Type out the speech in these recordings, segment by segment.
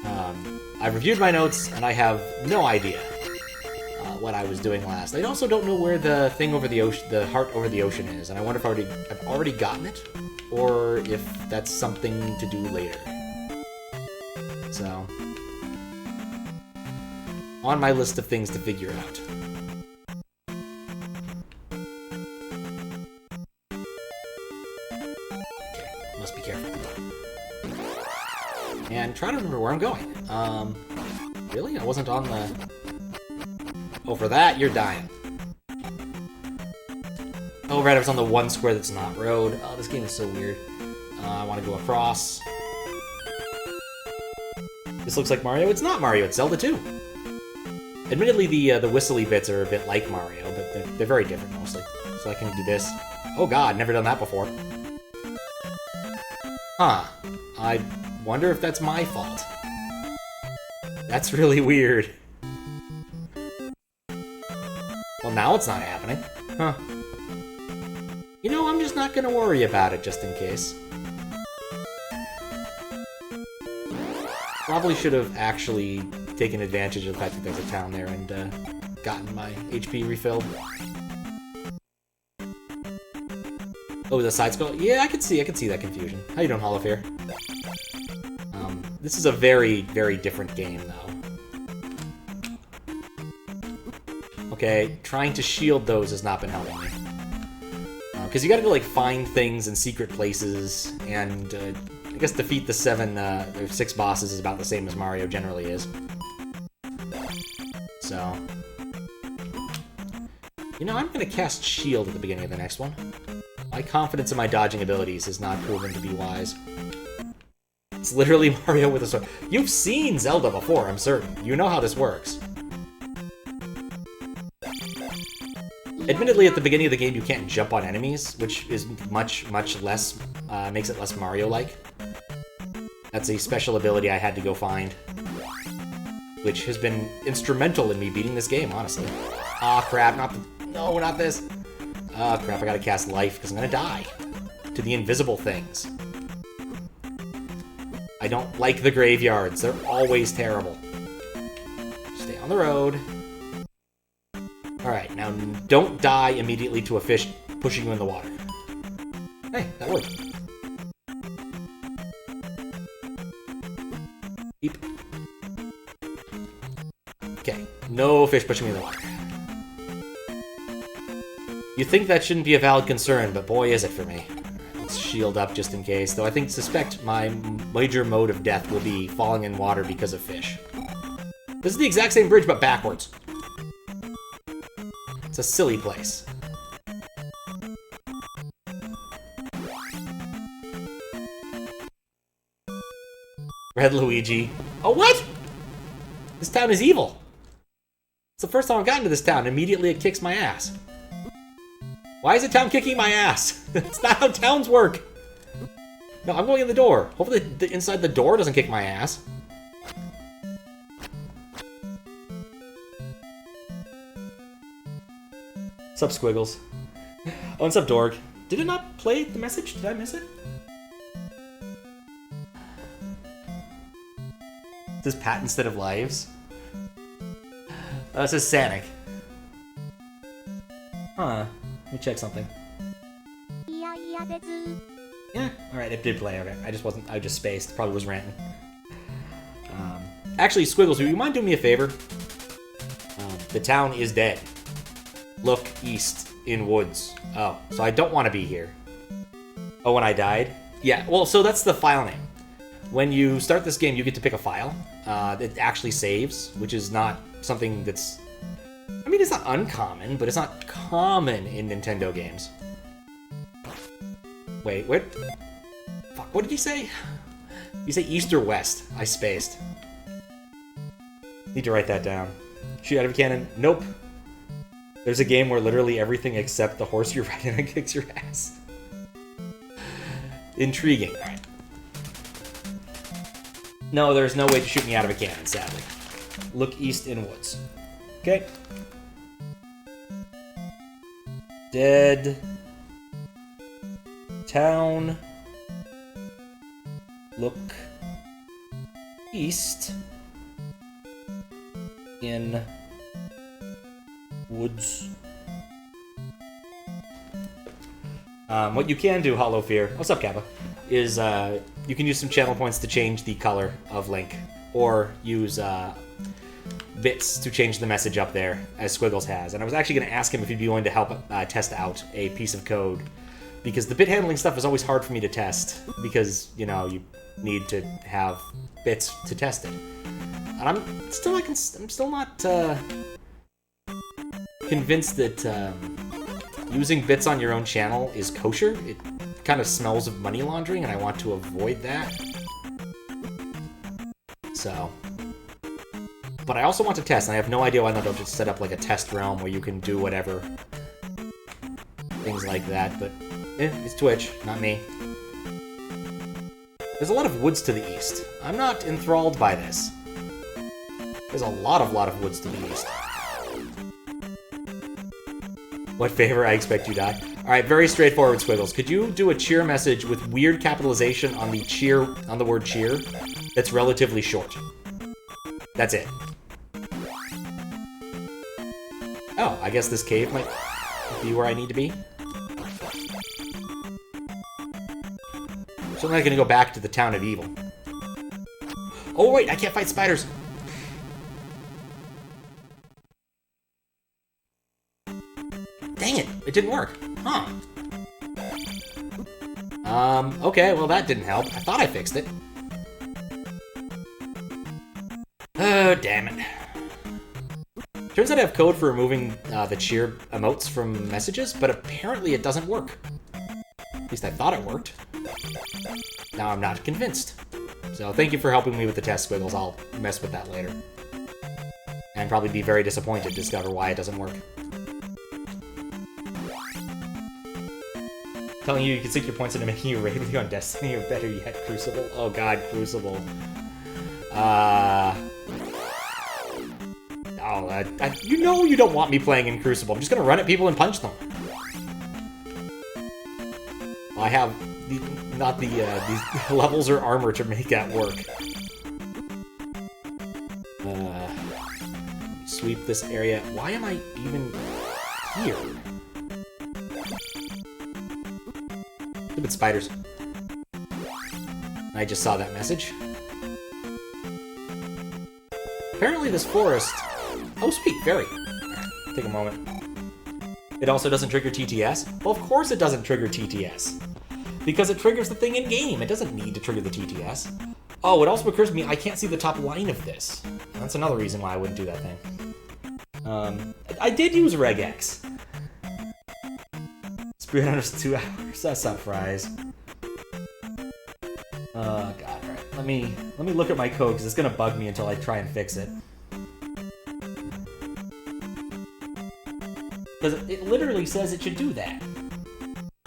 I've reviewed my notes, and I have no idea what I was doing last. I also don't know where the thing over the ocean, the heart over the ocean is, and I wonder if I've already gotten it, or if that's something to do later. So, on my list of things to figure out. Okay, must be careful. And try to remember where I'm going. Really? I wasn't on the... Oh, for that, you're dying. Oh, right, I was on the one square that's not road. Oh, this game is so weird. I want to go across. This looks like Mario. It's not Mario, it's Zelda 2. Admittedly, the whistly bits are a bit like Mario, but they're very different, mostly. So I can do this. Oh god, never done that before. Huh. I wonder if that's my fault. That's really weird. Well, now it's not happening. Huh. You know, I'm just not gonna worry about it, just in case. Probably should have actually taken advantage of the fact that there's a town there and gotten my HP refilled. Oh, the side scroll? Yeah, I can see that confusion. How you doing, Holofair? This is a very, very different game, though. Okay, trying to shield those has not been helping me. Because you gotta go, like, find things in secret places, and I guess defeat the 6 bosses is about the same as Mario generally is. So... You know, I'm gonna cast Shield at the beginning of the next one. My confidence in my dodging abilities has not proven to be wise. It's literally Mario with a sword. You've seen Zelda before, I'm certain. You know how this works. Admittedly, at the beginning of the game, you can't jump on enemies, which is much, much less, makes it less Mario-like. That's a special ability I had to go find, which has been instrumental in me beating this game, honestly. Ah, crap, no, not this. Ah, crap, I gotta cast Life, because I'm gonna die. To the invisible things. I don't like the graveyards, they're always terrible. Stay on the road. Alright, now don't die immediately to a fish pushing you in the water. Hey, that worked. Beep. Okay, no fish pushing me in the water. You'd think that shouldn't be a valid concern, but boy is it for me. Let's shield up just in case, though I suspect my major mode of death will be falling in water because of fish. This is the exact same bridge, but backwards. It's a silly place. Red Luigi. Oh, what? This town is evil. It's the first time I've gotten to this town. Immediately it kicks my ass. Why is the town kicking my ass? That's not how towns work. No, I'm going in the door. Hopefully the inside the door doesn't kick my ass. What's up, Squiggles? Oh, what's up, Dorg? Did it not play the message? Did I miss it? Is this Pat instead of lives? It says Sanic. Huh. Let me check something. Yeah, alright, it did play. Okay, I just spaced. Probably was ranting. Actually, Squiggles, would you mind doing me a favor? The town is dead. Look east in woods. Oh, so I don't want to be here. Oh, when I died? Yeah, well, so that's the file name. When you start this game, you get to pick a file. It actually saves, which is not something that's... I mean, it's not uncommon, but it's not common in Nintendo games. Wait, what? Fuck, what did you say? You say east or west? I spaced. Need to write that down. Shoot out of a cannon? Nope. There's a game where literally everything except the horse you're riding kicks your ass. Intriguing. Alright. No, there's no way to shoot me out of a cannon, sadly. Look east in woods. Okay. Dead. Town. Look east in woods. What you can do, Hollow Fear, what's up, Kappa, is you can use some channel points to change the color of Link, or use bits to change the message up there, as Squiggles has. And I was actually going to ask him if he'd be willing to help test out a piece of code, because the bit handling stuff is always hard for me to test, because, you know, you need to have bits to test it. And I'm still not convinced that using bits on your own channel is kosher. It kind of smells of money laundering, and I want to avoid that. So, but I also want to test, and I have no idea why not they'll just set up like a test realm where you can do whatever. Things like that, but it's Twitch, not me. There's a lot of woods to the east. I'm not enthralled by this. There's a lot of woods to the east. What favor? I expect you die. Alright, very straightforward, Squiggles. Could you do a cheer message with weird capitalization on the word cheer that's relatively short? That's it. Oh, I guess this cave might be where I need to be. So I'm not gonna go back to the Town of Evil. Oh wait, I can't fight spiders! Dang it, it didn't work. Huh. Okay, well that didn't help. I thought I fixed it. Oh, damn it. Turns out I have code for removing the cheer emotes from messages, but apparently it doesn't work. At least I thought it worked. Now I'm not convinced. So thank you for helping me with the test, Squiggles. I'll mess with that later. And probably be very disappointed to discover why it doesn't work. Telling you can sink your points into making a raid with you on Destiny, or better yet, Crucible. Oh god, Crucible. You know you don't want me playing in Crucible. I'm just gonna run at people and punch them. I have these levels or armor to make that work. Sweep this area. Why am I even here? Stupid spiders. I just saw that message. Apparently this forest... Oh, sweet, fairy. Take a moment. It also doesn't trigger TTS? Well, of course it doesn't trigger TTS. Because it triggers the thing in-game. It doesn't need to trigger the TTS. Oh, it also occurs to me I can't see the top line of this. That's another reason why I wouldn't do that thing. I did use regex. Spirit Hunter's 2 hours. That's not fries. Oh god, alright. Let me look at my code, because it's gonna bug me until I try and fix it. Because it literally says it should do that.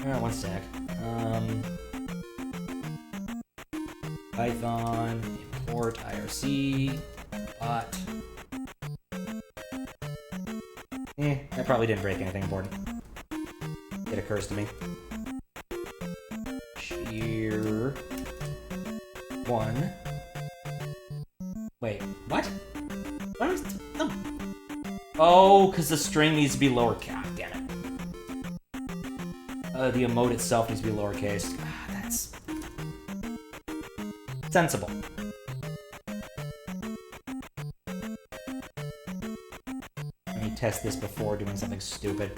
Alright, one sec. Python, import IRC, bot. That probably didn't break anything important. It occurs to me. Cheer 1. Wait, what? What is no. Oh, because the string needs to be lower. God damn it. The emote itself needs to be lowercase. That's sensible. Let me test this before doing something stupid.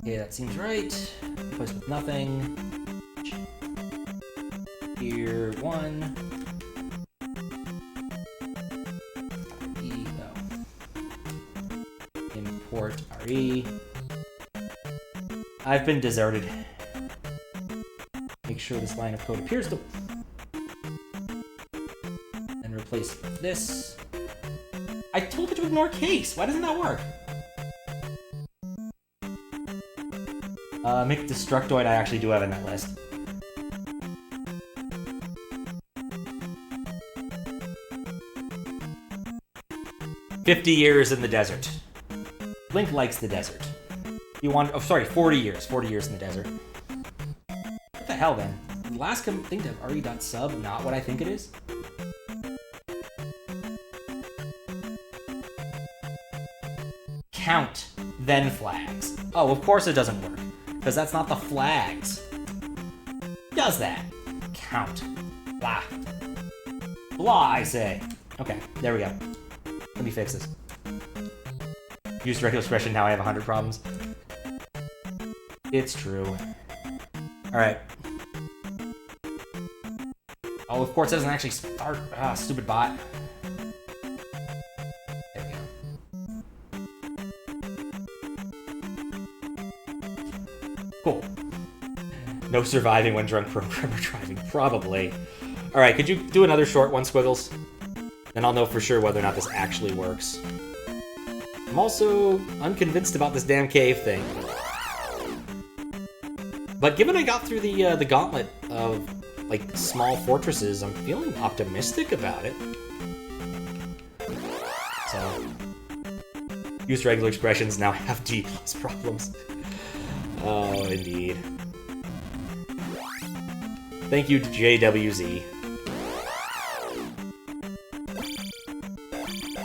Okay, that seems right. Replace with nothing. Here, 1. Import RE. I've been deserted. Make sure this line of code appears to... And replace this. I told it to ignore case. Why doesn't that work? Make Destructoid I actually do have in that list. "50 years in the desert." Link likes the desert. You want? Oh, sorry, 40 years. 40 years in the desert. What the hell, then? The last thing to have re.sub, not what I think it is? Count, then flags. Oh, of course it doesn't work. Because that's not the flags. Does that? Count. Blah. Blah, I say. Okay, there we go. Let me fix this. Used regular expression, now I have 100 problems. It's true. Alright. Oh, of course it doesn't actually start. Ah, stupid bot. There we go. Cool. No surviving when drunk programmer driving. Probably. Alright, could you do another short one, Squiggles? Then I'll know for sure whether or not this actually works. I'm also unconvinced about this damn cave thing. But given I got through the gauntlet of, like, small fortresses, I'm feeling optimistic about it. So, used regular expressions now have D+ problems. Oh, indeed. Thank you to JWZ.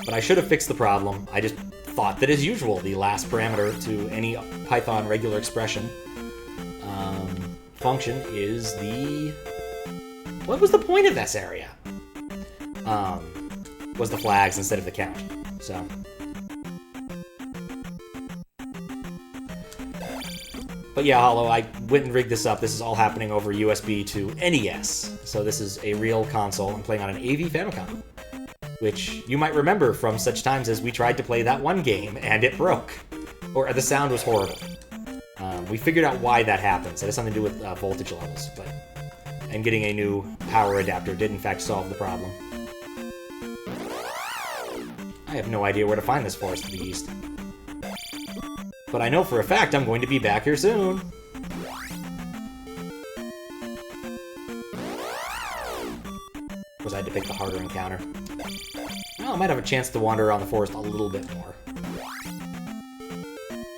But I should have fixed the problem. I just thought that, as usual, the last parameter to any Python regular expression function is the... What was the point of this area? Was the flags instead of the count. So... But yeah, Hollow, I went and rigged this up. This is all happening over USB to NES. So this is a real console. I'm playing on an AV Famicom, which you might remember from such times as we tried to play that one game and it broke. Or the sound was horrible. We figured out why that happens. It has something to do with voltage levels, but... And getting a new power adapter did in fact solve the problem. I have no idea where to find this forest to the east. But I know for a fact I'm going to be back here soon. Of course, I had to pick the harder encounter. Well, I might have a chance to wander around the forest a little bit more.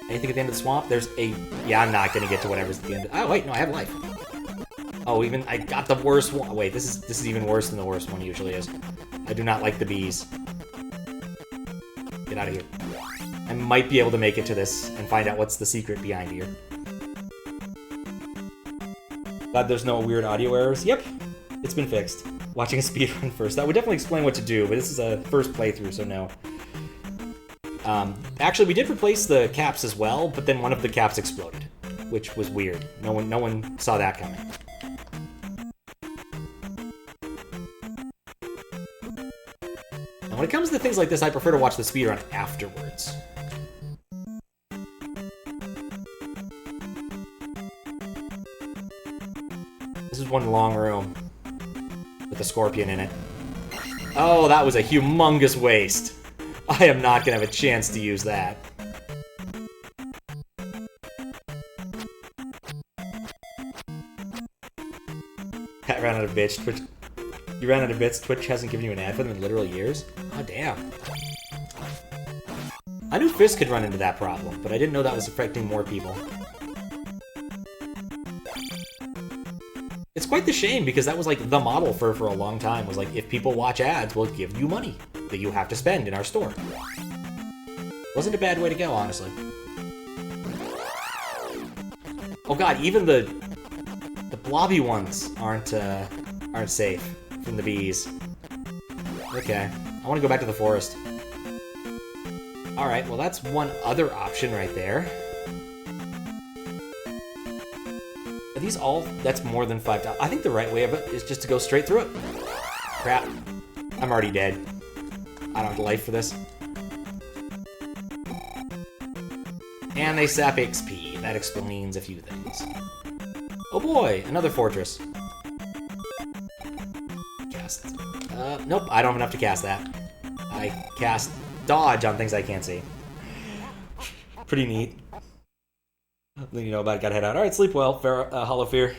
Anything at the end of the swamp? There's a... Yeah, I'm not gonna get to whatever's at the end of... Oh, wait, no, I have life. Oh, even... I got the worst one. Wait, this is even worse than the worst one usually is. I do not like the bees. Get out of here. I might be able to make it to this and find out what's the secret behind here. Glad there's no weird audio errors. Yep, it's been fixed. Watching a speedrun first. That would definitely explain what to do, but this is a first playthrough, so no. Actually, we did replace the caps as well, but then one of the caps exploded, which was weird. No one saw that coming. Now, when it comes to things like this, I prefer to watch the speedrun afterwards. This is one long room with a scorpion in it. Oh, that was a humongous waste. I am not gonna have a chance to use that. Pat ran out of bits. Twitch. You ran out of bits. Twitch hasn't given you an ad for them in literal years? Oh, damn. I knew Fist could run into that problem, but I didn't know that was affecting more people. It's quite the shame, because that was like the model for a long time, was like, if people watch ads, we'll give you money that you have to spend in our store. Wasn't a bad way to go, honestly. Oh god, even the blobby ones aren't safe from the bees. Okay, I want to go back to the forest. Alright, well that's one other option right there. Are these all... That's more than $5. I think the right way of it is just to go straight through it. Crap. I'm already dead. I don't have life for this. And they sap XP. That explains a few things. Oh boy, another fortress. Cast. Nope, I don't have enough to cast that. I cast dodge on things I can't see. Pretty neat. Then you know about it, gotta head out. Alright, sleep well, Hollow Fear.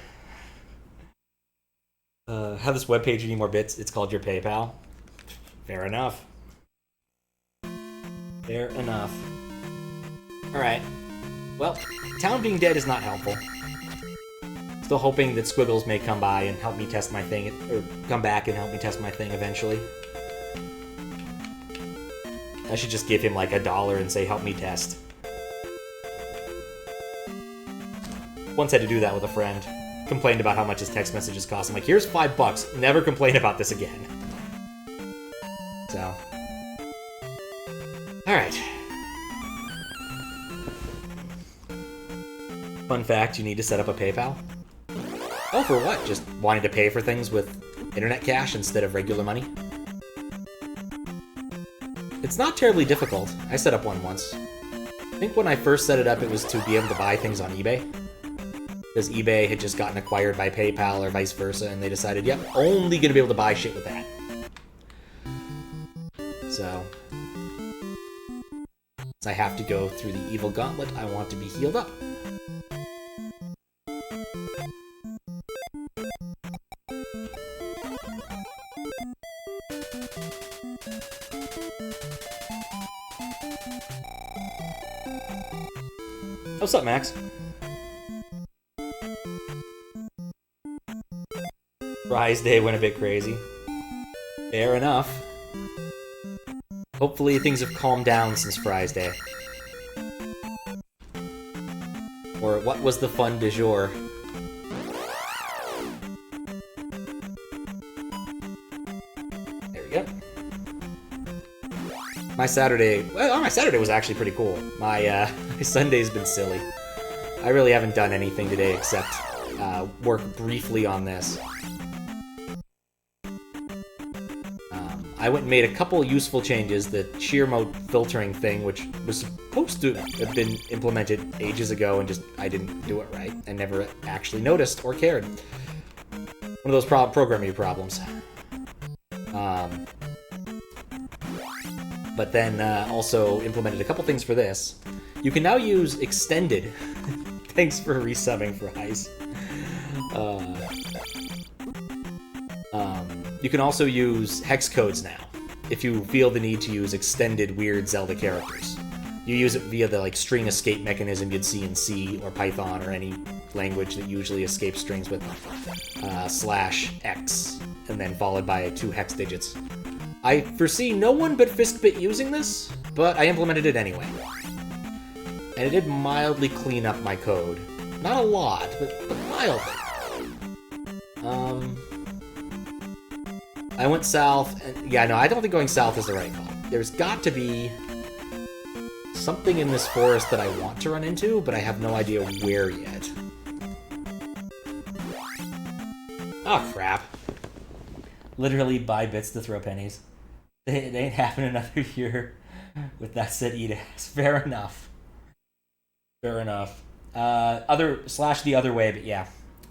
Have this webpage you need more bits. It's called your PayPal. Fair enough. Fair enough. Alright. Well, town being dead is not helpful. Still hoping that Squiggles may come by and help me test my thing, or come back and help me test my thing eventually. I should just give him like $1 and say, help me test. Once had to do that with a friend. Complained about how much his text messages cost. I'm like, here's $5. Never complain about this again. So. Alright. Fun fact, you need to set up a PayPal. Oh, for what? Just wanting to pay for things with internet cash instead of regular money? It's not terribly difficult. I set up one once. I think when I first set it up, it was to be able to buy things on eBay. Because eBay had just gotten acquired by PayPal or vice versa, and they decided, yep, only gonna be able to buy shit with that. So, since I have to go through the evil gauntlet, I want to be healed up. What's up, Max? Fry's Day went a bit crazy. Fair enough. Hopefully things have calmed down since Fry's Day. Or what was the fun du jour? There we go. My Saturday... Well, my Saturday was actually pretty cool. My Sunday's been silly. I really haven't done anything today except work briefly on this. I went and made a couple useful changes. The shear mode filtering thing, which was supposed to have been implemented ages ago, and just I didn't do it right. I never actually noticed or cared. One of those programming problems. But then also implemented a couple things for this. You can now use extended. Thanks for resubbing, Fries. You can also use hex codes now, if you feel the need to use extended weird Zelda characters. You use it via the string escape mechanism you'd see in C or Python or any language that usually escapes strings with /x, and then followed by 2 hex digits. I foresee no one but Fiskbit using this, but I implemented it anyway. And it did mildly clean up my code. Not a lot, but mildly. I went south, and yeah, no, I don't think going south is the right call. There's got to be something in this forest that I want to run into, but I have no idea where yet. Oh, crap. Literally buy bits to throw pennies. It ain't happening another year with that said eat-ass. Fair enough. Fair enough. The other way, but yeah.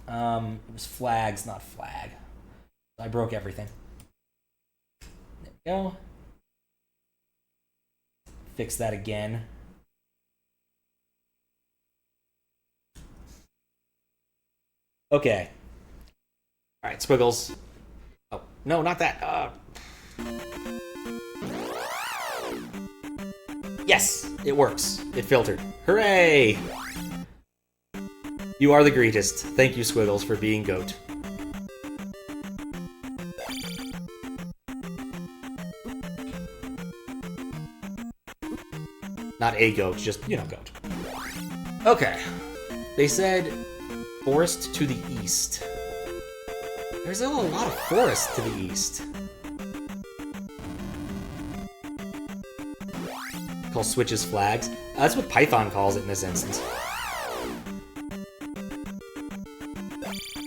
It was flags, not flag. I broke everything. There we go. Fix that again. Okay. Alright, Squiggles. Oh, no, not that. Yes! It works. It filtered. Hooray! You are the greatest. Thank you, Squiggles, for being GOAT. Not a goat, just, goat. Okay. They said forest to the east. There's a lot of forest to the east. Call switches flags. That's what Python calls it in this instance.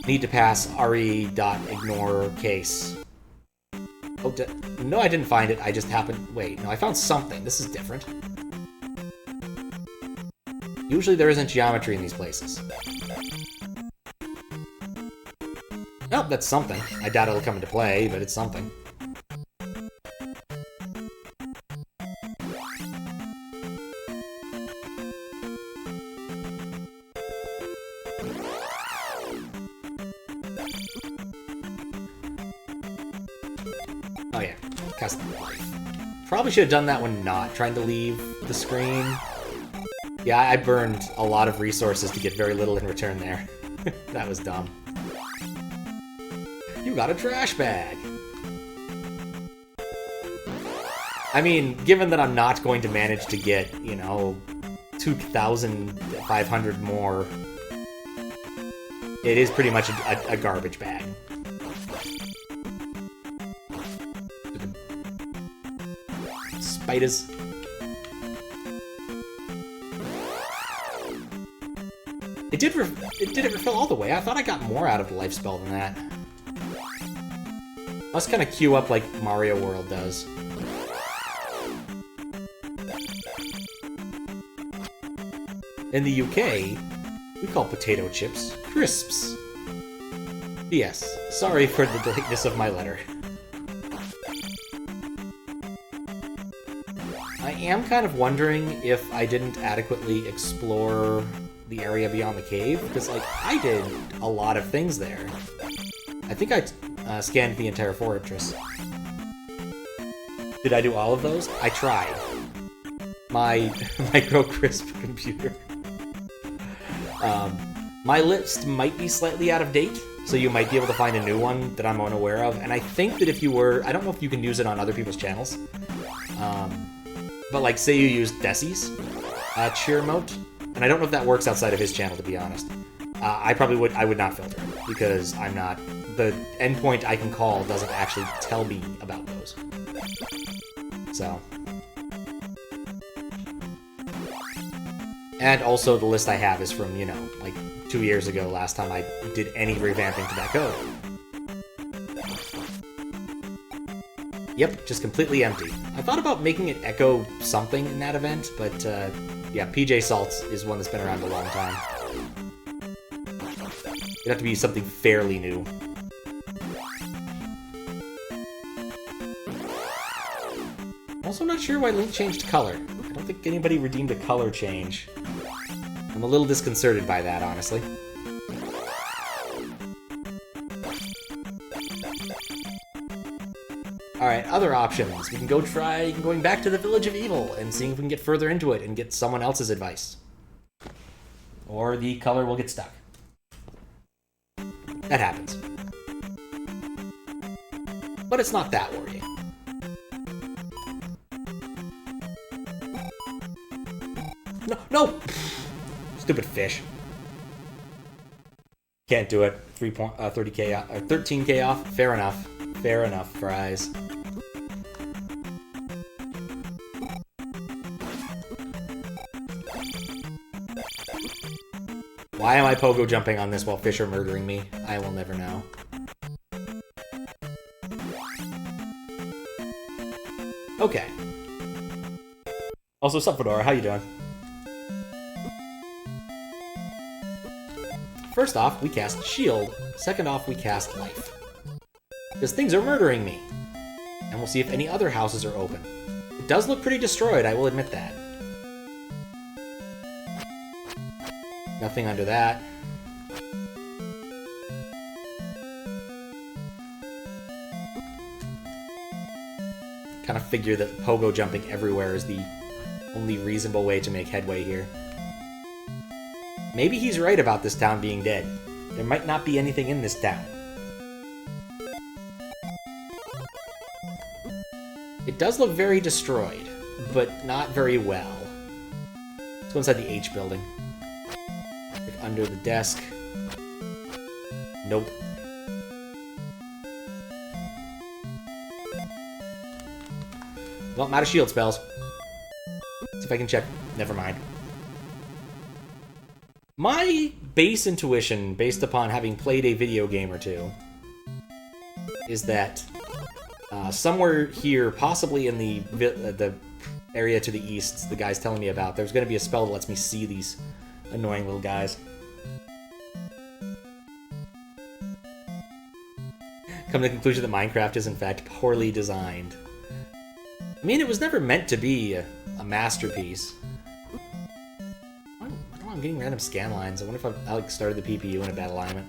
Need to pass re.ignore case. Oh, no, I didn't find it. I just happened... Wait, no, I found something. This is different. Usually there isn't geometry in these places. Nope, that's something. I doubt it'll come into play, but it's something. Oh yeah, custom life. Probably should have done that when not trying to leave the screen. Yeah, I burned a lot of resources to get very little in return there. That was dumb. You got a trash bag! I mean, given that I'm not going to manage to get, you know, 2,500 more, it is pretty much a garbage bag. Spiders. It didn't refill all the way. I thought I got more out of the life spell than that. Must kind of queue up like Mario World does. In the UK, we call potato chips crisps. P.S. Sorry for the lateness of my letter. I am kind of wondering if I didn't adequately explore the area beyond the cave, because, like, I did a lot of things there. I think I scanned the entire fortress. Did I do all of those? I tried. My micro crisp computer. My list might be slightly out of date, so you might be able to find a new one that I'm unaware of, and I think that if you were... I don't know if you can use it on other people's channels, but like, say you used Desi's cheer emote, and I don't know if that works outside of his channel, to be honest. I would not filter it, because I'm not... The endpoint I can call doesn't actually tell me about those. So... And also, the list I have is from, you know, like 2 years ago, last time I did any revamping to that code. Yep, just completely empty. I thought about making it echo something in that event, but yeah, PJ Salts is one that's been around a long time. It'd have to be something fairly new. Also not sure why Link changed color. I don't think anybody redeemed a color change. I'm a little disconcerted by that, honestly. Alright, other options. We can go try going back to the Village of Evil and seeing if we can get further into it and get someone else's advice. Or the color will get stuck. That happens. But it's not that worrying. No! No! Stupid fish. Can't do it. 30k off, or 13k off. Fair enough. Fair enough, fries. Why am I pogo jumping on this while fish are murdering me? I will never know. Okay. Also, sup, Fedora? How you doing? First off, we cast Shield. Second off, we cast Life. Because things are murdering me. And we'll see if any other houses are open. It does look pretty destroyed, I will admit that. Nothing under that. Kind of figure that pogo jumping everywhere is the only reasonable way to make headway here. Maybe he's right about this town being dead. There might not be anything in this town. It does look very destroyed, but not very well. Let's go inside the H building. Look under the desk. Nope. Well, I'm out of shield spells. See if I can check. Never mind. My base intuition, based upon having played a video game or two, is that somewhere here, possibly in the area to the east, the guy's telling me about, there's going to be a spell that lets me see these annoying little guys. Come to the conclusion that Minecraft is in fact poorly designed. I mean, it was never meant to be a masterpiece. I'm getting random scan lines. I wonder if I like started the PPU in a bad alignment.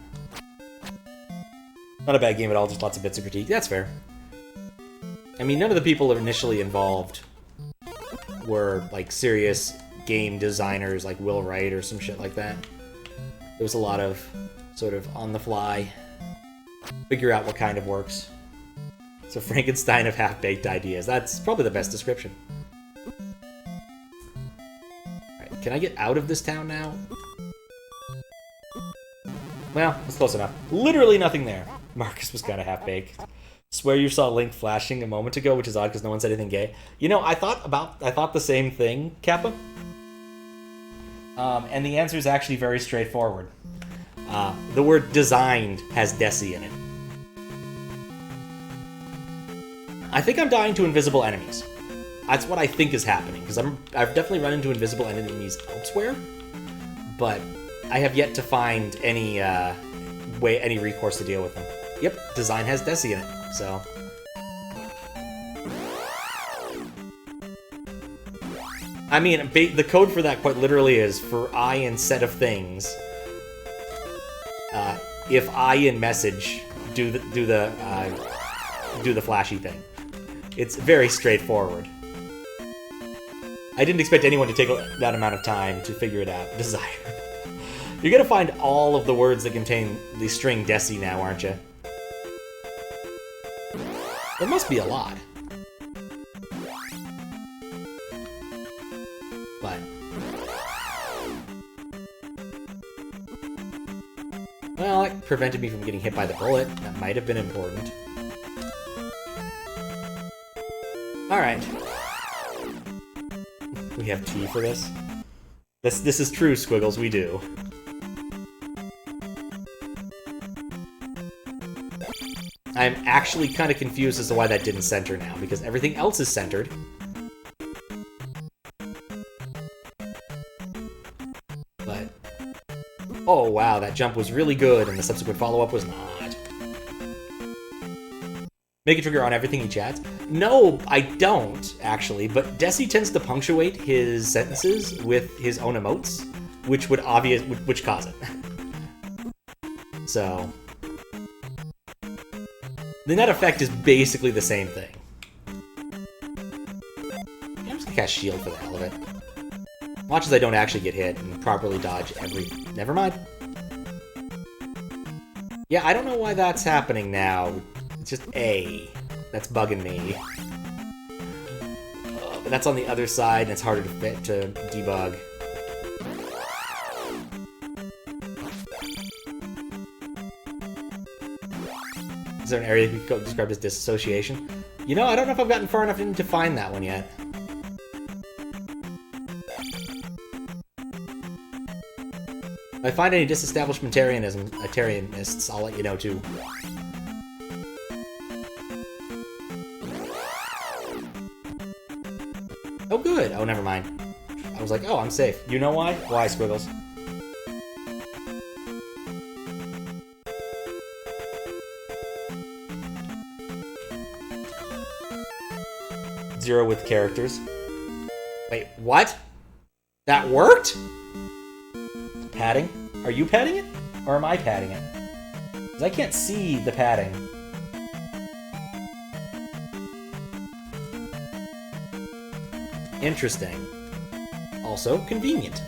Not a bad game at all, just lots of bits of critique. That's fair. I mean, none of the people initially involved were, like, serious game designers like Will Wright or some shit like that. There was a lot of sort of on the fly, figure out what kind of works. So Frankenstein of half-baked ideas. That's probably the best description. Alright, can I get out of this town now? Well, that's close enough. Literally nothing there. Marcus was kind of half-baked. Swear you saw Link flashing a moment ago, which is odd because no one said anything gay. You know, I thought the same thing, Kappa. And the answer is actually very straightforward. The word designed has desi in it. I think I'm dying to invisible enemies. That's what I think is happening, because I've definitely run into invisible enemies elsewhere, but I have yet to find any any recourse to deal with them. Yep, design has desi in it, so. I mean, the code for that quite literally is for I in set of things. If I in message do the flashy thing. It's very straightforward. I didn't expect anyone to take that amount of time to figure it out. Desire. You're gonna find all of the words that contain the string desi now, aren't you? There must be a lot. But... well, it prevented me from getting hit by the bullet. That might have been important. Alright. We have tea for this? This is true, Squiggles, we do. I'm actually kind of confused as to why that didn't center now, because everything else is centered. But... oh wow, that jump was really good, and the subsequent follow-up was not. Make a trigger on everything he chats? No, I don't, actually, but Desi tends to punctuate his sentences with his own emotes, which cause it. So... the net effect is basically the same thing. I'm just gonna cast shield for the hell of it. Watch as I don't actually get hit and properly dodge every... never mind. Yeah, I don't know why that's happening now. It's just A. That's bugging me. But that's on the other side, and it's harder to debug. Is there an area we could describe as disassociation? You know, I don't know if I've gotten far enough to find that one yet. If I find any disestablishmentarianists, I'll let you know too. Oh good! Oh, never mind. I was like, oh, I'm safe. You know why? Why, Squiggles? Zero with characters. Wait, what? That worked? Padding? Are you padding it? Or am I padding it? Because I can't see the padding. Interesting. Also convenient.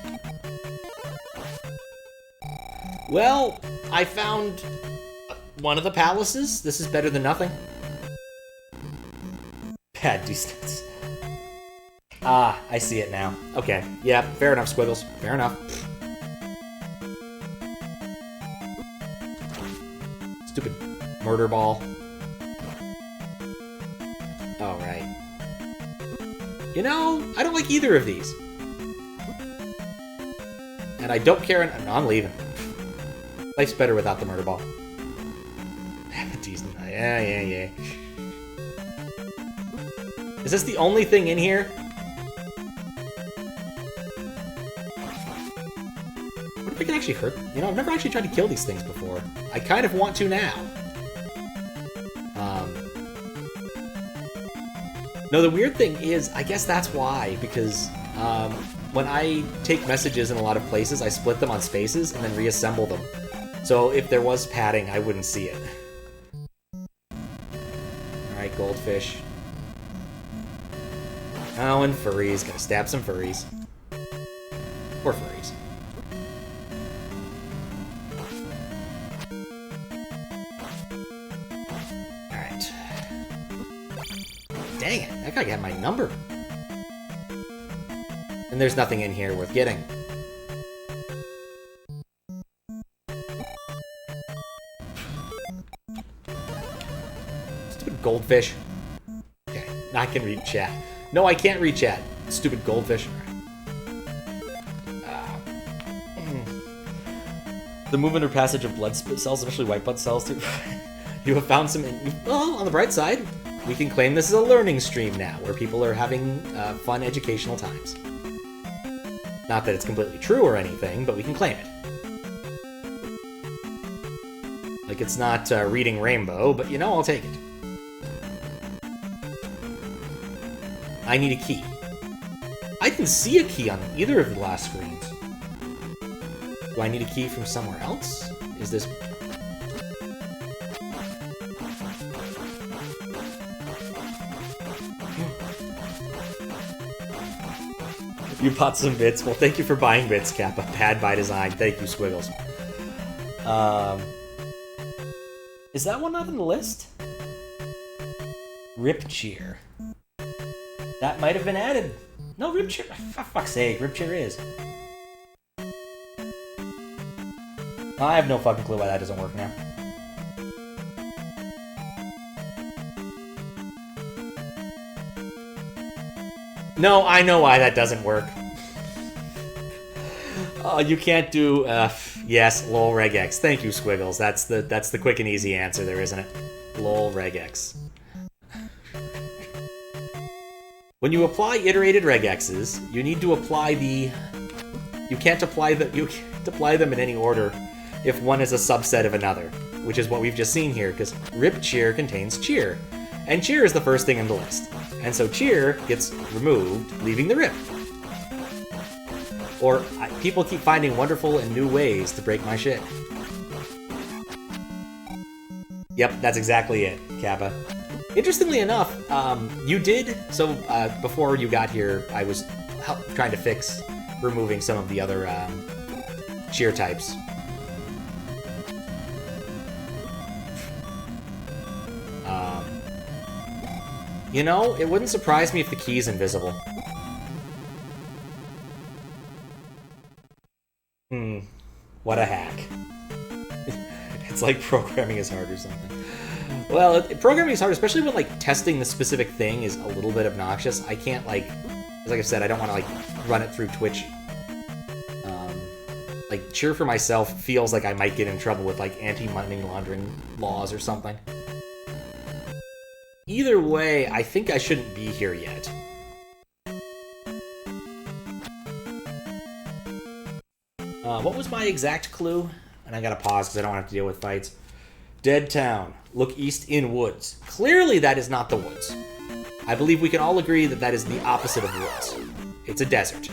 Well, I found one of the palaces. This is better than nothing. Pad distance. Ah, I see it now. Okay, yeah, fair enough, Squiggles. Fair enough. Stupid murder ball. Oh, right. You know, I don't like either of these. And I don't care. No, I'm leaving. Life's better without the murder ball. Decent. Yeah. Is this the only thing in here? What if I can actually hurt? You know, I've never actually tried to kill these things before. I kind of want to now. No, the weird thing is, I guess that's why, because when I take messages in a lot of places, I split them on spaces and then reassemble them. So if there was padding, I wouldn't see it. Alright, goldfish. Oh, and furries. Gotta stab some furries. Or furries. Alright. Dang it, that guy got my number. And there's nothing in here worth getting. Stupid goldfish. Okay, I can read chat. No, I can't read chat. Stupid goldfish. The movement or passage of blood cells, especially white blood cells, too. You have found some... Well, on the bright side, we can claim this is a learning stream now, where people are having fun educational times. Not that it's completely true or anything, but we can claim it. Like, it's not reading Rainbow, but, you know, I'll take it. I need a key. I can see a key on either of the last screens. Do I need a key from somewhere else? Is this... You bought some bits? Well, thank you for buying bits, Kappa. Pad by design. Thank you, Squiggles. Is that one not on the list? Rip Cheer. That might have been added. No, Rip Cheer. For fuck's sake, Rip Cheer is. I have no fucking clue why that doesn't work now. No, I know why that doesn't work. Oh, you can't do yes, lol regex. Thank you, Squiggles. That's the quick and easy answer there, isn't it? Lol regex. When you apply iterated regexes, you need to apply the... You can't apply them in any order if one is a subset of another, which is what we've just seen here, because Rip Cheer contains cheer, and cheer is the first thing in the list. And so cheer gets removed, leaving the rip. Or people keep finding wonderful and new ways to break my shit. Yep, that's exactly it, Kappa. Interestingly enough, you did... So, before you got here, I was trying to fix removing some of the other cheer types. You know, it wouldn't surprise me if the key's invisible. What a hack. It's like programming is hard or something. Well, programming is hard, especially when, like, testing the specific thing is a little bit obnoxious. I can't, like I said, I don't want to, like, run it through Twitch. Like, cheer for myself feels like I might get in trouble with, like, anti-money laundering laws or something. Either way, I think I shouldn't be here yet. What was my exact clue? And I gotta pause because I don't have to deal with fights. Dead town. Look east in woods. Clearly that is not the woods. I believe we can all agree that that is the opposite of woods. It's a desert.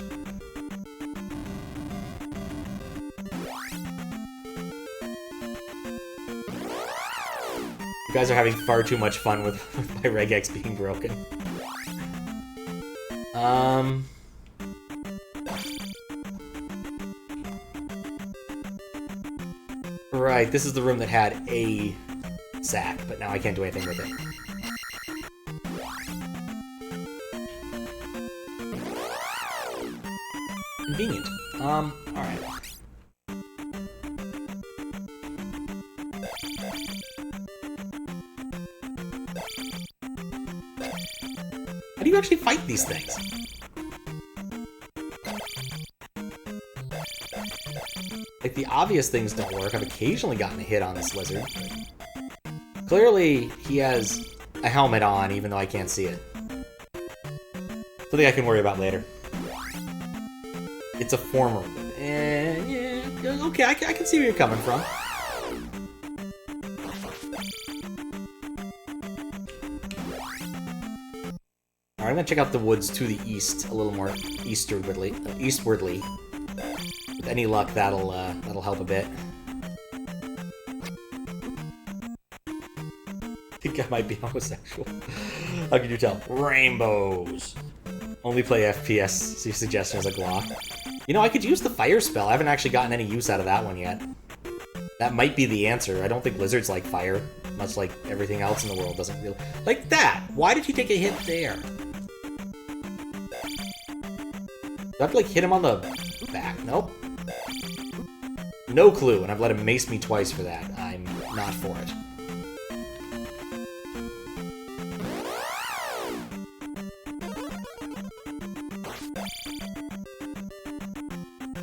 You guys are having far too much fun with my regex being broken. Right, this is the room that had a sack, but now I can't do anything with it. Convenient. Alright. How do you actually fight these things? Like, the obvious things don't work. I've occasionally gotten a hit on this lizard. Clearly, he has a helmet on, even though I can't see it. Something I can worry about later. It's a former. Yeah, okay, I can see where you're coming from. Alright, I'm gonna check out the woods to the east, a little more eastwardly. With any luck, that'll help a bit. I think I might be homosexual. How can you tell? Rainbows. Only play FPS. See suggestion as a glock. You know, I could use the fire spell. I haven't actually gotten any use out of that one yet. That might be the answer. I don't think lizards like fire, much like everything else in the world doesn't really... Like that! Why did he take a hit there? Do I have to, like, hit him on the back? Nope. No clue, and I've let him mace me twice for that. I'm not for it.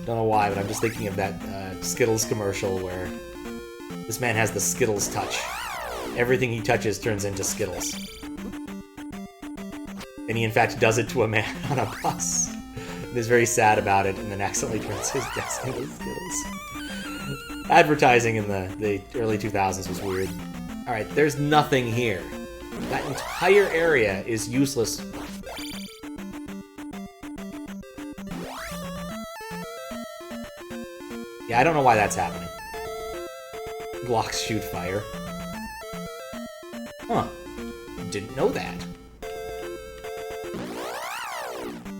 Don't know why, but I'm just thinking of that Skittles commercial where this man has the Skittles touch. Everything he touches turns into Skittles. And he in fact does it to a man on a bus. And is very sad about it, and then accidentally turns his desk into Skittles. Advertising in the early 2000s was weird. Alright, there's nothing here. That entire area is useless. Yeah, I don't know why that's happening. Glocks shoot fire. Huh. Didn't know that.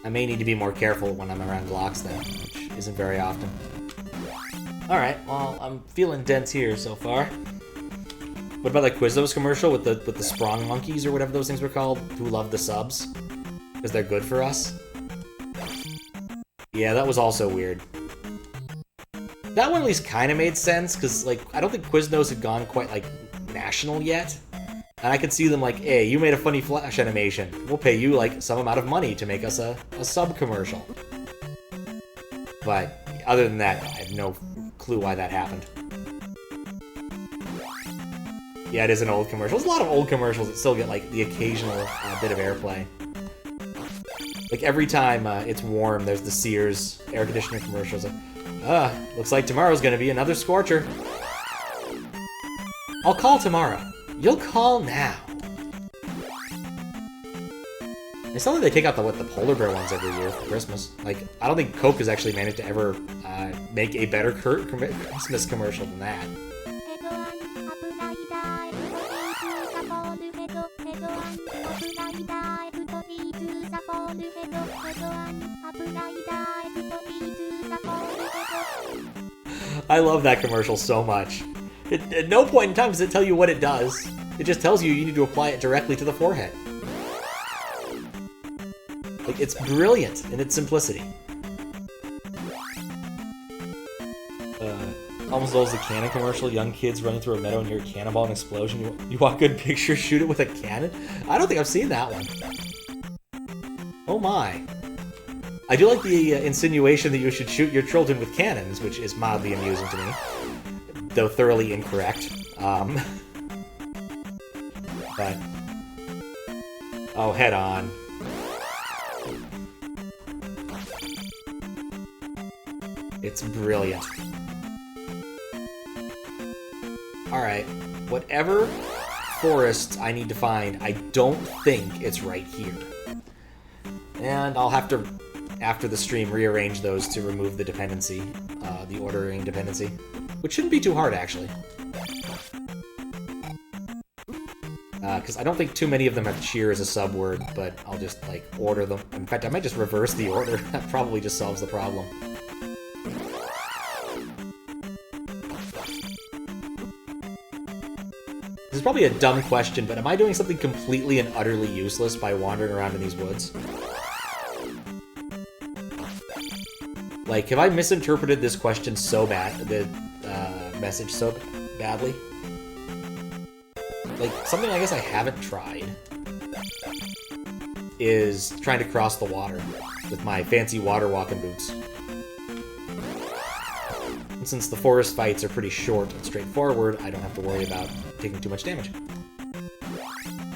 I may need to be more careful when I'm around Glocks then, which isn't very often. Alright, well, I'm feeling dense here so far. What about that Quiznos commercial with the Sprong monkeys or whatever those things were called, who love the subs? Because they're good for us? Yeah, that was also weird. That one at least kind of made sense, because, like, I don't think Quiznos had gone quite, like, national yet. And I could see them like, hey, you made a funny Flash animation. We'll pay you, like, some amount of money to make us a sub-commercial. But, other than that, I have no clue why that happened. Yeah, it is an old commercial. There's a lot of old commercials that still get, like, the occasional bit of airplay. Like, every time it's warm, there's the Sears air conditioner commercials. Like, looks like tomorrow's gonna be another scorcher. I'll call tomorrow. You'll call now. It's not like they take out the polar bear ones every year for Christmas. Like, I don't think Coke has actually managed to ever make a better Christmas commercial than that. I love that commercial so much. At no point in time does it tell you what it does. It just tells you you need to apply it directly to the forehead. Like, it's brilliant in its simplicity. Almost as the cannon commercial. Young kids running through a meadow near a cannonball and explosion. You want good pictures? Shoot it with a cannon? I don't think I've seen that one. Oh my. I do like the insinuation that you should shoot your children with cannons, which is mildly amusing to me. Though thoroughly incorrect. But... oh, head on. It's brilliant. Alright, whatever forest I need to find, I don't think it's right here. And I'll have to, after the stream, rearrange those to remove the dependency, the ordering dependency. Which shouldn't be too hard, actually. Because I don't think too many of them have cheer as a sub-word, but I'll just, like, order them. In fact, I might just reverse the order. That probably just solves the problem. This is probably a dumb question, but am I doing something completely and utterly useless by wandering around in these woods? Like, have I misinterpreted this question so bad, the message so badly? Like, something I guess I haven't tried is trying to cross the water with my fancy water walking boots. And since the forest fights are pretty short and straightforward, I don't have to worry about taking too much damage.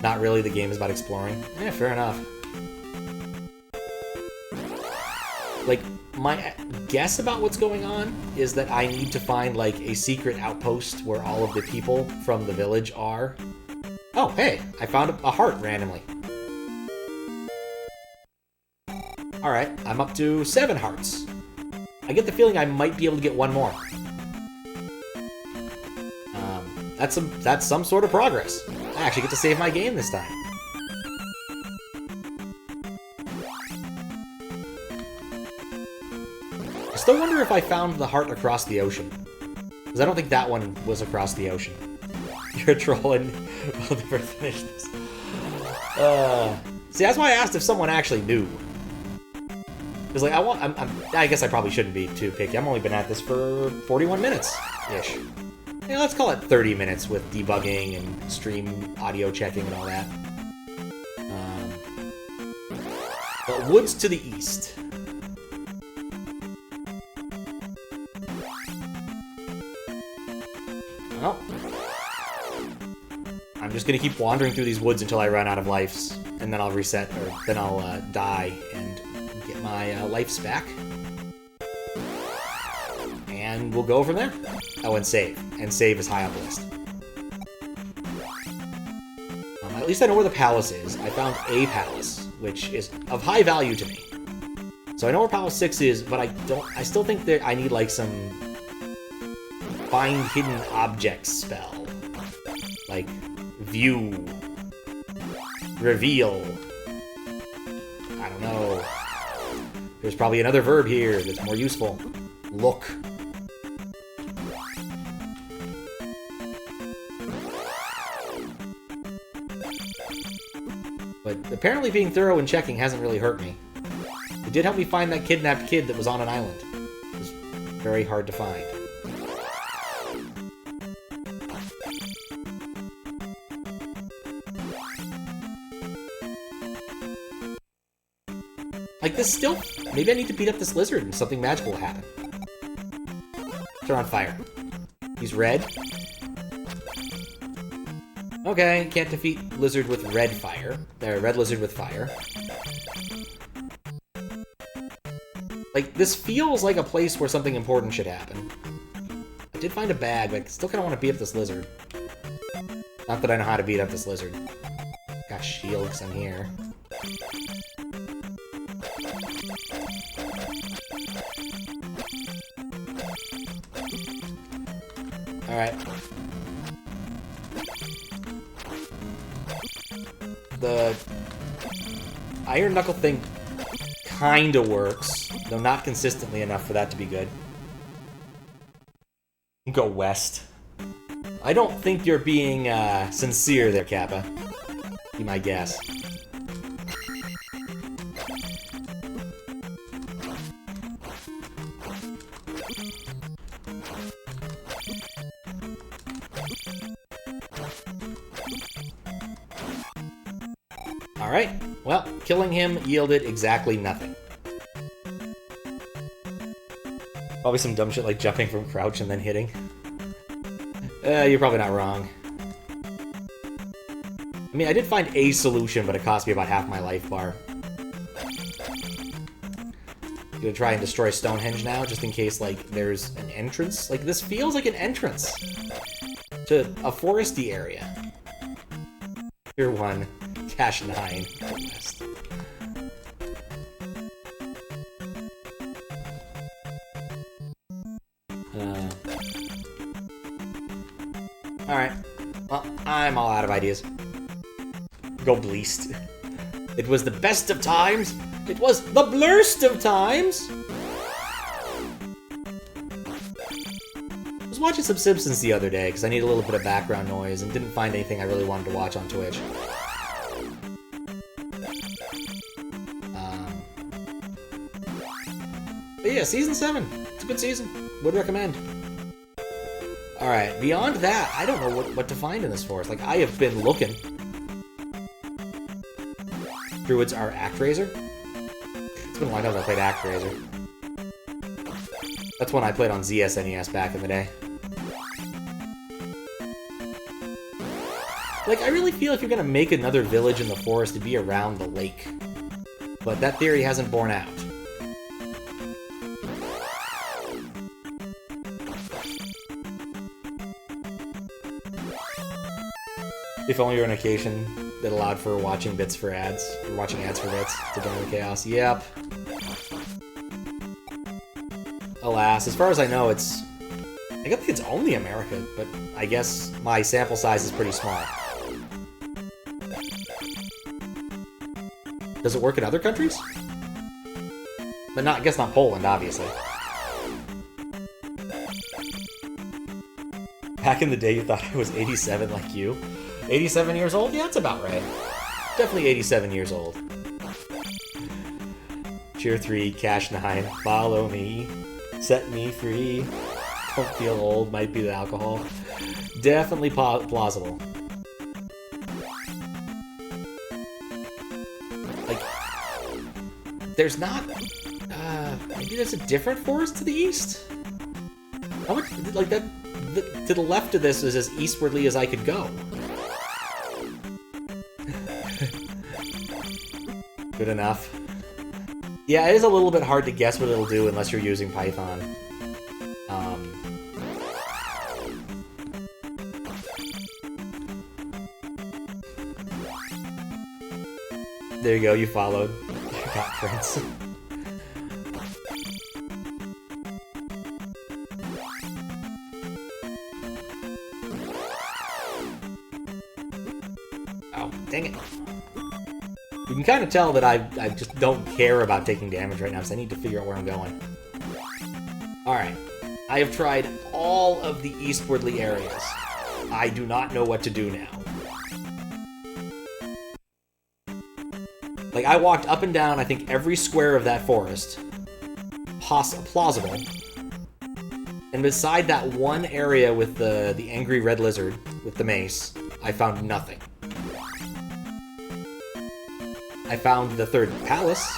Not really, the game is about exploring. Yeah, fair enough. Like, my guess about what's going on is that I need to find, like, a secret outpost where all of the people from the village are. Oh, hey, I found a heart randomly. Alright, I'm up to 7 hearts. I get the feeling I might be able to get one more. That's some sort of progress. I actually get to save my game this time. still wonder if I found the heart across the ocean. Because I don't think that one was across the ocean. You're trolling. We'll never finish this. See, that's why I asked if someone actually knew. Because, like, I guess I probably shouldn't be too picky. I've only been at this for 41 minutes-ish. Yeah, let's call it 30 minutes with debugging and stream audio checking and all that. But woods to the east. Well, I'm just gonna keep wandering through these woods until I run out of lives, and then I'll reset, or then I'll die and get my lives back. And we'll go from there. Oh, and save. And save is high on the list. At least I know where the palace is. I found a palace, which is of high value to me. So I know where Palace 6 is, but I still think that I need, like, some find hidden objects spell. Like, view. Reveal. I don't know. There's probably another verb here that's more useful. Look. But apparently being thorough and checking hasn't really hurt me. It did help me find that kidnapped kid that was on an island. It was very hard to find. Like this still... Maybe I need to beat up this lizard and something magical will happen. Turn on fire. He's red. Okay, can't defeat lizard with red fire. Red lizard with fire. Like, this feels like a place where something important should happen. I did find a bag, but I still kind of want to beat up this lizard. Not that I know how to beat up this lizard. Got shield because I'm here. Alright. The Iron Knuckle thing kinda works, though not consistently enough for that to be good. Go west. I don't think you're being sincere there, Kappa. Be my guess. Alright, well, killing him yielded exactly nothing. Probably some dumb shit like jumping from crouch and then hitting. You're probably not wrong. I mean, I did find a solution, but it cost me about half my life bar. I'm gonna try and destroy Stonehenge now, just in case, like, there's an entrance. Like, this feels like an entrance to a foresty area. Tier 1. Cash 9. West. Alright. Well, I'm all out of ideas. Go bleast. It was the best of times. It was the blurst of times. I was watching some Simpsons the other day because I need a little bit of background noise and didn't find anything I really wanted to watch on Twitch. But yeah, Season 7. It's a good season. Would recommend. Alright, beyond that, I don't know what to find in this forest. Like, I have been looking. Druids are Actraiser. It's been a while since I played Actraiser. That's one I played on ZSNES back in the day. Like, I really feel if you're gonna make another village in the forest to be around the lake. But that theory hasn't borne out. If only you're on occasion that allowed for watching bits for ads, or watching ads for bits to join the chaos. Yep. Alas, as far as I know, it's... I don't think it's only America, but I guess my sample size is pretty small. Does it work in other countries? But not, I guess not Poland, obviously. Back in the day, you thought I was 87 like you. 87 years old? Yeah, that's about right. Definitely 87 years old. Cheer 3, Cash 9, follow me, set me free. Don't feel old, might be the alcohol. Definitely plausible. Like, there's not... maybe there's a different forest to the east? How much... Like, that... to the left of this is as eastwardly as I could go. Good enough. Yeah, it is a little bit hard to guess what it'll do unless you're using Python. There you go, you followed. You got friends. Oh, dang it. You can kind of tell that I just don't care about taking damage right now, so I need to figure out where I'm going. Alright. I have tried all of the eastwardly areas. I do not know what to do now. Like, I walked up and down, I think, every square of that forest. Plausible. And beside that one area with the angry red lizard, with the mace, I found nothing. I found the third palace.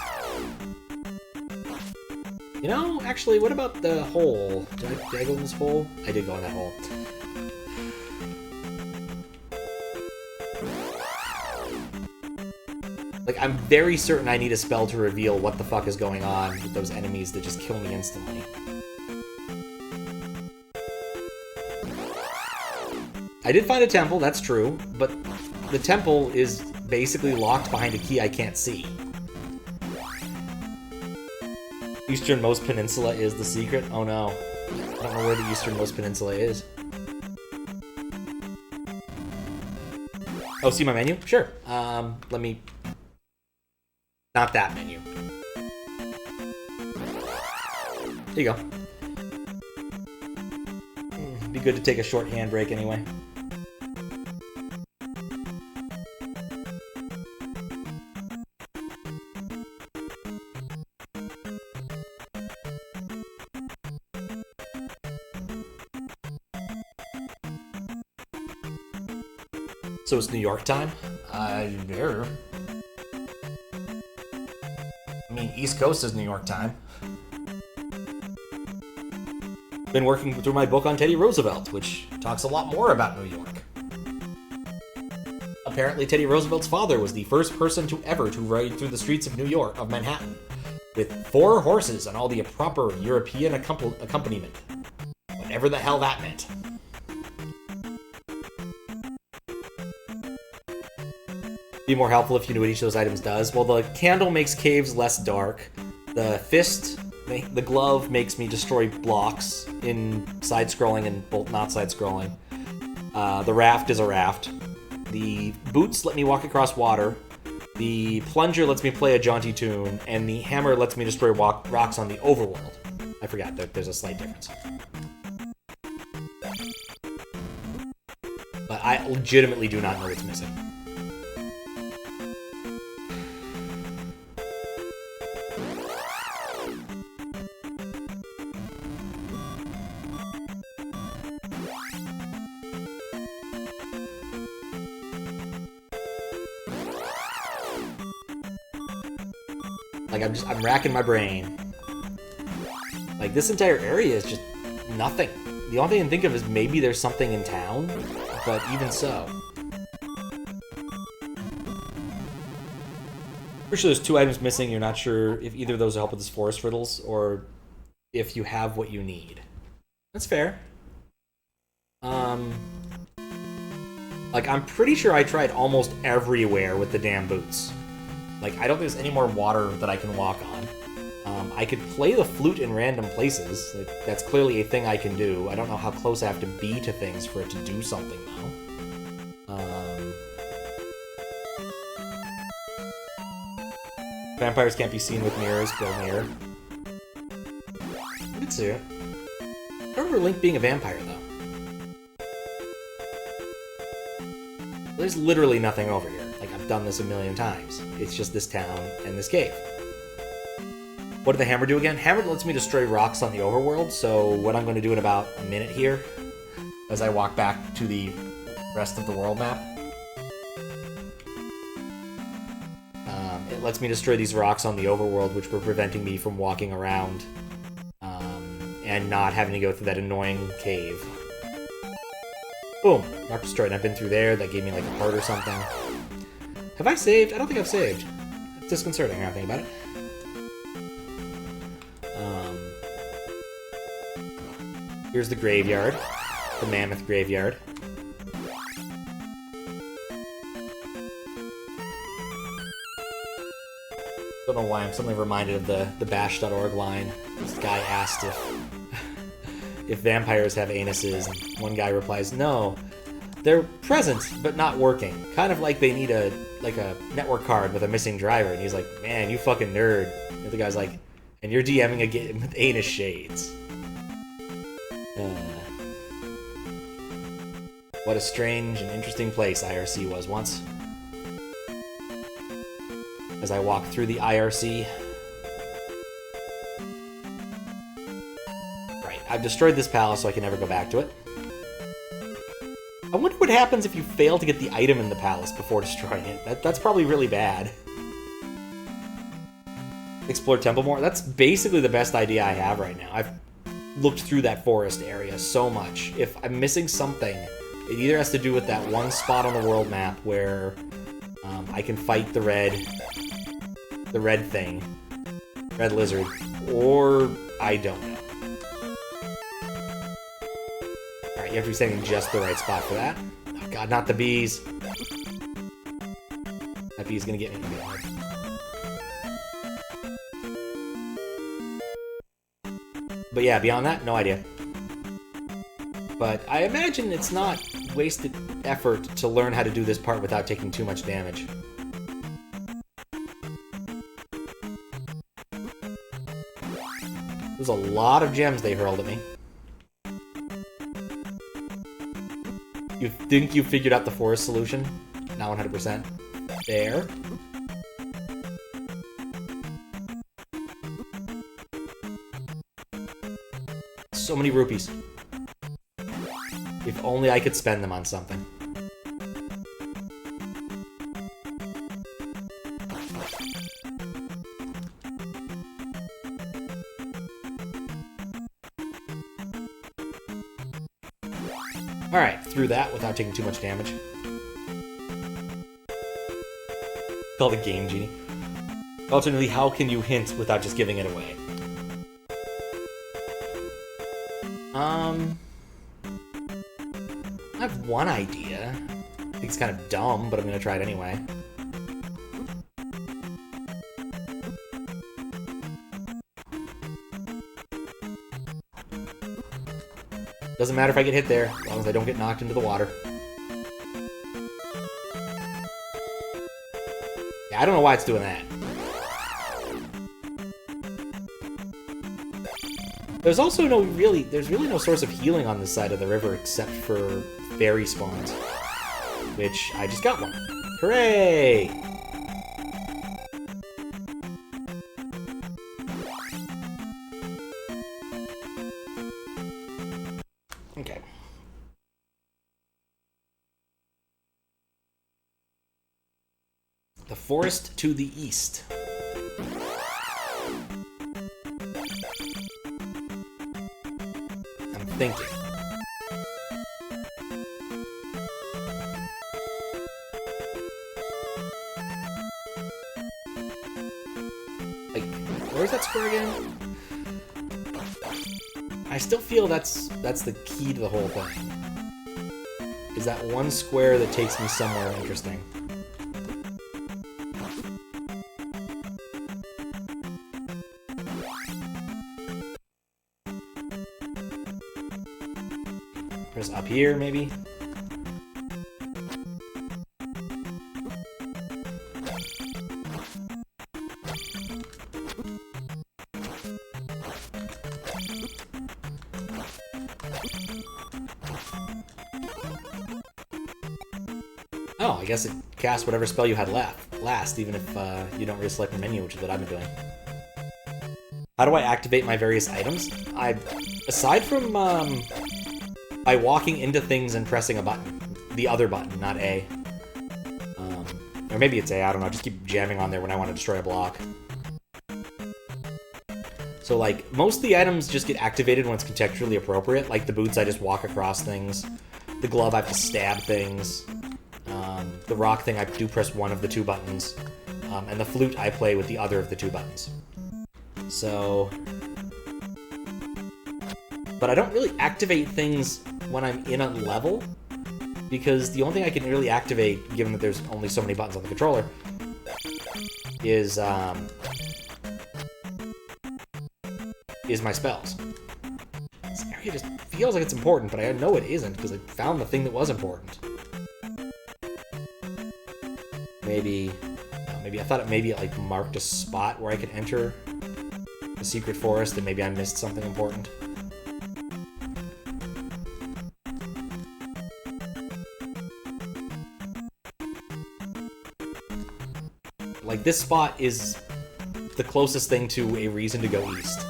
You know, actually, what about the hole? Did I go in this hole? I did go in that hole. Like, I'm very certain I need a spell to reveal what the fuck is going on with those enemies that just kill me instantly. I did find a temple, that's true, but the temple is basically locked behind a key I can't see. Easternmost Peninsula is the secret? Oh no. I don't know where the easternmost peninsula is. Oh, see my menu? Sure. Let me... Not that menu. There you go. Be good to take a short handbrake anyway. So it's New York time? There. I mean, East Coast is New York time. Been working through my book on Teddy Roosevelt, which talks a lot more about New York. Apparently, Teddy Roosevelt's father was the first person to ever to ride through the streets of New York, of Manhattan, with 4 horses and all the proper European accompaniment. Whatever the hell that meant. Be more helpful if you knew what each of those items does. Well, the candle makes caves less dark. The fist, the glove makes me destroy blocks in side-scrolling and both not side-scrolling. The raft is a raft. The boots let me walk across water. The plunger lets me play a jaunty tune. And the hammer lets me destroy rocks on the overworld. I forgot, there's a slight difference. But I legitimately do not know what's missing. Like, I'm racking my brain. Like, this entire area is just nothing. The only thing I can think of is maybe there's something in town, but even so. Pretty sure there's 2 items missing. You're not sure if either of those help with this forest riddles, or if you have what you need. That's fair. Like, I'm pretty sure I tried almost everywhere with the damn boots. Like, I don't think there's any more water that I can walk on. I could play the flute in random places. Like, that's clearly a thing I can do. I don't know how close I have to be to things for it to do something, though. Vampires can't be seen with mirrors. Build mirror. I could see it. I remember Link being a vampire, though. There's literally nothing over here. Like, I've done this a million times. It's just this town and this cave. What did the hammer do again? Hammer lets me destroy rocks on the overworld, so what I'm going to do in about a minute here, as I walk back to the rest of the world map, it lets me destroy these rocks on the overworld, which were preventing me from walking around and not having to go through that annoying cave. Boom! Rock destroyed. I've been through there. That gave me like a heart or something. Have I saved? I don't think I've saved. It's disconcerting now I think about it. Here's the graveyard. The mammoth graveyard. Don't know why I'm suddenly reminded of the bash.org line. This guy asked if vampires have anuses, and one guy replies, no, they're present but not working. Kind of like they need a network card with a missing driver. And he's like, man, you fucking nerd. And the guy's like, and you're DMing a game with anus shades. What a strange and interesting place IRC was once. As I walk through the IRC. Right, I've destroyed this palace so I can never go back to it. I wonder what happens if you fail to get the item in the palace before destroying it. That's probably really bad. Explore temple more. That's basically the best idea I have right now. I've looked through that forest area so much. If I'm missing something, it either has to do with that one spot on the world map where I can fight the red thing, red lizard, or I don't know. Alright, you have to be setting just the right spot for that. Oh god, not the bees. That bee's gonna get me. But yeah, beyond that, no idea. But I imagine it's not wasted effort to learn how to do this part without taking too much damage. There's a lot of gems they hurled at me. You think you figured out the forest solution? Not 100%. There. So many rupees. If only I could spend them on something. Alright, through that without taking too much damage. Called a game genie. Alternatively, how can you hint without just giving it away? I have one idea. I think it's kind of dumb, but I'm gonna try it anyway. Doesn't matter if I get hit there, as long as I don't get knocked into the water. Yeah, I don't know why it's doing that. There's also there's really no source of healing on this side of the river except for fairy spawns. Which, I just got one. Hooray! Okay. The forest to the east. I'm thinking. Like, where's that square again? I still feel that's the key to the whole thing. Is that one square that takes me somewhere interesting. Press up here, maybe? Oh, I guess it casts whatever spell you had last, even if you don't reselect the menu, which is what I've been doing. How do I activate my various items? Aside from by walking into things and pressing a button, the other button, not A. Or maybe it's A, I don't know, just keep jamming on there when I want to destroy a block. So, like, most of the items just get activated when it's contextually appropriate. Like the boots, I just walk across things. The glove, I have to stab things. The rock thing, I do press one of the two buttons. And the flute, I play with the other of the two buttons. So... But I don't really activate things when I'm in a level, because the only thing I can really activate, given that there's only so many buttons on the controller, is my spells. This area just feels like it's important, but I know it isn't, because I found the thing that was important. Maybe I thought it like marked a spot where I could enter the secret forest, and maybe I missed something important. Like, this spot is the closest thing to a reason to go east.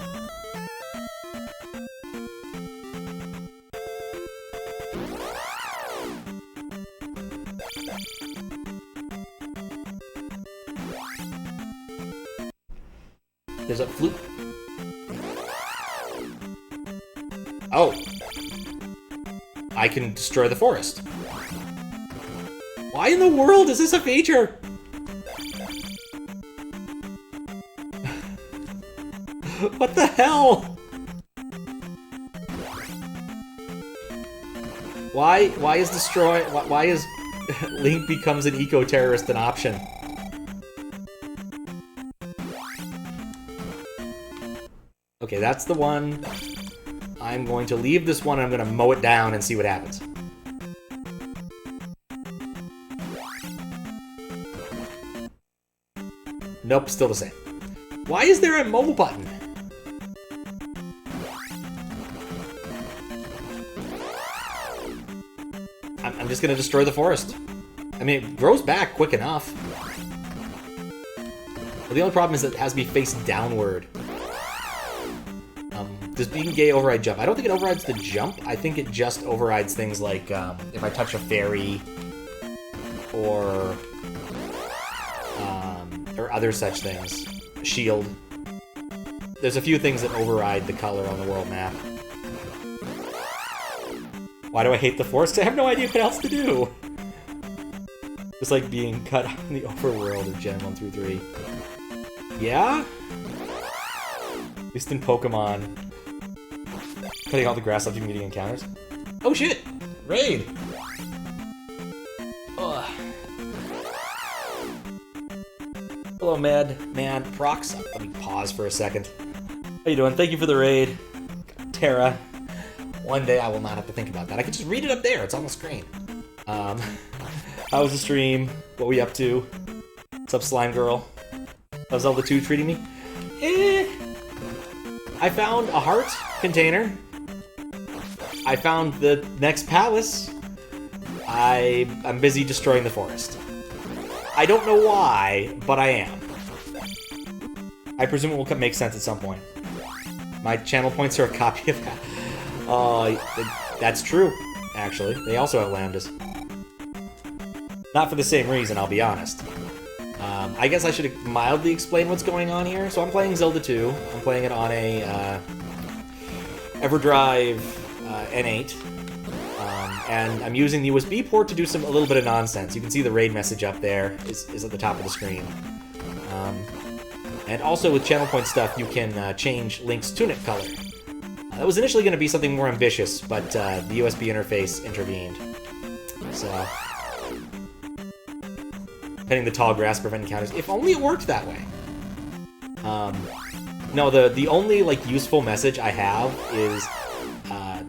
There's a flute. Oh! I can destroy the forest. Why in the world is this a feature? What the hell? Why is Link becomes an eco-terrorist an option? Okay, that's the one. I'm going to leave this one and I'm going to mow it down and see what happens. Nope, still the same. Why is there a Mow button? I'm just gonna destroy the forest. I mean, it grows back quick enough. Well, the only problem is that it has to be faced downward. Does being gay override jump? I don't think it overrides the jump. I think it just overrides things like if I touch a fairy or other such things. Shield. There's a few things that override the color on the world map. Why do I hate the forest? I have no idea what else to do. It's like being cut out in the overworld of Gen 1 through 3. Yeah? At least in Pokemon. Cutting all the grass after meeting encounters. Oh shit! Raid! Ugh. Hello, Man Prox. Let me pause for a second. How you doing? Thank you for the raid. Terra. One day I will not have to think about that. I can just read it up there. It's on the screen. How was the stream? What were you up to? What's up, Slime Girl? How's Zelda 2 treating me? I found a heart container. I found the next palace. I'm busy destroying the forest. I don't know why, but I am. I presume it will make sense at some point. My channel points are a copy of that. That's true, actually. They also have lambdas. Not for the same reason, I'll be honest. I guess I should mildly explain what's going on here. So I'm playing Zelda 2. I'm playing it on a EverDrive N8. And I'm using the USB port to do a little bit of nonsense. You can see the raid message up there is at the top of the screen. And also with channel point stuff, you can change Link's tunic color. That was initially going to be something more ambitious, but the USB interface intervened. So, petting the tall grass prevent encounters. If only it worked that way. No, the only like useful message I have is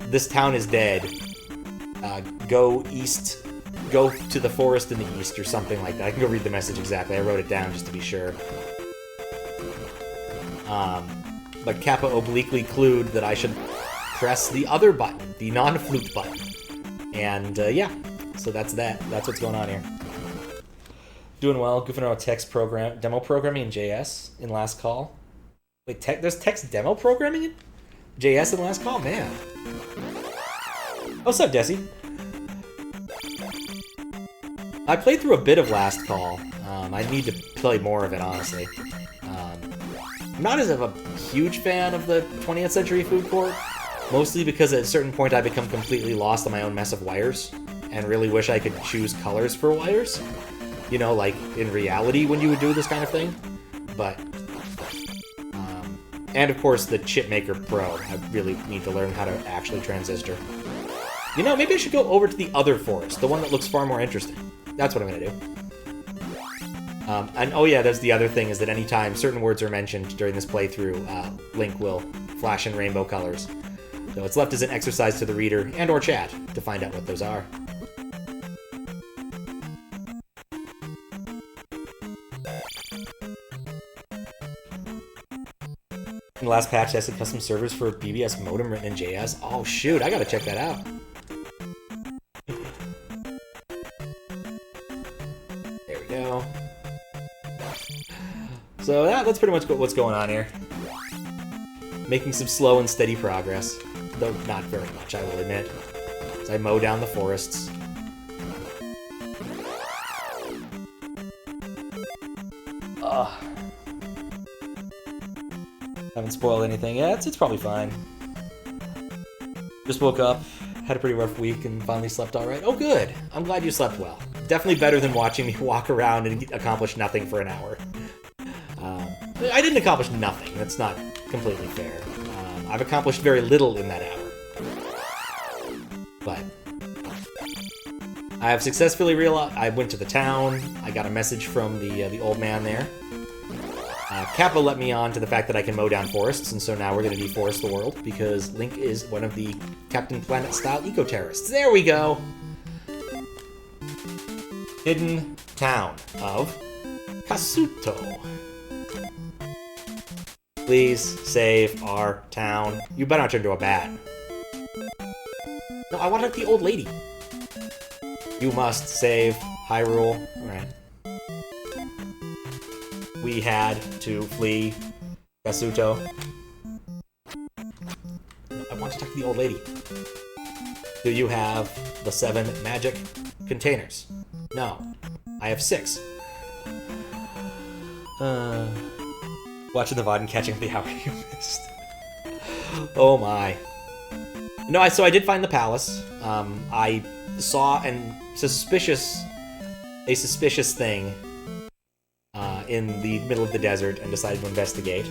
this town is dead. Go east. Go to the forest in the east or something like that. I can go read the message exactly. I wrote it down just to be sure. But Kappa obliquely clued that I should press the other button, the non-flute button. And, yeah. So that's that. That's what's going on here. Doing well. Goofing around with demo programming in JS in last call. Wait, there's text demo programming in JS in last call? Man. What's up, Desi? I played through a bit of last call. I need to play more of it, honestly. I'm not as of a huge fan of the 20th Century Food Court, mostly because at a certain point I become completely lost in my own mess of wires, and really wish I could choose colors for wires. You know, like in reality when you would do this kind of thing. But, and of course the Chipmaker Pro. I really need to learn how to actually transistor. You know, maybe I should go over to the other forest, the one that looks far more interesting. That's what I'm gonna do. And oh yeah, there's the other thing, is that anytime certain words are mentioned during this playthrough, Link will flash in rainbow colors. So it's left as an exercise to the reader and or chat to find out what those are. In the last patch, tested custom servers for BBS modem written in JS. Oh shoot, I gotta check that out. There we go. So that's pretty much what's going on here. Making some slow and steady progress, though not very much, I will admit, as I mow down the forests. Ugh. Haven't spoiled anything yet. It's probably fine. Just woke up, had a pretty rough week, and finally slept alright. Oh good! I'm glad you slept well. Definitely better than watching me walk around and accomplish nothing for an hour. I didn't accomplish nothing. That's not completely fair. I've accomplished very little in that hour. But I have successfully realized... I went to the town. I got a message from the old man there. Kappa let me on to the fact that I can mow down forests, and so now we're going to deforest the world, because Link is one of the Captain Planet-style eco-terrorists. There we go! Hidden town of Kasuto. Please save our town. You better not turn into a bat. No, I want to talk to the old lady. You must save Hyrule. Alright. We had to flee Kasuto. I want to talk to the old lady. Do you have the 7 magic containers? No. I have 6. Watching the VOD and catching the hour you missed. Oh my. No, so I did find the palace. I saw a suspicious thing in the middle of the desert and decided to investigate.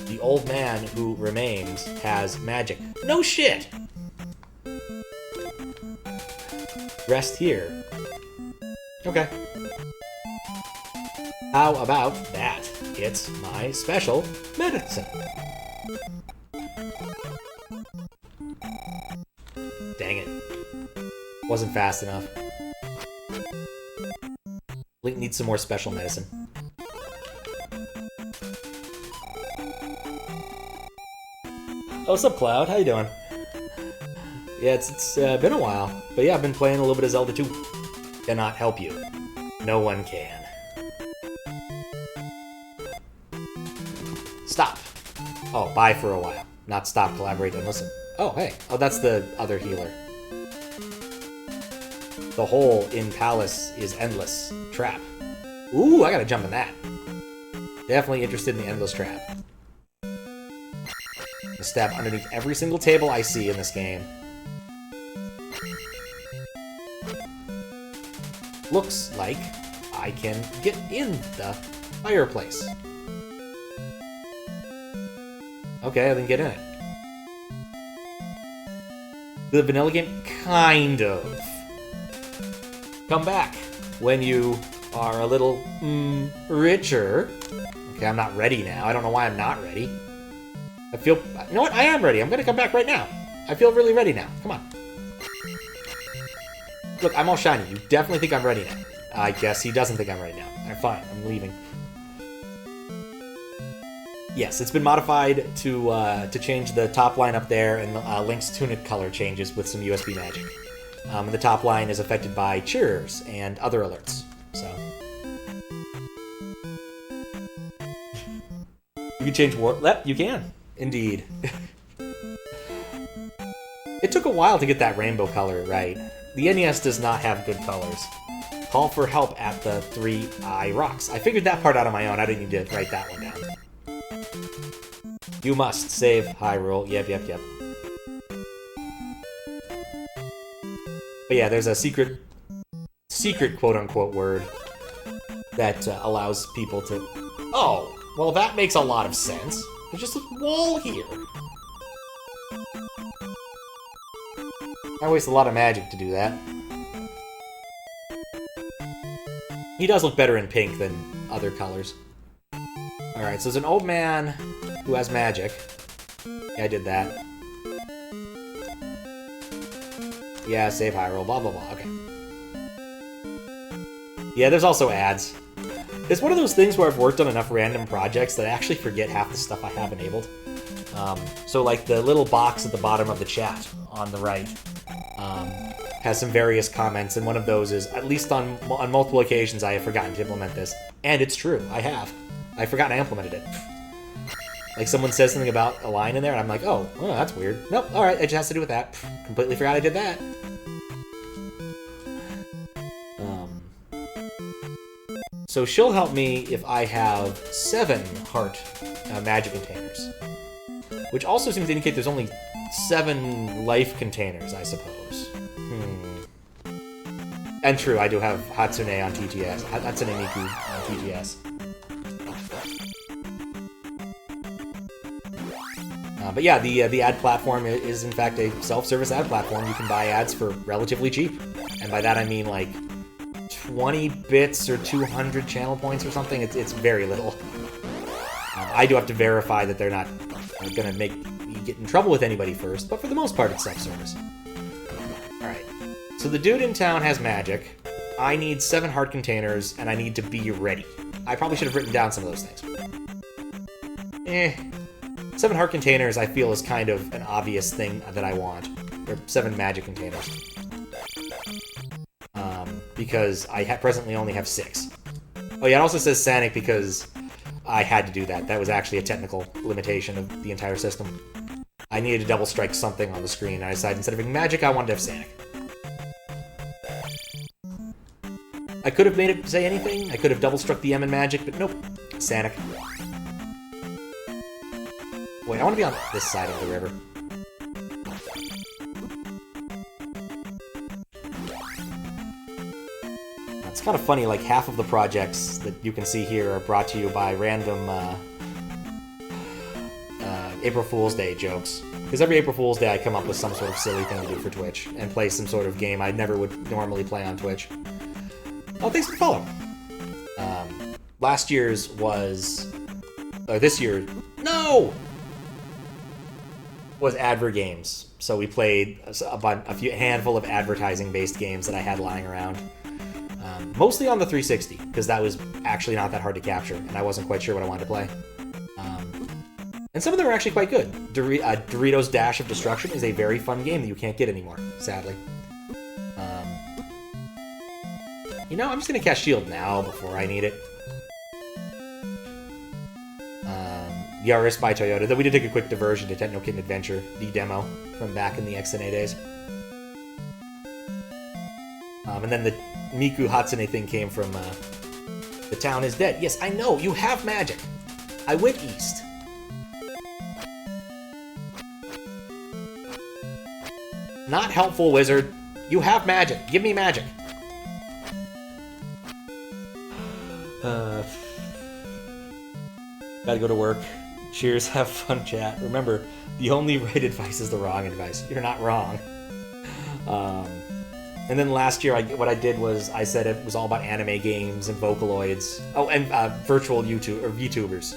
The old man who remains has magic. No shit! Rest here. Okay. How about that? It's my special medicine. Dang it. Wasn't fast enough. Link needs some more special medicine. Oh, what's up, Cloud? How you doing? Yeah, it's been a while. But yeah, I've been playing a little bit of Zelda 2. Cannot help you. No one can. Stop. Oh, bye for a while. Not stop, collaborate, and listen. Oh, hey. Oh, that's the other healer. The hole in Palace is endless. Trap. Ooh, I gotta jump in that. Definitely interested in the endless trap. I stab underneath every single table I see in this game. Looks like I can get in the fireplace. Okay, then get in it. The vanilla game? Kind of. Come back when you are a little, richer. Okay, I'm not ready now. I don't know why I'm not ready. I feel... You know what? I am ready. I'm gonna come back right now. I feel really ready now. Come on. Look, I'm all shiny. You definitely think I'm ready now. I guess he doesn't think I'm ready now. Alright, fine. I'm leaving. Yes, it's been modified to change the top line up there, and Link's tunic color changes with some USB magic. And the top line is affected by cheers and other alerts. So, You can change war. Yep, you can. Indeed. It took a while to get that rainbow color right. The NES does not have good colors. Call for help at the 3-eye rocks. I figured that part out on my own. I didn't need to write that one down. You must save Hyrule. Yep. But yeah, there's a secret quote-unquote word that allows people to... Oh, well, that makes a lot of sense. There's just a wall here. I waste a lot of magic to do that. He does look better in pink than other colors. Alright, so there's an old man who has magic. Yeah, I did that. Yeah, save Hyrule, blah, blah, blah. Okay. Yeah, there's also ads. It's one of those things where I've worked on enough random projects that I actually forget half the stuff I have enabled. So, like, the little box at the bottom of the chat on the right has some various comments, and one of those is, at least on multiple occasions, I have forgotten to implement this. And it's true, I have. I forgot I implemented it. Like, someone says something about a line in there, and I'm like, oh, well, that's weird. Nope, alright, it just has to do with that. Completely forgot I did that. So she'll help me if I have 7 heart magic containers. Which also seems to indicate there's only 7 life containers, I suppose. And true, I do have Hatsune on TGS. Hatsune Miku on TGS. But yeah, the ad platform is in fact a self-service ad platform. You can buy ads for relatively cheap. And by that I mean like 20 bits or 200 channel points or something. It's very little. I do have to verify that they're not going to make you get in trouble with anybody first, but for the most part it's self-service. Alright, so the dude in town has magic. I need 7 heart containers, and I need to be ready. I probably should have written down some of those things. 7 heart containers I feel is kind of an obvious thing that I want. Or 7 magic containers. Because I presently only have 6. Oh yeah, it also says Sanic because I had to do that. That was actually a technical limitation of the entire system. I needed to double strike something on the screen, and I decided instead of having magic, I wanted to have Sanic. I could have made it say anything. I could have double struck the M in magic, but nope. Sanic. Wait, I want to be on this side of the river. It's kind of funny, like half of the projects that you can see here are brought to you by random April Fool's Day jokes. Because every April Fool's Day I come up with some sort of silly thing to do for Twitch, and play some sort of game I never would normally play on Twitch. Oh, thanks for the follow. Last year's was... this year... No! Was Adver Games. So we played a handful of advertising-based games that I had lying around. Mostly on the 360, because that was actually not that hard to capture, and I wasn't quite sure what I wanted to play. And some of them are actually quite good. Doritos Dash of Destruction is a very fun game that you can't get anymore, sadly. You know, I'm just going to cast Shield now before I need it. Yaris by Toyota, though we did take a quick diversion to Techno Kitten Adventure, the demo from back in the XNA days. And then the Miku Hatsune thing came from The Town is Dead. Yes, I know, you have magic. I went east. Not helpful, wizard. You have magic. Give me magic. Gotta go to work. Cheers, have fun, chat. Remember, the only right advice is the wrong advice. You're not wrong. And then last year, what I did was I said it was all about anime games and Vocaloids. Oh, and virtual VTubers.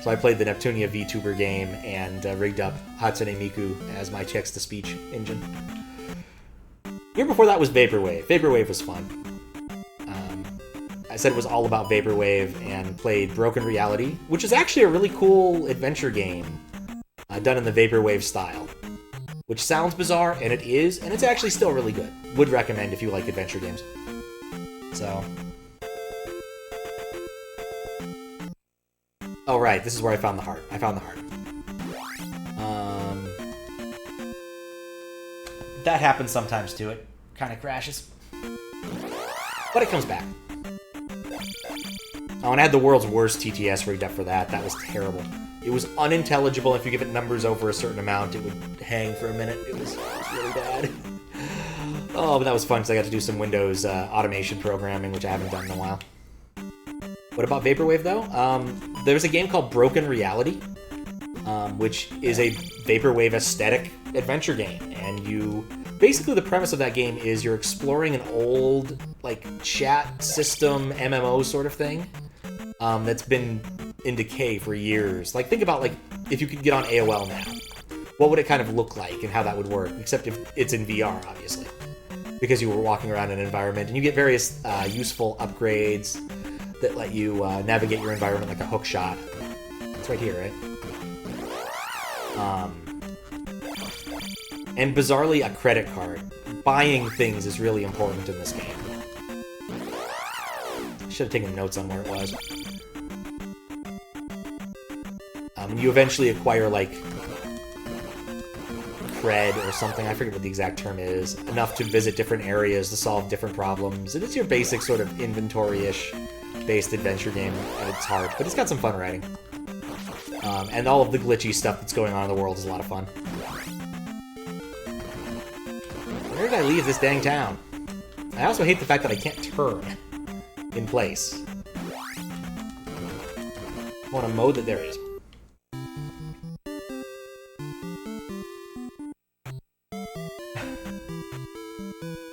So I played the Neptunia VTuber game and rigged up Hatsune Miku as my text-to-speech engine. Year before that was Vaporwave. Vaporwave was fun. I said it was all about Vaporwave and played Broken Reality, which is actually a really cool adventure game done in the Vaporwave style. Which sounds bizarre, and it is, and it's actually still really good. Would recommend if you like adventure games. So... Oh, right. This is where I found the heart. I found the heart. That happens sometimes, too. It kind of crashes. But it comes back. Oh, and I had the world's worst TTS rigged up for that. That was terrible. It was unintelligible. If you give it numbers over a certain amount, it would hang for a minute. It was really bad. Oh, but that was fun because I got to do some Windows automation programming, which I haven't done in a while. What about Vaporwave, though? There's a game called Broken Reality, which is a Vaporwave aesthetic adventure game. And you... Basically, the premise of that game is you're exploring an old, like, chat system MMO sort of thing that's been in decay for years. Like, think about, like, if you could get on AOL now. What would it kind of look like and how that would work? Except if it's in VR, obviously. Because you were walking around an environment. And you get various useful upgrades that let you navigate your environment like a hook shot. It's right here, right? And bizarrely, a credit card. Buying things is really important in this game. Should have taken notes on where it was. You eventually acquire, like, cred or something. I forget what the exact term is. Enough to visit different areas to solve different problems. And it's your basic sort of inventory-ish based adventure game at its heart. But it's got some fun writing. And all of the glitchy stuff that's going on in the world is a lot of fun. Where did I leave this dang town? I also hate the fact that I can't turn in place. I want a mode that there is.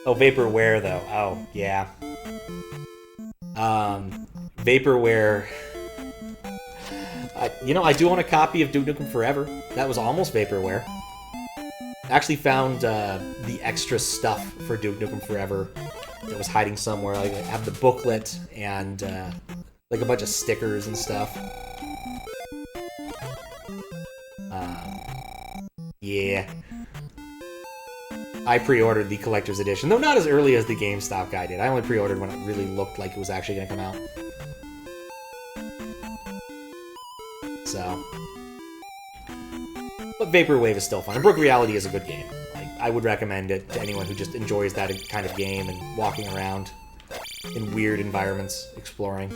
Oh, Vaporware, though. Oh, yeah. Vaporware... you know, I do own a copy of Duke Nukem Forever. That was almost Vaporware. I actually found the extra stuff for Duke Nukem Forever that was hiding somewhere. Like, I have the booklet and like a bunch of stickers and stuff. Yeah. I pre-ordered the collector's edition, though not as early as the GameStop guy did. I only pre-ordered when it really looked like it was actually going to come out. So... But Vaporwave is still fun. And Broken Reality is a good game. Like, I would recommend it to anyone who just enjoys that kind of game and walking around in weird environments, exploring.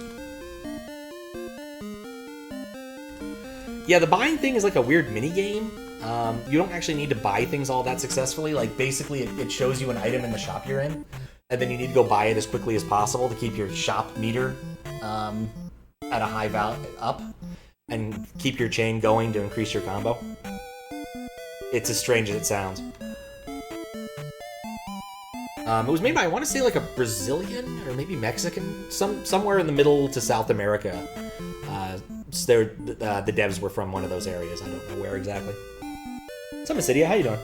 Yeah, the buying thing is like a weird mini-game. You don't actually need to buy things all that successfully. Like, basically, it shows you an item in the shop you're in, and then you need to go buy it as quickly as possible to keep your shop meter at a high value up, and keep your chain going to increase your combo. It's as strange as it sounds. It was made by, I want to say, like a Brazilian or maybe Mexican, somewhere in the middle to South America. So the devs were from one of those areas. I don't know where exactly. Summon City, how you doing?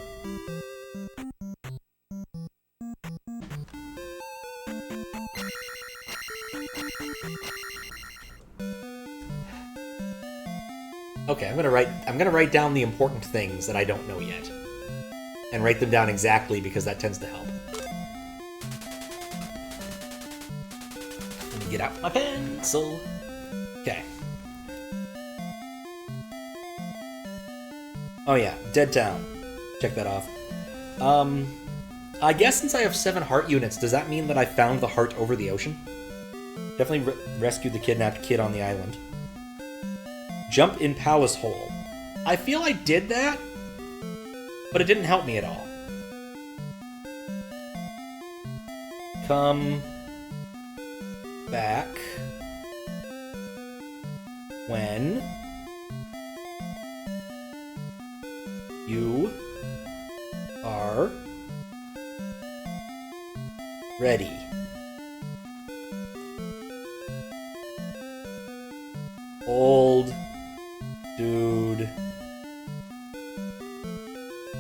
Okay, I'm gonna write down the important things that I don't know yet. And write them down exactly because that tends to help. Let me get out my pencil. Okay. Oh yeah, Dead Town. Check that off. I guess since I have 7 heart units, does that mean that I found the heart over the ocean? Definitely rescued the kidnapped kid on the island. Jump in Palace Hole. I feel I did that, but it didn't help me at all. Come back when you are ready. Old dude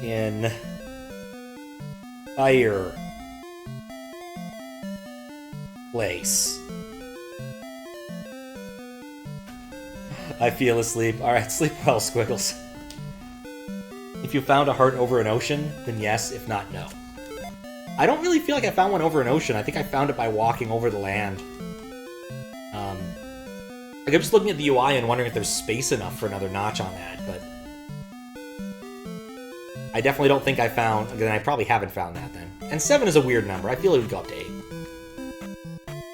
in fire place. I feel asleep. Alright, sleep well, Squiggles. If you found a heart over an ocean, then yes. If not, no. I don't really feel like I found one over an ocean. I think I found it by walking over the land. Like, I'm just looking at the UI and wondering if there's space enough for another notch on that, but... I definitely don't think I found... Then I probably haven't found that, then. And 7 is a weird number. I feel it would go up to 8.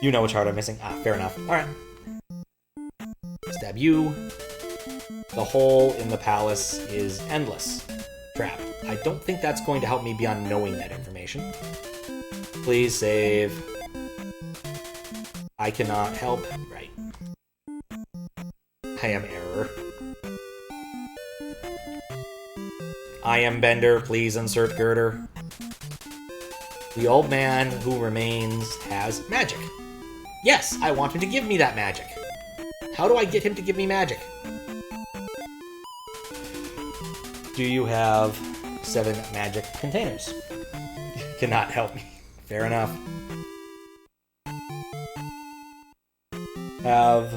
You know which heart I'm missing. Ah, fair enough. Alright. Stab you. The hole in the palace is endless. Trap. I don't think that's going to help me beyond knowing that information. Please save. I cannot help. Right. I am error. I am Bender. Please insert girder. The old man who remains has magic. Yes, I want him to give me that magic. How do I get him to give me magic? Do you have 7 magic containers? Cannot help me. Fair enough. Have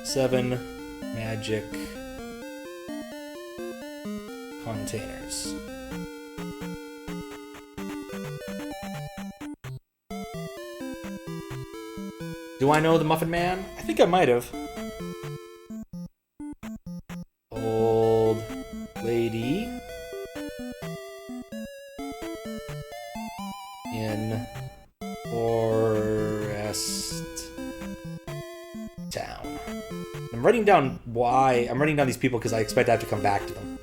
7 magic containers. Do I know the Muffin Man? I think I might have. Old lady in Forest Town. I'm writing down why. I'm writing down these people because I expect I have to come back to them,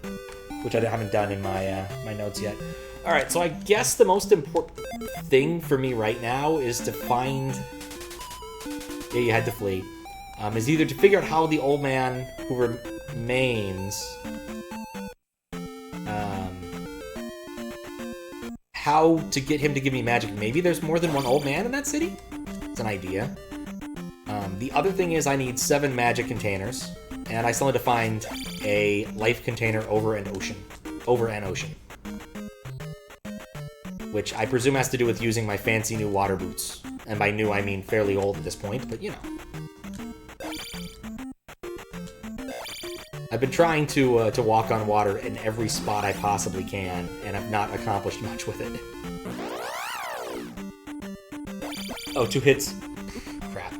which I haven't done in my my notes yet. All right, so I guess the most important thing for me right now is to find. Yeah, you had to flee. Is either to figure out how the old man who remains, how to get him to give me magic. Maybe there's more than one old man in that city? It's an idea. The other thing is I need 7 magic containers, and I still need to find a life container over an ocean. Which I presume has to do with using my fancy new water boots. And by new, I mean fairly old at this point, but you know. I've been trying to walk on water in every spot I possibly can, and I've not accomplished much with it. Oh, 2 hits. Crap.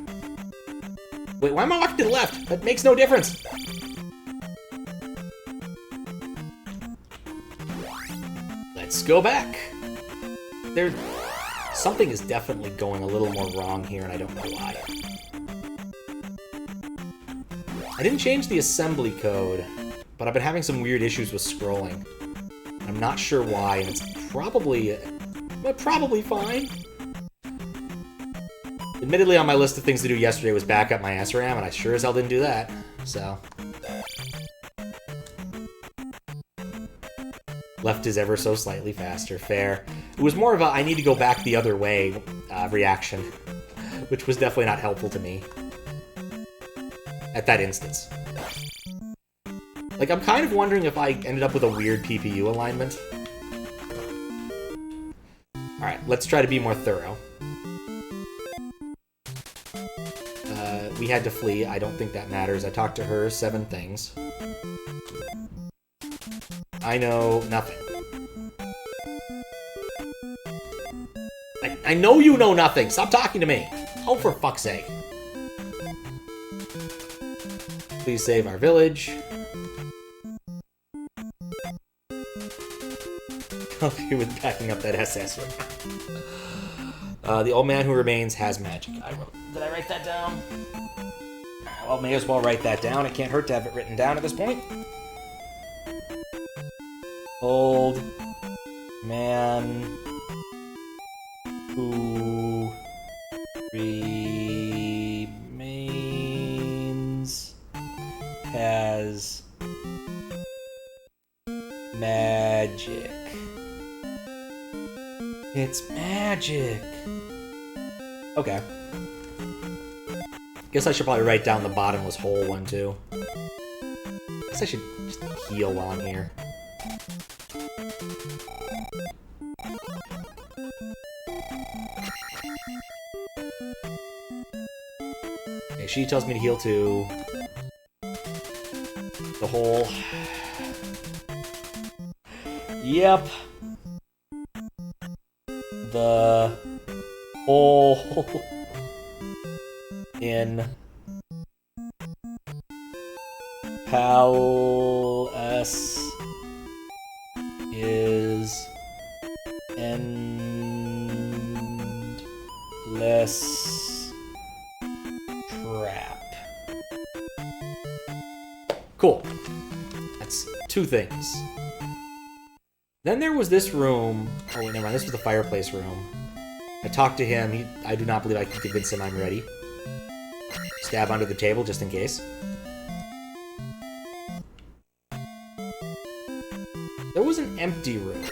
Wait, why am I walking to the left? That makes no difference. Let's go back. Something is definitely going a little more wrong here, and I don't know why. I didn't change the assembly code, but I've been having some weird issues with scrolling. I'm not sure why, and it's probably fine. Admittedly, on my list of things to do yesterday was back up my SRAM, and I sure as hell didn't do that, so... Left is ever so slightly faster. Fair. It was more of a I need to go back the other way reaction, which was definitely not helpful to me at that instance. Like, I'm kind of wondering if I ended up with a weird PPU alignment. Alright, let's try to be more thorough. We had to flee. I don't think that matters. I talked to her 7 things. I know nothing. I know you know nothing! Stop talking to me! Oh, for fuck's sake. Please save our village. Okay, with backing up that SS. The old man who remains has magic. Did I write that down? Well, may as well write that down. It can't hurt to have it written down at this point. Old man who remains has magic. It's magic. Okay. Guess I should probably write down the bottomless hole one too. Guess I should just heal while I'm here. Okay, she tells me to heal to the hole. Yep. The hole. in Palace is endless trap. Cool. That's 2 things. Then there was this room. Oh, wait, never mind. This was the fireplace room. I talked to him. I do not believe I can convince him I'm ready. Stab under the table just in case. There was an empty room.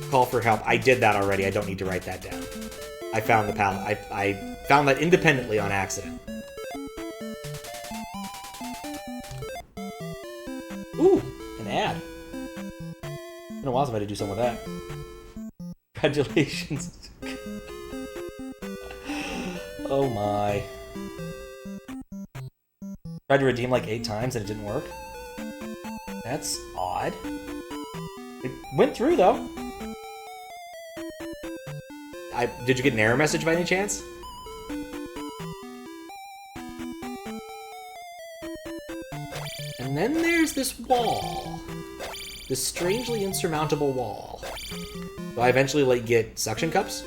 Call for help. I did that already. I don't need to write that down. I found the pallet. I found that independently on accident. Ooh, an ad. It's been a while since I had to do something with that. Congratulations. Oh my. Tried to redeem like 8 times and it didn't work. That's odd. It went through though. Did you get an error message by any chance? And then there's this wall. This strangely insurmountable wall. Do I eventually, like, get suction cups?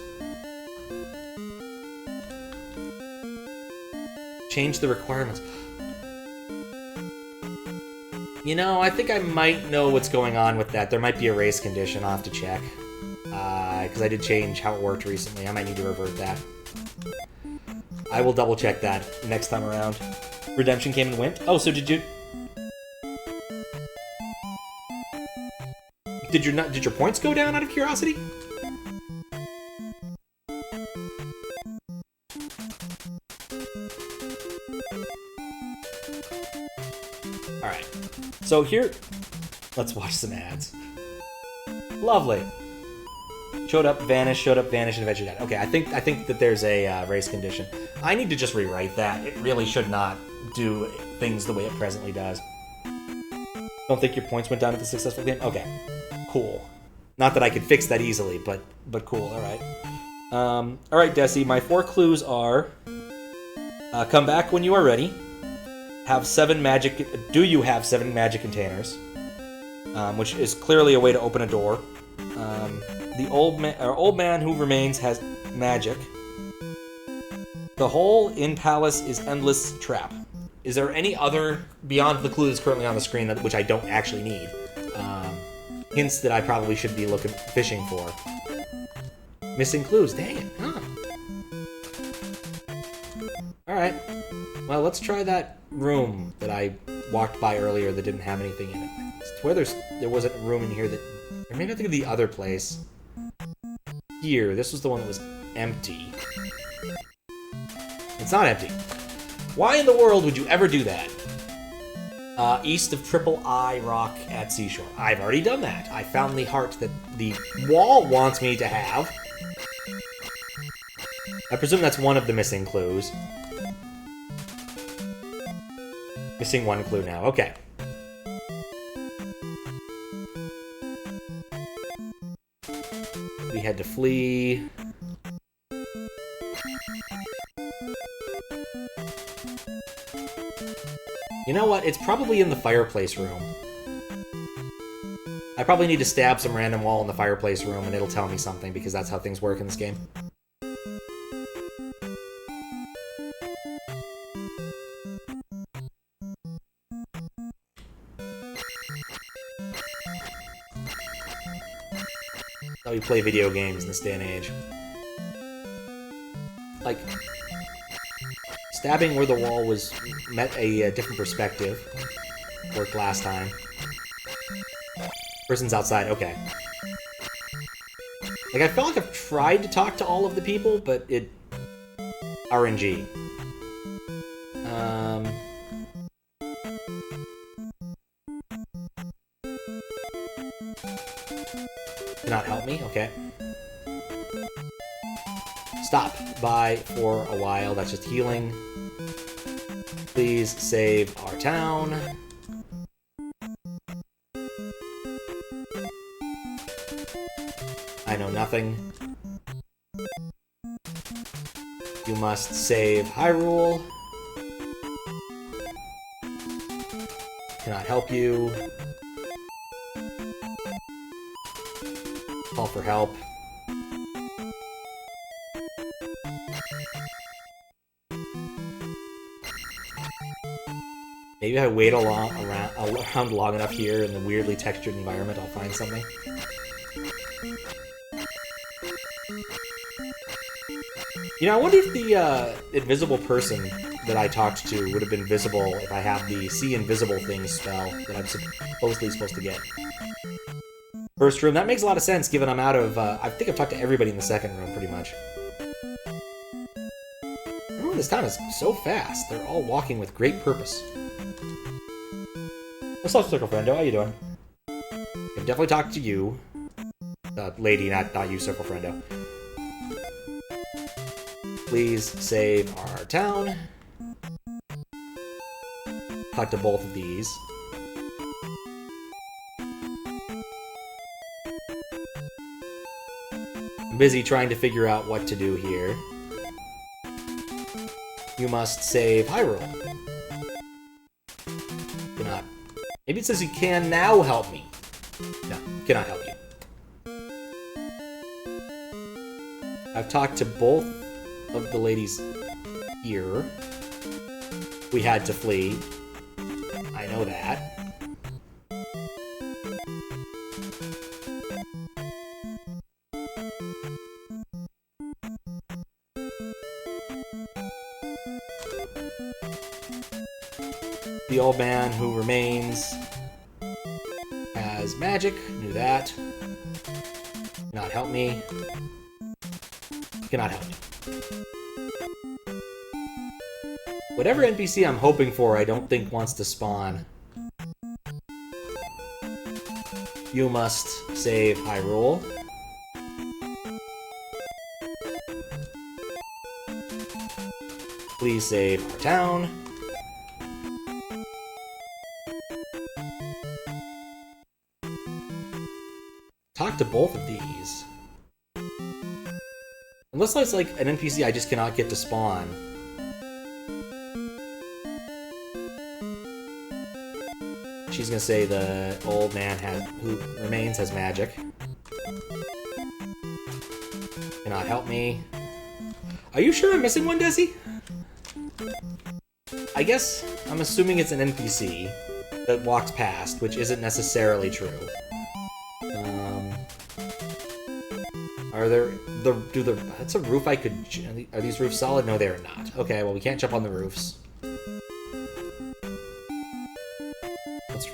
Change the requirements. You know, I think I might know what's going on with that. There might be a race condition. I'll have to check. Because I did change how it worked recently. I might need to revert that. I will double check that next time around. Redemption came and went? Oh, so did you... Did your points go down out of curiosity? Alright. So here... Let's watch some ads. Lovely. Showed up, vanished, and eventually died. Okay, I think that there's a race condition. I need to just rewrite that. It really should not do things the way it presently does. Don't think your points went down with the successful game? Okay. Cool. Not that I could fix that easily, but cool, alright. Alright, Desi, my 4 clues are... come back when you are ready. Have 7 magic... Do you have 7 magic containers? Which is clearly a way to open a door. The old man who remains has magic. The hole in palace is endless trap. Is there any other, beyond the clue that's currently on the screen, which I don't actually need, hints that I probably should be fishing for? Missing clues, dang it, huh? Alright, well, let's try that room that I walked by earlier that didn't have anything in it. I swear there wasn't a room in here that... Or maybe I think of the other place. Here, this was the one that was empty. It's not empty. Why in the world would you ever do that? East of Triple I Rock at Seashore. I've already done that. I found the heart that the wall wants me to have. I presume that's one of the missing clues. Missing 1 clue now. Okay. We had to flee. You know what? It's probably in the fireplace room. I probably need to stab some random wall in the fireplace room and it'll tell me something, because that's how things work in this game. How we play video games in this day and age. Like, stabbing where the wall was met a different perspective. Worked last time. Person's outside, okay. Like, I felt like I've tried to talk to all of the people, but it... RNG. Cannot help me? Okay. Stop by for a while. That's just healing. Please save our town. I know nothing. You must save Hyrule. Cannot help you. Call for help. Maybe if I wait around long enough here in the weirdly textured environment, I'll find something. You know, I wonder if the invisible person that I talked to would have been visible if I have the see invisible things spell that I'm supposedly supposed to get. First room, that makes a lot of sense given I'm out of, I think I've talked to everybody in the second room pretty much. Everyone in this town is so fast. They're all walking with great purpose. What's up, Circle Friendo? How you doing? I've definitely talked to you. Lady, not you, Circle Friendo. Please save our town. Talk to both of these. I'm busy trying to figure out what to do here. You must save Hyrule. Cannot. Maybe it says you can now help me. No, cannot help you. I've talked to both of the ladies here. We had to flee. I know that. The old man who remains has magic. Knew that. Cannot help me. Cannot help me. Whatever NPC I'm hoping for, I don't think wants to spawn. You must save Hyrule. Please save our town. Talk to both of these. Unless it's like an NPC I just cannot get to spawn. She's gonna say the old man who remains has magic. Cannot help me. Are you sure I'm missing one, Desi? I guess I'm assuming it's an NPC that walks past, which isn't necessarily true. That's a roof I could... Are these roofs solid? No, they're not. Okay, well, we can't jump on the roofs. Let's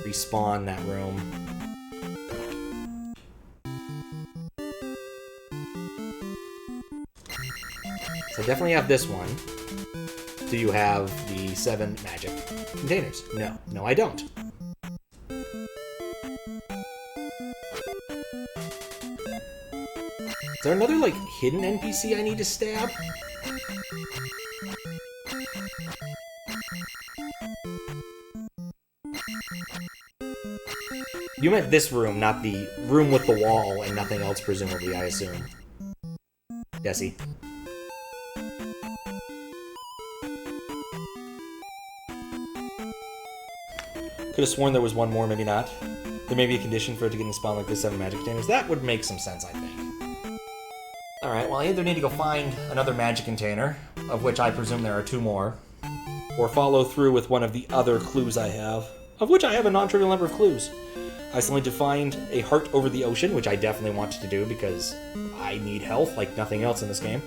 respawn that room. So I definitely have this one. Do you have the 7 magic containers? No. No, I don't. Is there another, like, hidden NPC I need to stab? You meant this room, not the room with the wall and nothing else, presumably, I assume. Desi. Could have sworn there was one more, maybe not. There may be a condition for it to get in spawn like this 7 magic containers. That would make some sense, I think. Alright, well, I either need to go find another magic container, of which I presume there are 2 more, or follow through with one of the other clues I have, of which I have a non-trivial number of clues. I still need to find a heart over the ocean, which I definitely want to do because I need health like nothing else in this game.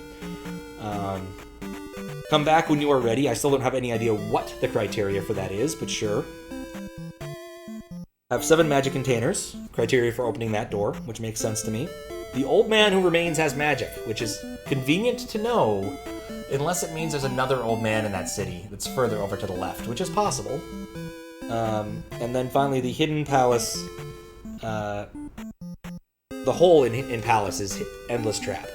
Come back when you are ready. I still don't have any idea what the criteria for that is, but sure. I have 7 magic containers, criteria for opening that door, which makes sense to me. The old man who remains has magic, which is convenient to know, unless it means there's another old man in that city that's further over to the left, which is possible. And then finally, the hidden palace. The hole in palace is endless trap.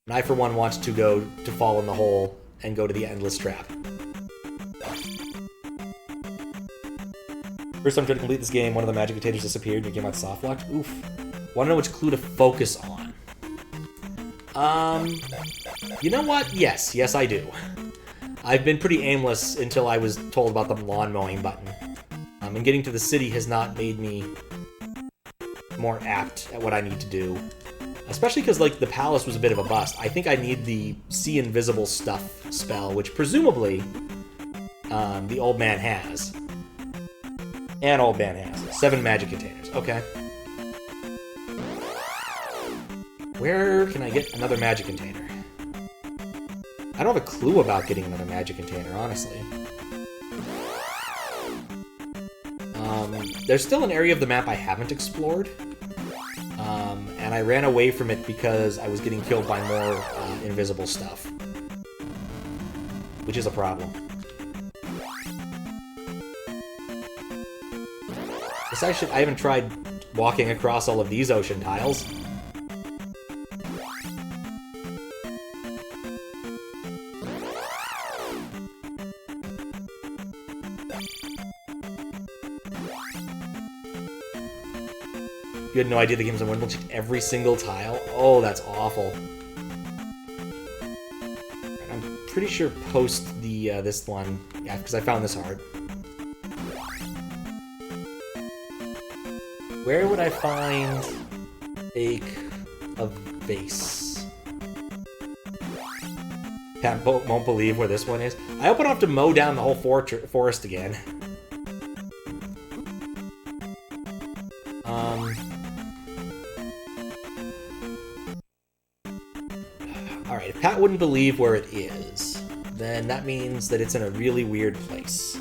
And I, for one, want to fall in the hole and go to the endless trap. First time trying to complete this game, one of the magic containers disappeared and your game got soft locked. Oof. Want to know which clue to focus on. You know what? Yes. Yes, I do. I've been pretty aimless until I was told about the lawn mowing button. And getting to the city has not made me more apt at what I need to do. Especially because, like, the palace was a bit of a bust. I think I need the see invisible stuff spell, which presumably the old man has. An old man has. 7 magic containers. Okay. Where can I get another magic container? I don't have a clue about getting another magic container, honestly. There's still an area of the map I haven't explored. And I ran away from it because I was getting killed by more invisible stuff. Which is a problem. I haven't tried walking across all of these ocean tiles. You had no idea the game's on Windows. Checked every single tile? Oh, that's awful. I'm pretty sure post the this one, yeah, because I found this hard. Where would I find a vase? Pat won't believe where this one is. I hope I don't have to mow down the whole forest again. Alright, if Pat wouldn't believe where it is, then that means that it's in a really weird place.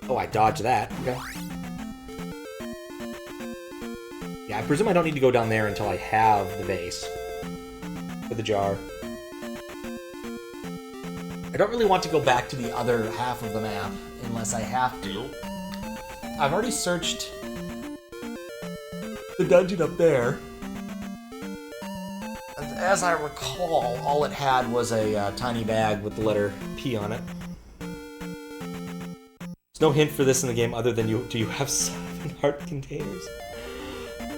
Oh, I dodged that. Okay. Yeah, I presume I don't need to go down there until I have the vase. For the jar. I don't really want to go back to the other half of the map unless I have to. I've already searched the dungeon up there. As I recall, all it had was a tiny bag with the letter P on it. There's no hint for this in the game other than do you have 7 heart containers?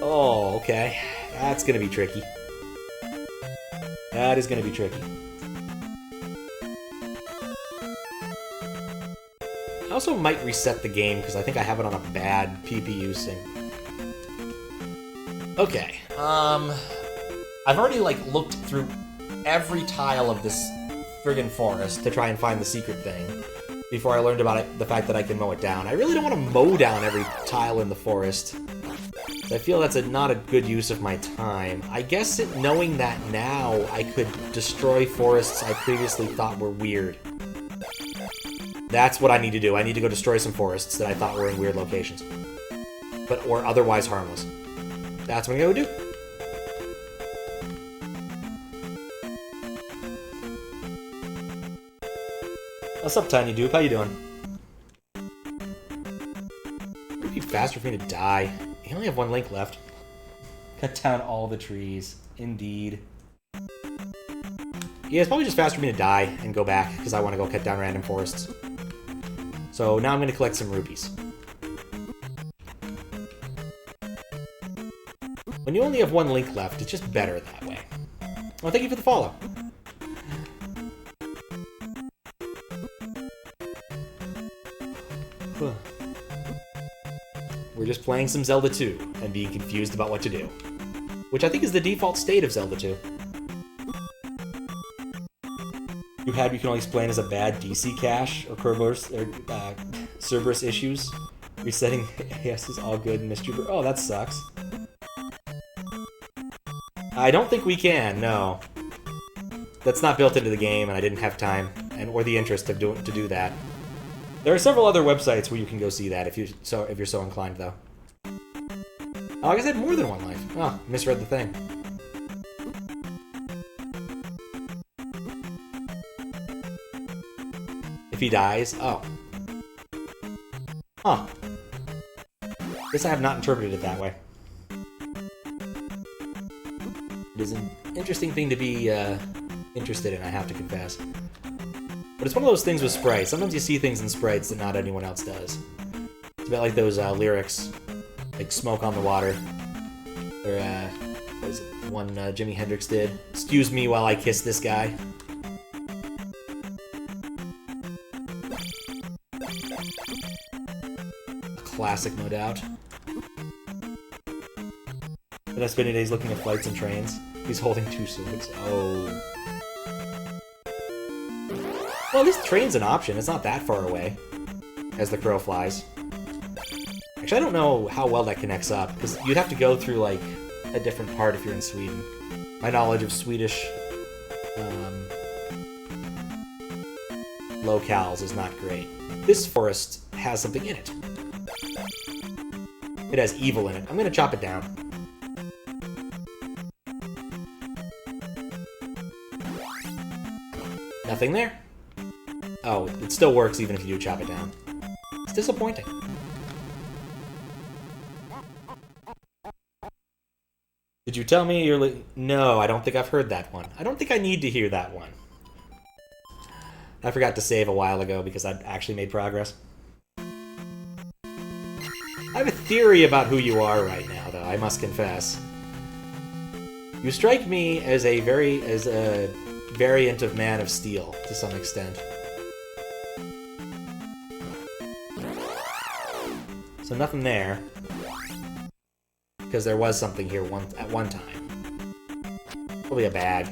Oh, okay. That's gonna be tricky. That is gonna be tricky. I also might reset the game because I think I have it on a bad PPU sync. Okay, I've already, like, looked through every tile of this friggin' forest to try and find the secret thing before I learned about it, the fact that I can mow it down. I really don't want to mow down every tile in the forest. I feel that's not a good use of my time. I guess knowing that now, I could destroy forests I previously thought were weird. That's what I need to do. I need to go destroy some forests that I thought were in weird locations. Or otherwise harmless. That's what I'm gonna do. What's up, Tiny Dupe? How you doing? It would be faster for me to die. You only have 1 link left. Cut down all the trees. Indeed. Yeah, it's probably just faster for me to die and go back, because I want to go cut down random forests. So now I'm going to collect some rubies. When you only have 1 link left, it's just better that way. Well, thank you for the follow. We're just playing some Zelda 2 and being confused about what to do. Which I think is the default state of Zelda 2. You can only explain as a bad DC cache or Cerberus issues. Resetting AS is all good and Mr. Oh, that sucks. I don't think we can, no. That's not built into the game and I didn't have time or the interest to do that. There are several other websites where you can go see that if you're so inclined, though. Oh, I guess I had more than 1 life. Oh, misread the thing. If he dies, oh. Huh. Guess I have not interpreted it that way. It is an interesting thing to be interested in, I have to confess. But it's one of those things with sprites. Sometimes you see things in sprites that not anyone else does. It's a bit like those lyrics, like Smoke on the Water. Or, what is it? One Jimi Hendrix did. Excuse me while I kiss this guy. A classic, no doubt. But I spent days looking at flights and trains. He's holding two swords. Oh. Well, at least train's an option. It's not that far away. As the crow flies. Actually, I don't know how well that connects up, because you'd have to go through, like, a different part if you're in Sweden. My knowledge of Swedish locales is not great. This forest has something in it. It has evil in it. I'm gonna chop it down. Nothing there. Oh, it still works even if you do chop it down. It's disappointing. Did you tell me you're No, I don't think I've heard that one. I don't think I need to hear that one. I forgot to save a while ago because I'd actually made progress. I have a theory about who you are right now, though, I must confess. You strike me as a variant of Man of Steel, to some extent. So nothing there. Because there was something here at one time. Probably a bag.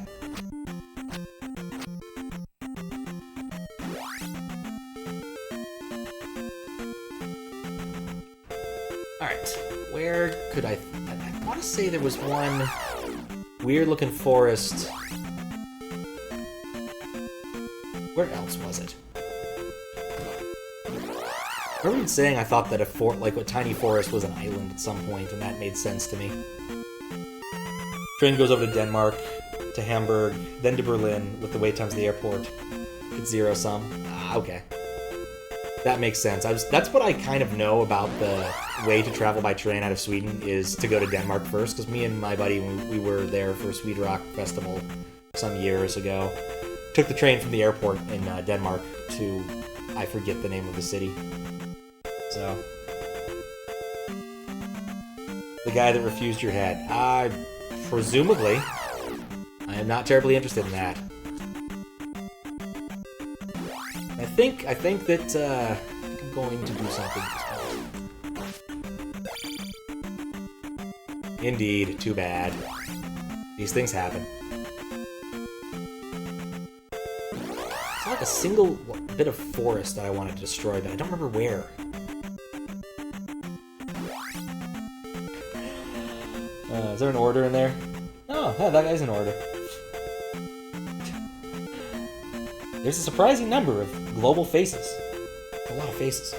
Alright, where could I want to say there was one weird-looking forest. Where else was it? I remember saying I thought that a tiny forest was an island at some point, and that made sense to me. Train goes over to Denmark, to Hamburg, then to Berlin, with the wait times at the airport. It's zero-sum. Ah, okay. That makes sense. That's what I kind of know about the way to travel by train out of Sweden, is to go to Denmark first, because me and my buddy, when we were there for Swede Rock Festival some years ago, took the train from the airport in Denmark to, I forget the name of the city. So, the guy that refused your head. Presumably. I am not terribly interested in that. I think that I'm going to do something. Indeed, too bad. These things happen. It's like a single bit of forest that I wanted to destroy, but I don't remember where. Is there an order in there? Oh, yeah, that guy's in order. There's a surprising number of global faces. A lot of faces.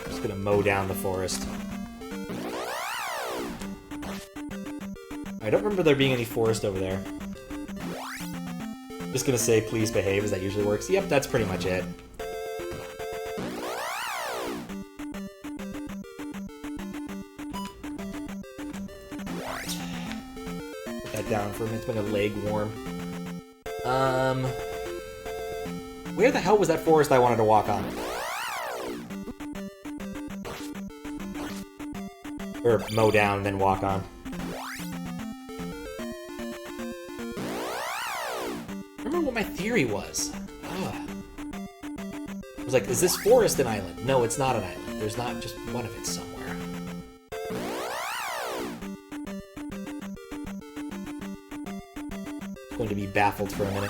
Just gonna mow down the forest. I don't remember there being any forest over there. Just gonna say please behave, as that usually works. Yep, that's pretty much it. Down for a minute, it's been a leg warm. Where the hell was that forest I wanted to walk on? Or mow down, then walk on. I remember what my theory was. I was like, is this forest an island? No, it's not an island. There's not just one of it somewhere. Going to be baffled for a minute.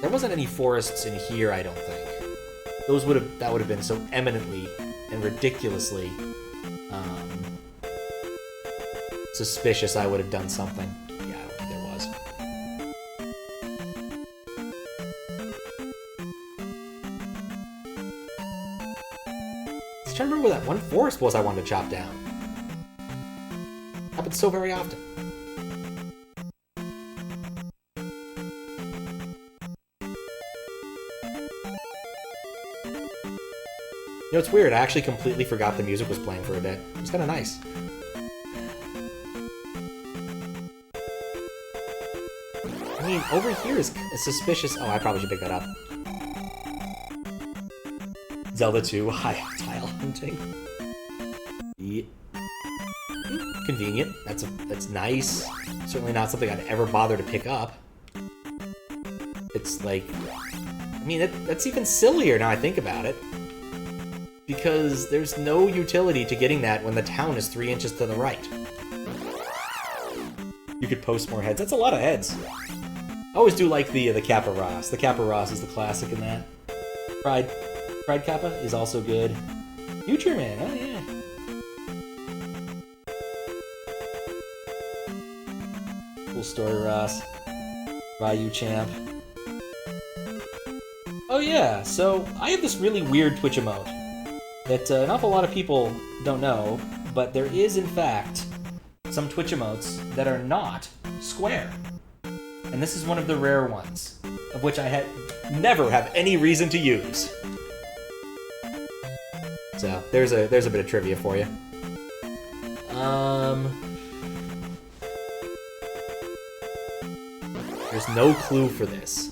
There wasn't any forests in here, I don't think. That would have been so eminently and ridiculously suspicious. I would have done something. Yeah, I don't think there was. I was trying to remember where that one forest was I wanted to chop down. Happens so very often. You know, it's weird, I actually completely forgot the music was playing for a bit. It was kind of nice. I mean, over here is suspicious... Oh, I probably should pick that up. Zelda 2 high tile hunting. Yeah. Convenient. That's nice. Certainly not something I'd ever bother to pick up. It's like, I mean, that's even sillier now I think about it. Because there's no utility to getting that when the town is 3 inches to the right. You could post more heads. That's a lot of heads. I always do like the Kappa Ross. The Kappa Ross is the classic in that. Pride Kappa is also good. Future Man, oh yeah. Cool story, Ross. Ryu Champ. Oh yeah, so I have this really weird Twitch emote that an awful lot of people don't know, but there is in fact some Twitch emotes that are not square. And this is one of the rare ones, of which I never have any reason to use. So, there's a bit of trivia for you. There's no clue for this.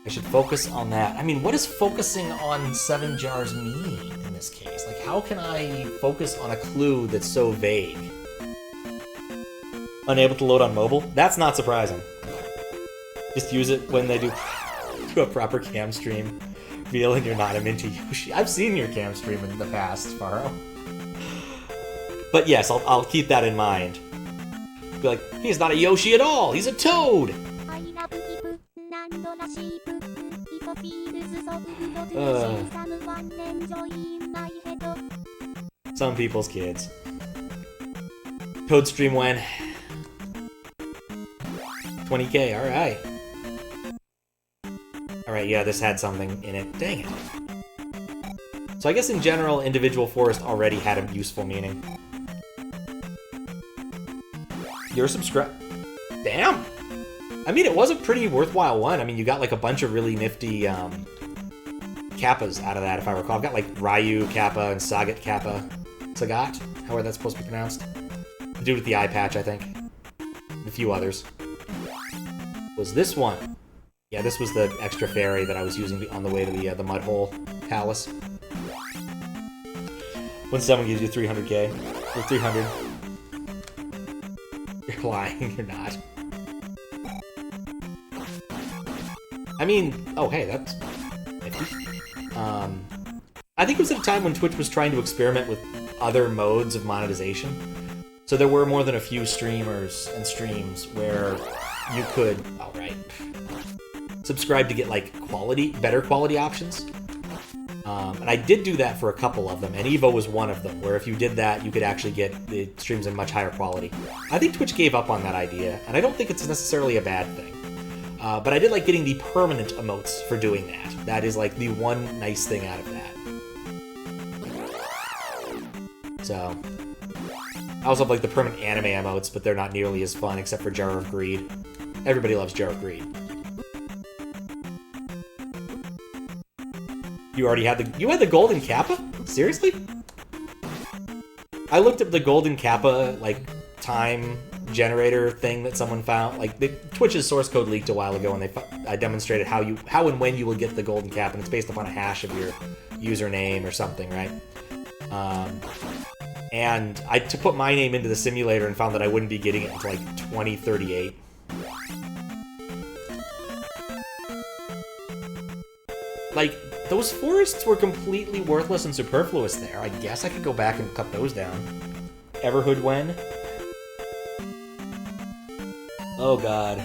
I should focus on that. I mean, what does focusing on 7 jars mean in this case? Like, how can I focus on a clue that's so vague? Unable to load on mobile? That's not surprising. Just use it when they do a proper cam stream, revealing you're not a Minty Yoshi. I've seen your cam stream in the past, Faro. But yes, I'll keep that in mind. Be like, he's not a Yoshi at all, he's a Toad! Some people's kids. Toad stream when? 20k, alright. Alright, yeah, this had something in it. Dang it. So I guess in general, individual forest already had a useful meaning. You're subscribed. Damn! I mean, it was a pretty worthwhile one. I mean, you got like a bunch of really nifty Kappas out of that, if I recall. I've got like Ryu Kappa and Sagat Kappa. Sagat? However that's supposed to be pronounced. The dude with the eye patch, I think. A few others. Was this one? Yeah, this was the extra fairy that I was using on the way to the Mud Hole Palace. When someone gives you 300k, or 300. You're lying, you're not. I mean, oh hey, that's 50. I think it was at a time when Twitch was trying to experiment with other modes of monetization. So there were more than a few streamers and streams where you could, subscribe to get like better quality options. And I did do that for a couple of them, and Evo was one of them, where if you did that, you could actually get the streams in much higher quality. I think Twitch gave up on that idea, and I don't think it's necessarily a bad thing. But I did like getting the permanent emotes for doing that. That is like the one nice thing out of that. So, I also have like the permanent anime emotes, but they're not nearly as fun except for Jar of Greed. Everybody loves Jar of Greed. You already had you had the Golden Kappa? Seriously? I looked up the Golden Kappa, like, time generator thing that someone found. Like, Twitch's source code leaked a while ago, and I demonstrated how and when you will get the Golden Kappa, and it's based upon a hash of your username or something, right? And I put my name into the simulator and found that I wouldn't be getting it until, like, 2038. Like, those forests were completely worthless and superfluous there. I guess I could go back and cut those down. Everhood when? Oh god.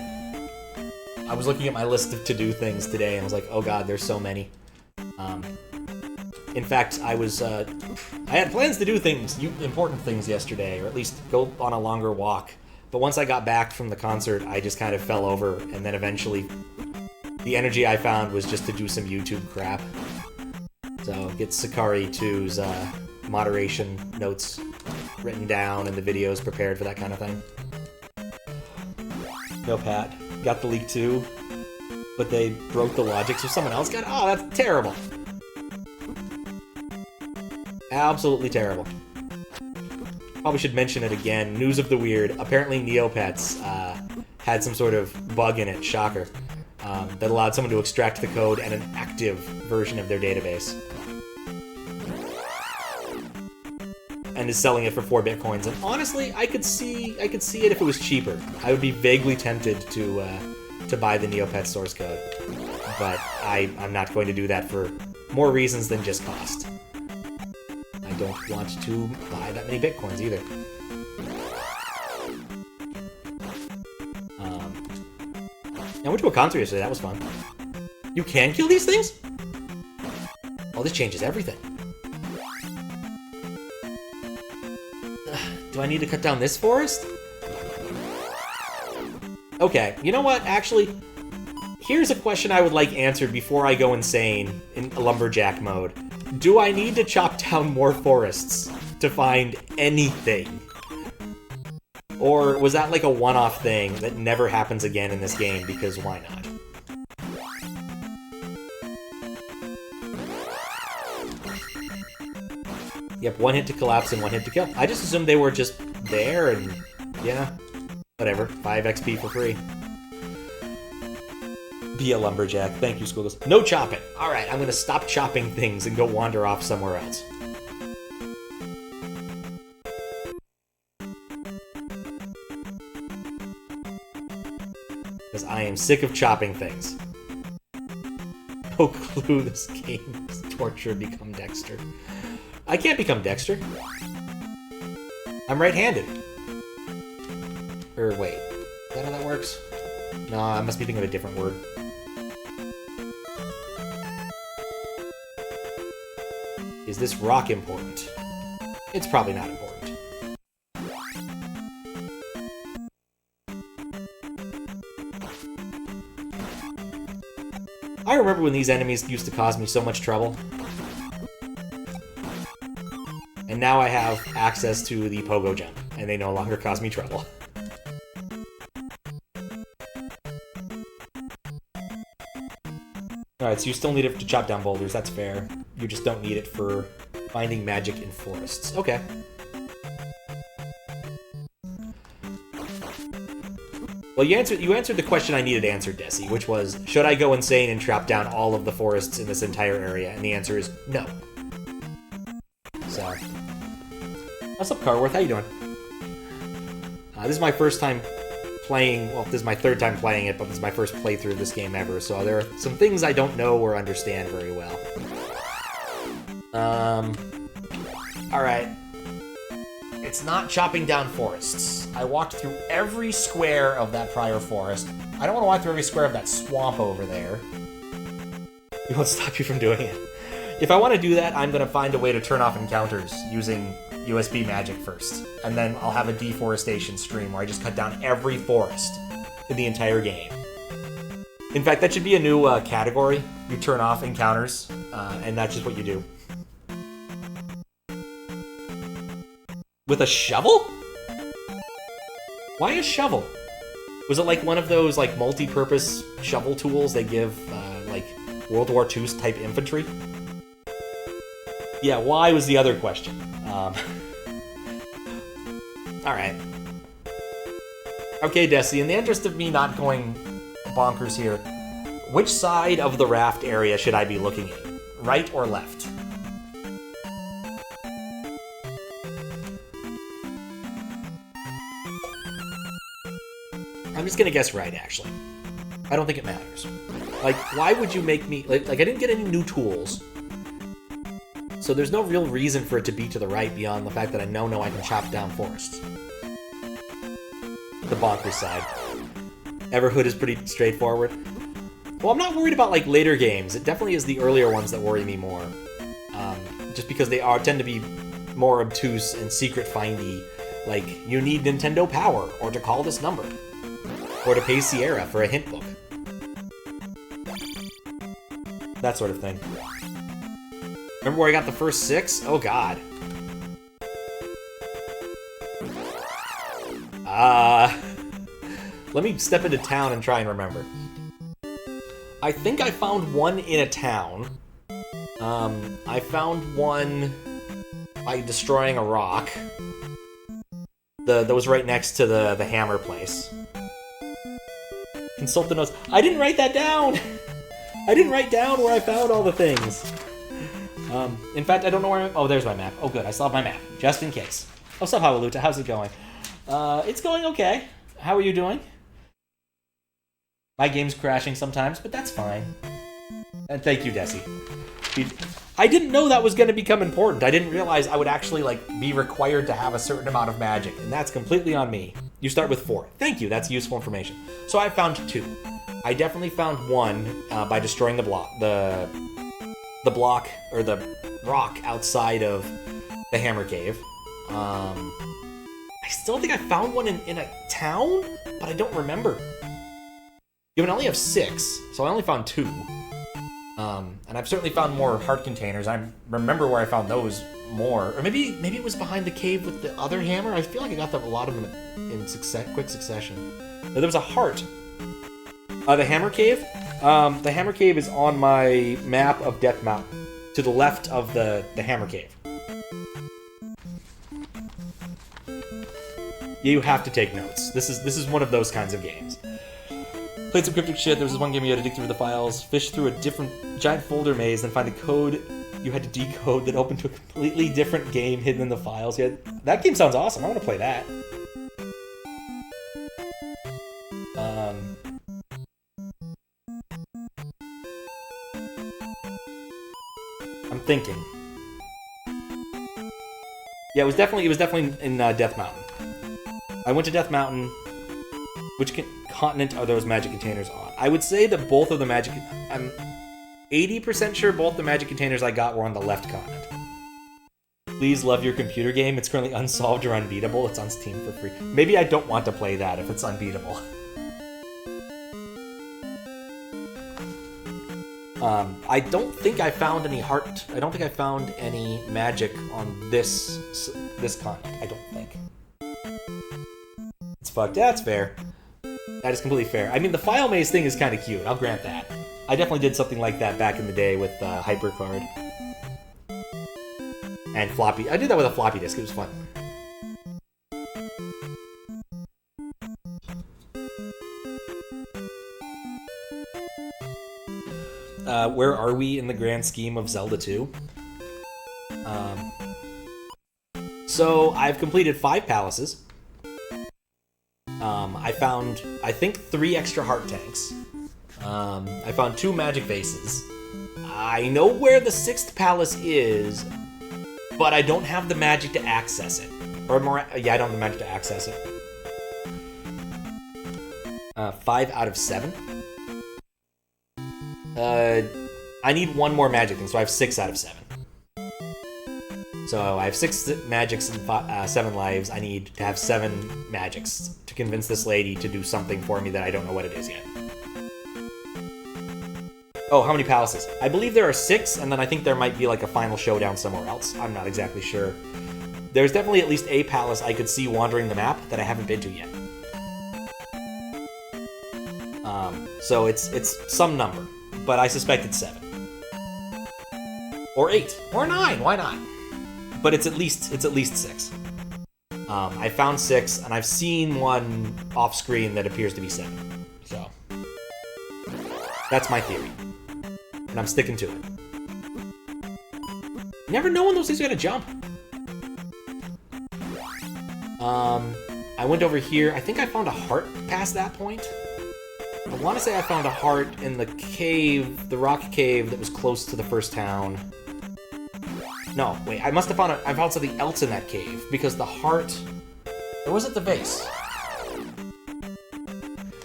I was looking at my list of to-do things today and I was like, oh god, there's so many. In fact, I had plans to do important things yesterday, or at least go on a longer walk. But once I got back from the concert, I just kind of fell over, and then eventually the energy I found was just to do some YouTube crap. So, get Sakari 2's moderation notes written down and the videos prepared for that kind of thing. No, Pat. Got the leak too, but they broke the logic, so someone else got it? Oh, that's terrible. Absolutely terrible. Probably should mention it again. News of the weird. Apparently Neopets had some sort of bug in it. Shocker. that allowed someone to extract the code and an active version of their database. And is selling it for 4 bitcoins. And honestly, I could see it if it was cheaper. I would be vaguely tempted to buy the Neopets source code. But I'm not going to do that for more reasons than just cost. I don't want to buy that many bitcoins either. I went to a concert yesterday, that was fun. You can kill these things? Oh, this changes everything. Do I need to cut down this forest? Okay, you know what? Actually, here's a question I would like answered before I go insane in Lumberjack mode. Do I need to chop down more forests to find anything? Or was that like a one-off thing that never happens again in this game, because why not? Yep, 1 hit to collapse and 1 hit to kill. I just assumed they were just there and, yeah, whatever. 5 XP for free. Be a lumberjack. Thank you, Squiggles. No chopping. Alright, I'm gonna stop chopping things and go wander off somewhere else. Because I am sick of chopping things. No clue this game is torture become Dexter. I can't become Dexter. I'm right-handed. Or wait, is that how that works? No, I must be thinking of a different word. Is this rock important? It's probably not important. I remember when these enemies used to cause me so much trouble. And now I have access to the pogo jump, and they no longer cause me trouble. Alright, so you still need it to chop down boulders, that's fair. You just don't need it for finding magic in forests. Okay. Well, you answered the question I needed answered, Desi, which was, should I go insane and chop down all of the forests in this entire area? And the answer is no. So, what's up, Carworth? How you doing? This is my first time playing, well, this is my 3rd time playing it, but this is my first playthrough of this game ever, so there are some things I don't know or understand very well. Alright. It's not chopping down forests. I walked through every square of that prior forest. I don't want to walk through every square of that swamp over there. It won't stop you from doing it. If I want to do that, I'm going to find a way to turn off encounters using USB magic first. And then I'll have a deforestation stream where I just cut down every forest in the entire game. In fact, that should be a new category. You turn off encounters, and that's just what you do. With a shovel? Why a shovel? Was it like one of those like multi-purpose shovel tools they give like World War II type infantry? Yeah, why was the other question. Alright. Okay, Desi, in the interest of me not going bonkers here, which side of the raft area should I be looking at? Right or left? I'm just gonna guess right, actually. I don't think it matters. Like, why would you make me... Like I didn't get any new tools. So there's no real reason for it to be to the right beyond the fact that I know I can chop down forests. The bonkers side. Everhood is pretty straightforward. Well, I'm not worried about, like, later games. It definitely is the earlier ones that worry me more. Just because they tend to be more obtuse and secret-findy. Like, you need Nintendo Power, or to call this number. Or to pay Sierra for a hint book. That sort of thing. Remember where I got the first 6? Oh god. Let me step into town and try and remember. I think I found one in a town. I found one by destroying a rock. That was right next to the hammer place. Consult the notes. I didn't write that down! I didn't write down where I found all the things. In fact, I don't know where oh, there's my map. Oh, good. I still have my map, just in case. What's up, Hawaluta? How's it going? It's going okay. How are you doing? My game's crashing sometimes, but that's fine. And thank you, Desi. I didn't know that was going to become important. I didn't realize I would actually, like, be required to have a certain amount of magic, and that's completely on me. You start with 4. Thank you, that's useful information. So I found 2. I definitely found 1 by destroying the block, the block, or the rock outside of the Hammer Cave. I still think I found one in a town, but I don't remember. Yeah, but I only have 6, so I only found 2. And I've certainly found more heart containers. I remember where I found those more. Or maybe it was behind the cave with the other hammer. I feel like I got a lot of them in quick succession. There was a heart. The Hammer Cave? The Hammer Cave is on my map of Death Mountain, to the left of the Hammer Cave. You have to take notes. This is one of those kinds of games. Played some cryptic shit. There was this one game you had to dig through the files, fish through a different giant folder maze, then find a code you had to decode that opened to a completely different game hidden in the files. Yeah, that game sounds awesome. I want to play that. I'm thinking. Yeah, it was definitely in Death Mountain. I went to Death Mountain. Which continent are those magic containers on? I would say that both of the magic... I'm 80% sure both the magic containers I got were on the left continent. Please love your computer game. It's currently unsolved or unbeatable. It's on Steam for free. Maybe I don't want to play that if it's unbeatable. I don't think I found any heart... I don't think I found any magic on this continent. I don't think. It's fucked. That's fair. That is completely fair. I mean, the file maze thing is kind of cute. I'll grant that. I definitely did something like that back in the day with HyperCard. And floppy. I did that with a floppy disk. It was fun. Where are we in the grand scheme of Zelda 2? So, I've completed 5 palaces. I found, I think, 3 extra heart tanks. I found 2 magic vases. I know where the 6th palace is, but I don't have the magic to access it. Or more, yeah, I don't have the magic to access it. 5 out of 7. I need 1 more magic thing, so I have 6 out of 7. So I have 6 magics and 7 lives. I need to have 7 magics to convince this lady to do something for me that I don't know what it is yet. Oh, how many palaces? I believe there are 6, and then I think there might be like a final showdown somewhere else. I'm not exactly sure. There's definitely at least a palace I could see wandering the map that I haven't been to yet. So it's some number, but I suspect it's 7. Or 8. Or 9, why not? But it's at least 6. I found 6, and I've seen one off screen that appears to be 7. So that's my theory, and I'm sticking to it. You never know when those things are gonna jump. I went over here. I think I found a heart past that point. I want to say I found a heart in the cave, the rock cave that was close to the first town. No, wait, I must have found I found something else in that cave, because the heart... Or was it the vase?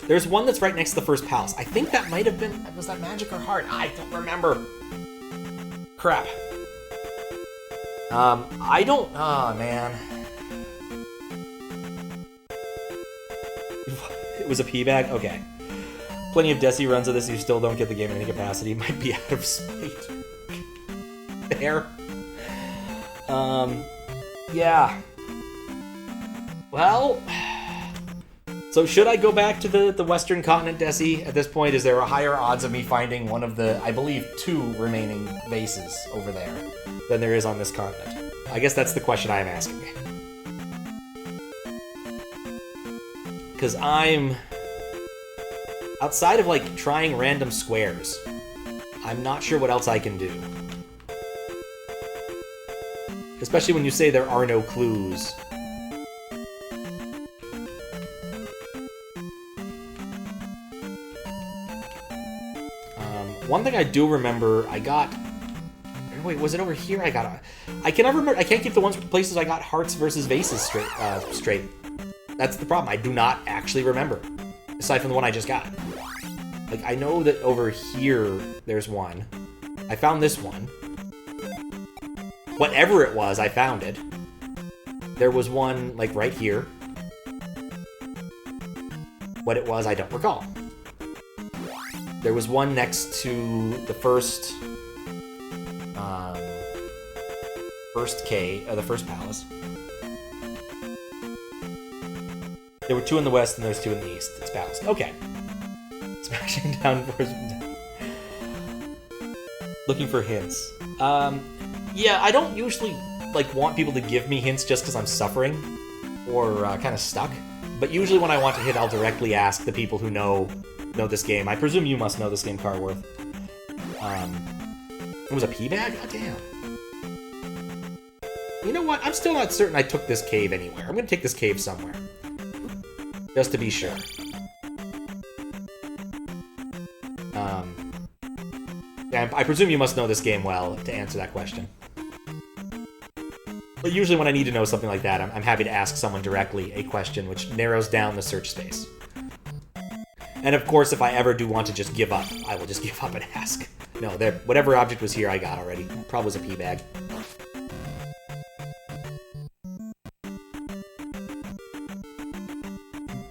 There's one that's right next to the first palace. I think that might have been... Was that magic or heart? I don't remember. Crap. I don't... Oh, man. It was a pee bag? Okay. Plenty of Desi runs of this, you still don't get the game in any capacity. Might be out of spite. There. Yeah. Well, so should I go back to the Western continent, Desi? At this point, is there a higher odds of me finding one of the, I believe, 2 remaining bases over there than there is on this continent? I guess that's the question I'm asking. Because I'm Outside of, like, trying random squares, I'm not sure what else I can do. Especially when you say there are no clues. One thing I do remember, I got... Wait, was it over here? I can't remember. I can't keep the places I got hearts versus vases straight. That's the problem. I do not actually remember, aside from the one I just got. Like, I know that over here there's one. I found this one. Whatever it was, I found it. There was one, like, right here. What it was, I don't recall. There was one next to the first cave, the first palace. There were two in the west and there's two in the east. It's balanced. Okay. Smashing down first. Looking for hints. Yeah, I don't usually like want people to give me hints just because I'm suffering or kind of stuck. But usually when I want to hit, I'll directly ask the people who know this game. I presume you must know this game, Carworth. It was a pea bag? God damn. You know what? I'm still not certain I took this cave anywhere. I'm going to take this cave somewhere. Just to be sure. I presume you must know this game well to answer that question. But usually when I need to know something like that, I'm happy to ask someone directly a question which narrows down the search space. And of course, if I ever do want to just give up, I will just give up and ask. No, whatever object was here, I got already. Probably was a pea bag.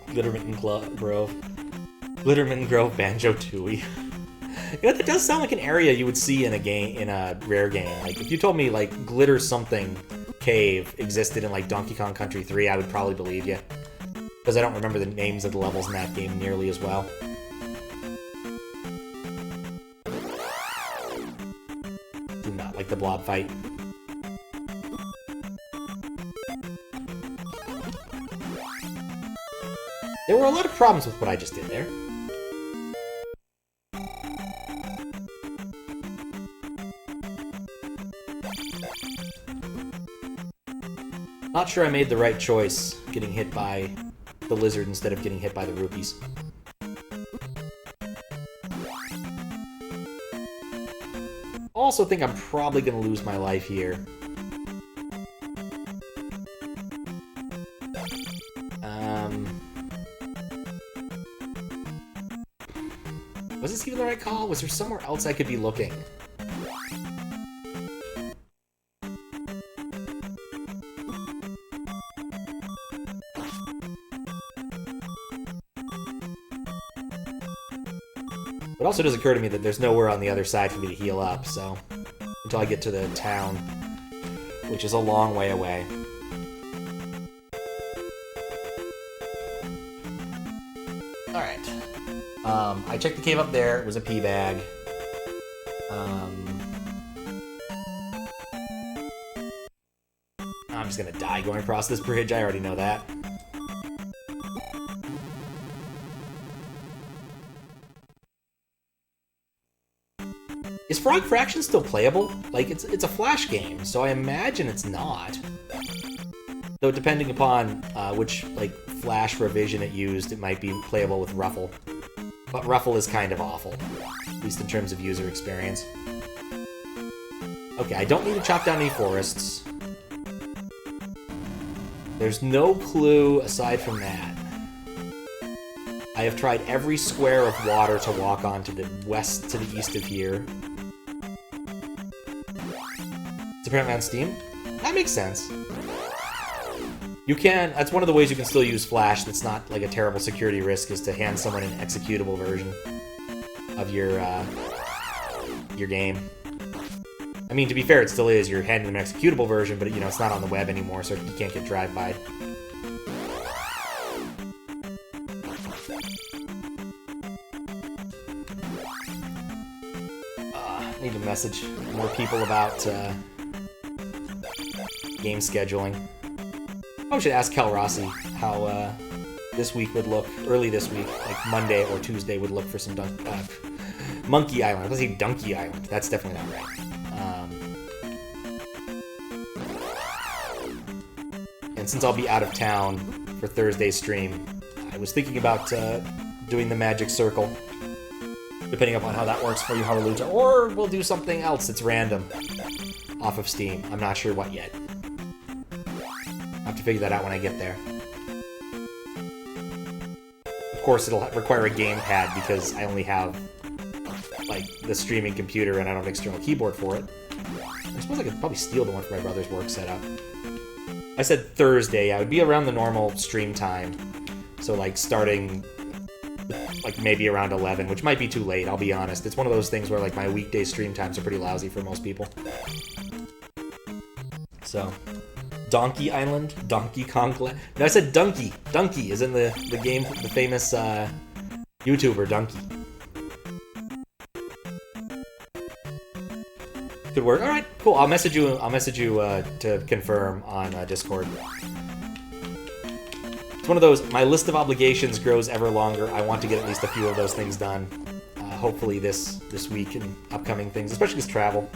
Glittermitten Grove. Glittermitten Grove Banjo Tooie. You know, that does sound like an area you would see in a rare game. Like, if you told me, like, Glitter Something Cave existed in, like, Donkey Kong Country 3, I would probably believe you. Because I don't remember the names of the levels in that game nearly as well. Do not like the blob fight. There were a lot of problems with what I just did there. Not sure I made the right choice getting hit by the lizard instead of getting hit by the rupees. Also think I'm probably going to lose my life here. Was this even the right call? Was there somewhere else I could be looking? It also does occur to me that there's nowhere on the other side for me to heal up, so until I get to the town, which is a long way away. Alright. I checked the cave up there. It was a pea bag. I'm just gonna die going across this bridge. I already know that. Is Frog Fraction still playable? Like, it's a Flash game, so I imagine it's not. Though depending upon which, like, Flash revision it used, it might be playable with Ruffle. But Ruffle is kind of awful, at least in terms of user experience. Okay, I don't need to chop down any forests. There's no clue aside from that. I have tried every square of water to walk on to the west, to the east of here. It's apparently on Steam? That makes sense. You can, that's one of the ways you can still use Flash that's not like a terrible security risk, is to hand someone an executable version of your game. I mean, to be fair, it still is. You're handing them an executable version, but, you know, it's not on the web anymore, so you can't get drive-by. Need to message more people about game scheduling. I should ask Cal Rossi how this week would look, early this week, like Monday or Tuesday would look for some Monkey Island. I was going to say Donkey Island. That's definitely not right. And since I'll be out of town for Thursday's stream, I was thinking about doing the Magic Circle, depending upon how that works for you, Hallelujah. Or we'll do something else that's random off of Steam. I'm not sure what yet. I'll have to figure that out when I get there. Of course, it'll require a gamepad because I only have, like, the streaming computer and I don't have an external keyboard for it. I suppose I could probably steal the one for my brother's work setup. I said Thursday. Yeah, it would be around the normal stream time. So, like, starting, like, maybe around 11, which might be too late, I'll be honest. It's one of those things where, like, my weekday stream times are pretty lousy for most people. So, Donkey Island? Donkey Kong... No, I said Donkey. Donkey is in the game, the famous YouTuber, Donkey. Good work. All right, cool. I'll message you to confirm on Discord. It's one of those, my list of obligations grows ever longer. I want to get at least a few of those things done. Hopefully this week and upcoming things, especially this travel.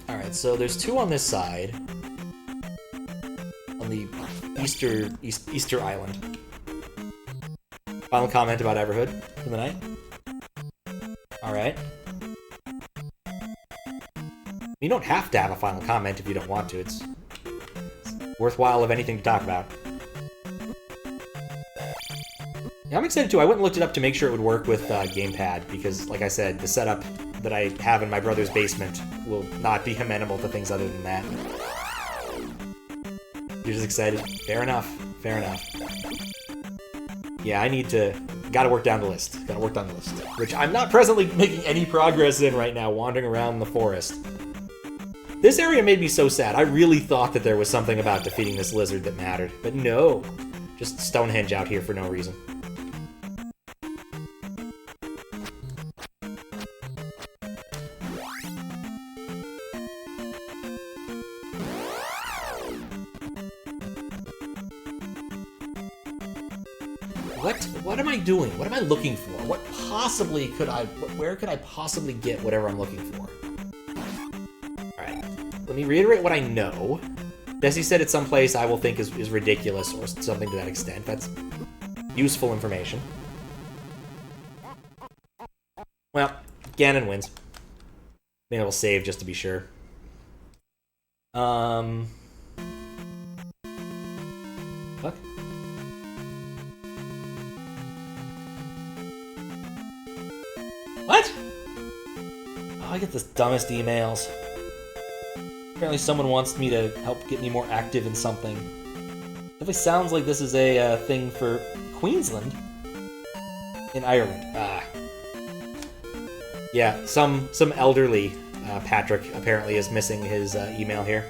Alright, so there's two on this side. On the Easter Island. Final comment about Everhood for the night? Alright. You don't have to have a final comment if you don't want to. It's worthwhile of anything to talk about. Yeah, I'm excited too. I went and looked it up to make sure it would work with gamepad because, like I said, the setup that I have in my brother's basement will not be amenable to things other than that. You're just excited? Fair enough. Fair enough. Yeah, I need to... Gotta work down the list. Gotta work down the list. Which I'm not presently making any progress in right now, wandering around the forest. This area made me so sad. I really thought that there was something about defeating this lizard that mattered. But no. Just Stonehenge out here for no reason. What am I doing? What am I looking for? What possibly could I... Where could I possibly get whatever I'm looking for? Alright. Let me reiterate what I know. Desi said it's someplace I will think is ridiculous or something to that extent. That's useful information. Well, Ganon wins. Maybe I will save just to be sure. What? What? Oh, I get the dumbest emails. Apparently someone wants me to help get me more active in something. Definitely sounds like this is a thing for Queensland. In Ireland. Yeah, some elderly Patrick apparently is missing his email here.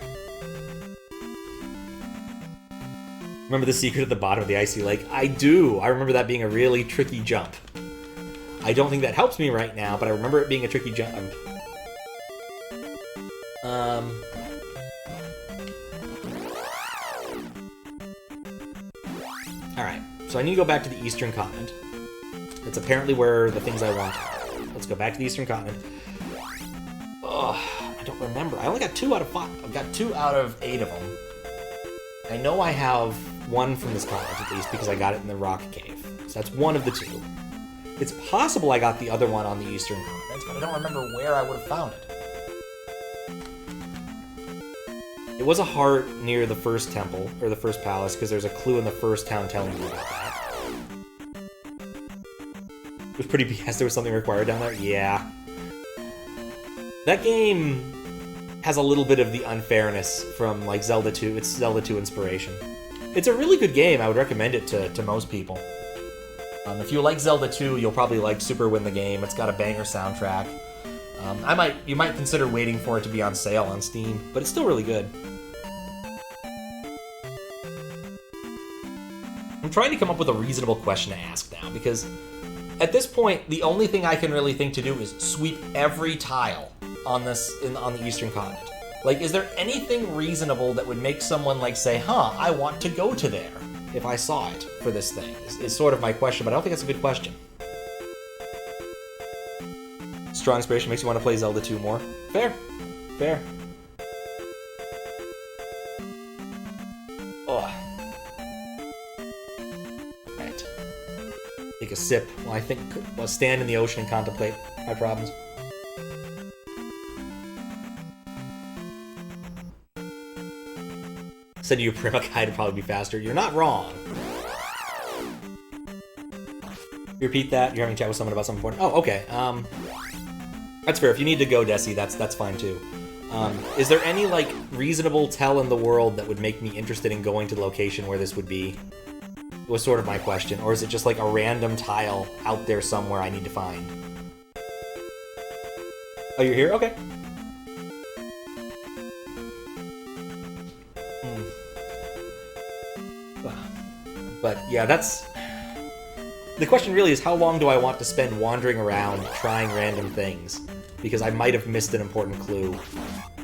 Remember the secret at the bottom of the icy lake? I do! I remember that being a really tricky jump. I don't think that helps me right now, but I remember it being a tricky jump. Alright, so I need to go back to the Eastern Continent. That's apparently where the things I want are. Let's go back to the Eastern Continent. Ugh, I don't remember. I only got 2 out of 5. I've got 2 out of 8 of them. I know I have 1 from this continent at least because I got it in the rock cave. So that's 1 of the 2. It's possible I got the other one on the Eastern Continent, but I don't remember where I would have found it. It was a heart near the first temple, or the first palace, because there's a clue in the first town telling you about that. It was pretty BS there was something required down there? Yeah. That game has a little bit of the unfairness from, like, Zelda 2. It's Zelda 2 inspiration. It's a really good game. I would recommend it to most people. If you like Zelda 2, you'll probably like Super Win the Game. It's got a banger soundtrack. You might consider waiting for it to be on sale on Steam, but it's still really good. I'm trying to come up with a reasonable question to ask now, because at this point, the only thing I can really think to do is sweep every tile on on the Eastern continent? Like, is there anything reasonable that would make someone, like, say, huh, I want to go to there if I saw it for this thing? Is sort of my question, but I don't think that's a good question. Strong inspiration makes you want to play Zelda 2 more. Fair. Fair. Oh. Right. Take a sip while I'll stand in the ocean and contemplate my problems. Said you Prima guide would probably be faster. You're not wrong. You repeat that. You're having a chat with someone about something important. Oh, okay. That's fair. If you need to go, Desi, that's fine too. Is there any, like, reasonable tell in the world that would make me interested in going to the location where this would be? Was sort of my question. Or is it just like a random tile out there somewhere I need to find? Oh, you're here? Okay. But yeah, that's... The question really is, how long do I want to spend wandering around trying random things? Because I might have missed an important clue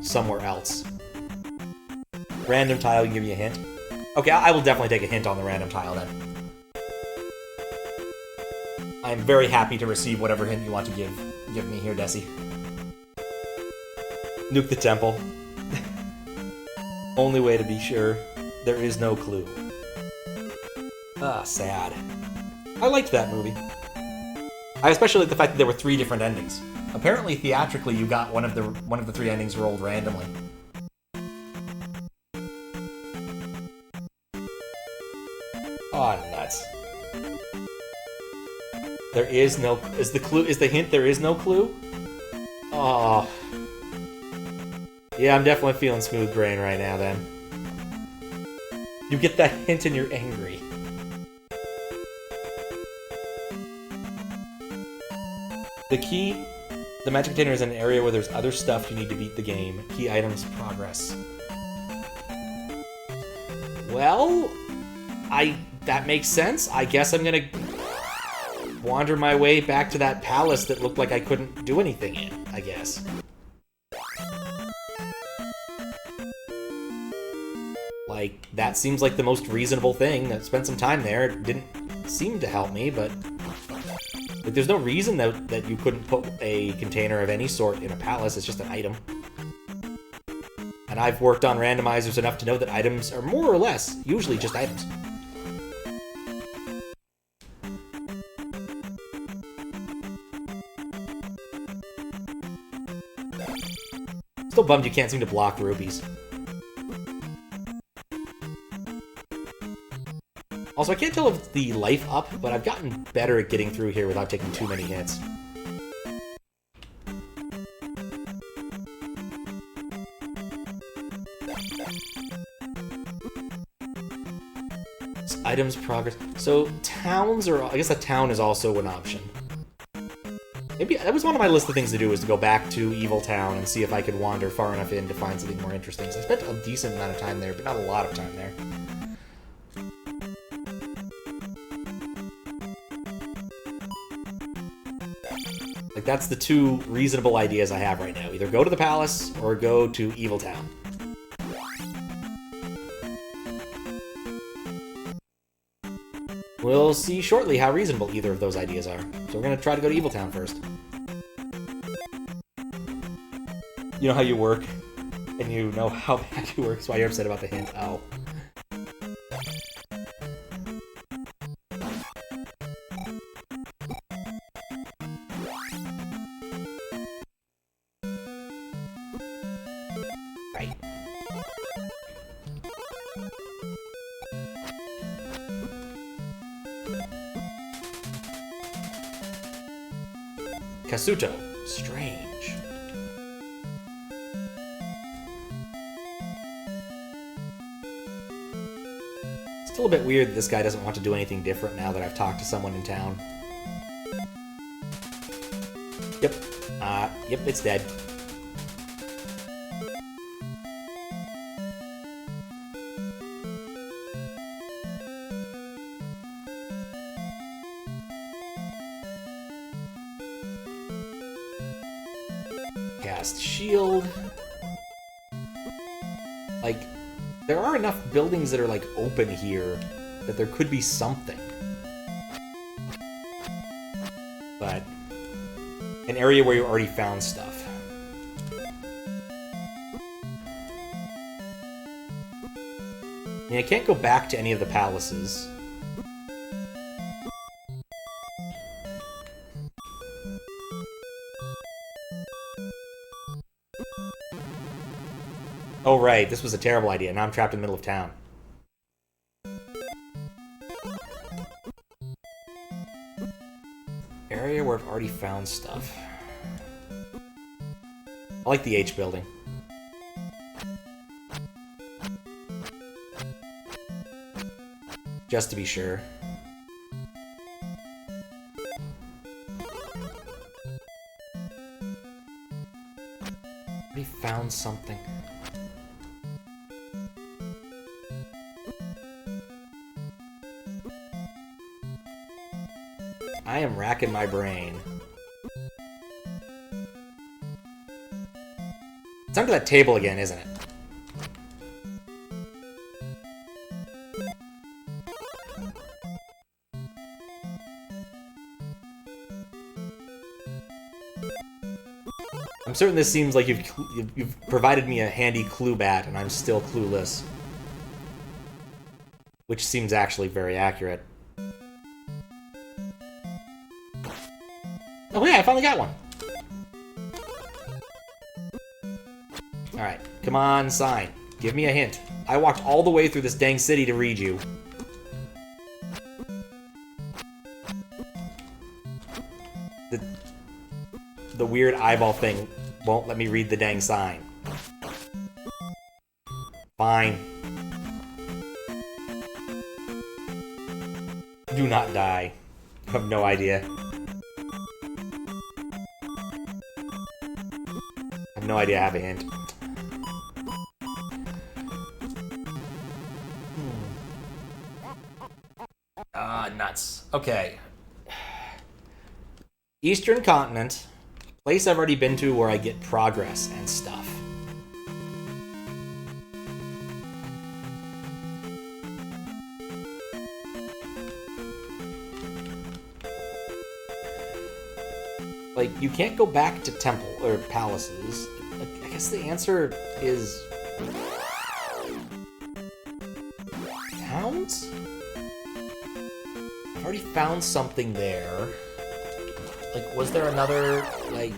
somewhere else. Random tile can give you a hint. Okay, I will definitely take a hint on the random tile then. I'm very happy to receive whatever hint you want to give me here, Desi. Nuke the temple. Only way to be sure. There is no clue. Ah, sad. I liked that movie. I especially like the fact that there were 3 different endings. Apparently, theatrically, you got one of the 3 endings rolled randomly. Oh, nuts. There is no... Is the hint there is no clue? Oh. Yeah, I'm definitely feeling smooth brain right now, then. You get that hint and you're angry. The key... The magic container is in an area where there's other stuff you need to beat the game. Key items, progress. Well... That makes sense. I guess I'm gonna... wander my way back to that palace that looked like I couldn't do anything in, I guess. Like, that seems like the most reasonable thing. I spent some time there. It didn't seem to help me, but... Like, there's no reason that you couldn't put a container of any sort in a palace. It's just an item. And I've worked on randomizers enough to know that items are more or less usually just items. Still bummed you can't seem to block rupees. Also, I can't tell if it's the life up, but I've gotten better at getting through here without taking too many hits. It's items, progress... So, towns are... I guess a town is also an option. Maybe that was one of my list of things to do, was to go back to Evil Town and see if I could wander far enough in to find something more interesting. So I spent a decent amount of time there, but not a lot of time there. Like, that's the 2 reasonable ideas I have right now. Either go to the palace, or go to Evil Town. We'll see shortly how reasonable either of those ideas are. So we're gonna try to go to Evil Town first. You know how you work, and you know how bad you work, that's why you're upset about the hint. Oh. Right. Kasuto. Strange. Still a bit weird that this guy doesn't want to do anything different now that I've talked to someone in town. Yep. Yep, it's dead. blast shield. Like, there are enough buildings that are, like, open here that there could be something. But an area where you already found stuff. I mean, I can't go back to any of the palaces. Oh, right. This was a terrible idea. Now I'm trapped in the middle of town. Area where I've already found stuff. I like the H building. Just to be sure. Already found something. I am racking my brain. It's under that table again, isn't it? I'm certain this seems like you've provided me a handy clue bat, and I'm still clueless. Which seems actually very accurate. Oh yeah, I finally got one! Alright, come on, sign. Give me a hint. I walked all the way through this dang city to read you. The weird eyeball thing won't let me read the dang sign. Fine. Do not die. I have no idea. I have no idea I have a hint. Nuts. Okay. Eastern continent. Place I've already been to where I get progress and stuff. Like, you can't go back to temple or palaces. I guess the answer is towns? I've already found something there. Like, was there another, like...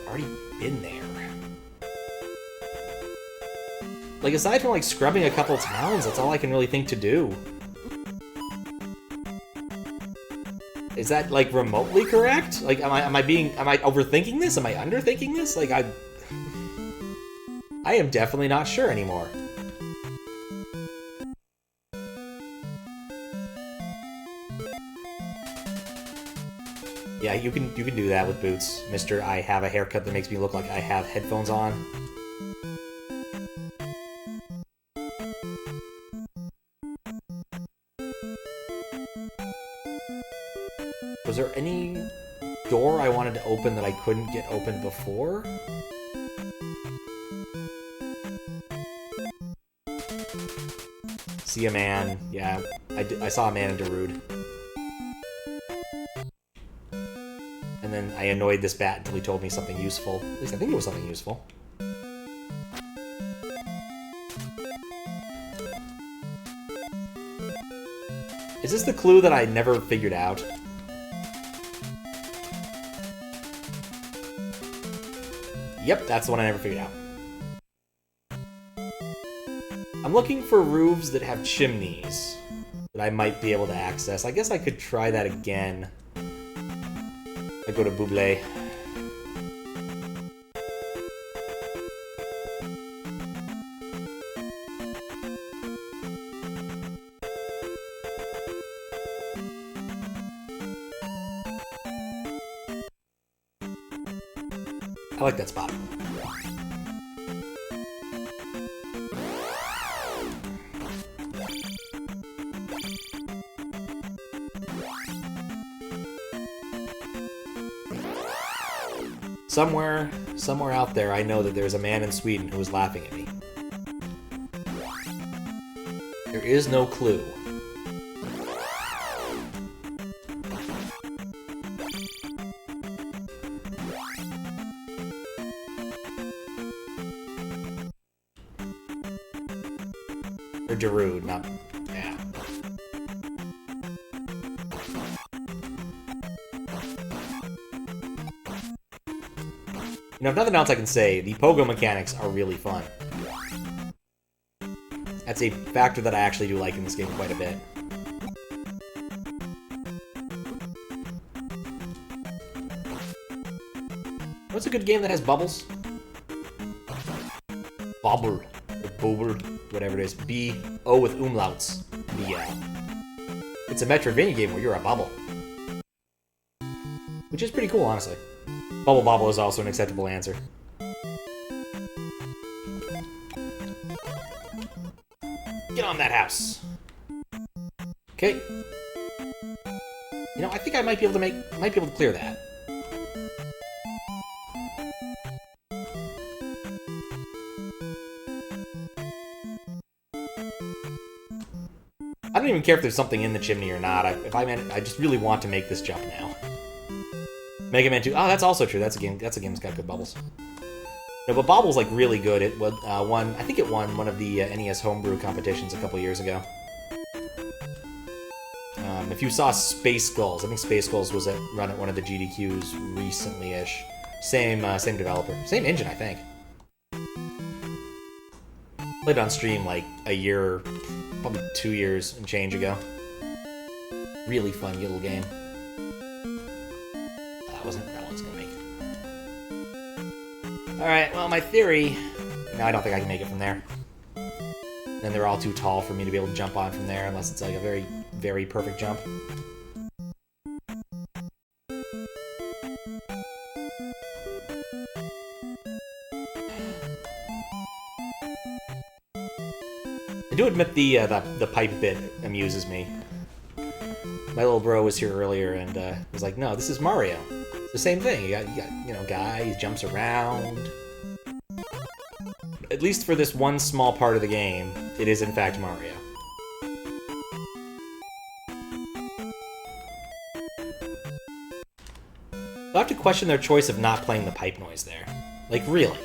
already been there. Like, aside from, like, scrubbing a couple towns, that's all I can really think to do. Is that, like, remotely correct? Like, am I overthinking this? Am I underthinking this? Like, I am definitely not sure anymore. Yeah, you can do that with Boots, Mr. I have a haircut that makes me look like I have headphones on. Was there any door I wanted to open that I couldn't get open before? See a man. Yeah, I saw a man in Darude. And then I annoyed this bat until he told me something useful. At least I think it was something useful. Is this the clue that I never figured out? Yep, that's the one I never figured out. I'm looking for roofs that have chimneys that I might be able to access. I guess I could try that again. I go to Buble. I like that spot. Somewhere out there, I know that there's a man in Sweden who is laughing at me. There is no clue. Or Darude, not... yeah. You know, if nothing else I can say, the pogo mechanics are really fun. That's a factor that I actually do like in this game quite a bit. What's a good game that has bubbles? Bobble. Bobble. Whatever it is. B-O with umlauts. It's a Metroidvania game where you're a bubble. Which is pretty cool, honestly. Bubble Bobble is also an acceptable answer. Get on that house. Okay. You know, I think I might be able to clear that. I don't even care if there's something in the chimney or not. I just really want to make this jump now. Mega Man 2. Oh, that's also true. That's a game that's got good bubbles. No, but Bobble's like really good. It won. I think it won one of the NES homebrew competitions a couple years ago. If you saw Space Skulls, I think Space Skulls was run at one of the GDQs recently-ish. Same developer, same engine, I think. Played on stream like a year, probably 2 years and change ago. Really fun little game. That one's gonna make it. Alright, well, my theory... No, I don't think I can make it from there. Then they're all too tall for me to be able to jump on from there, unless it's like a very, very perfect jump. I do admit the pipe bit amuses me. My little bro was here earlier and was like, "No, this is Mario. It's the same thing. You got you know, guy, he jumps around." At least for this one small part of the game, it is in fact Mario. I have to question their choice of not playing the pipe noise there. Like, really?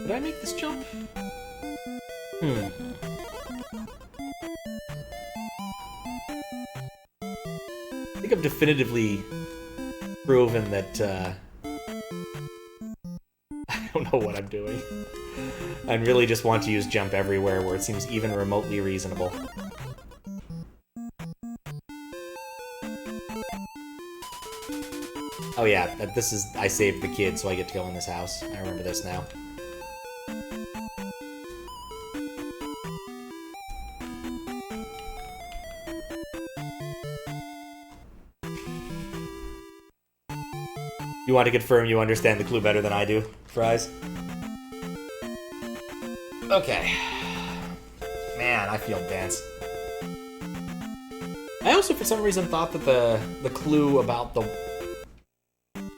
Did I make this jump? I think I've definitively proven that, I don't know what I'm doing. I really just want to use jump everywhere where it seems even remotely reasonable. Oh yeah, I saved the kid so I get to go in this house. I remember this now. You want to confirm you understand the clue better than I do, Fries? Okay. Man, I feel dense. I also, for some reason, thought that the clue about the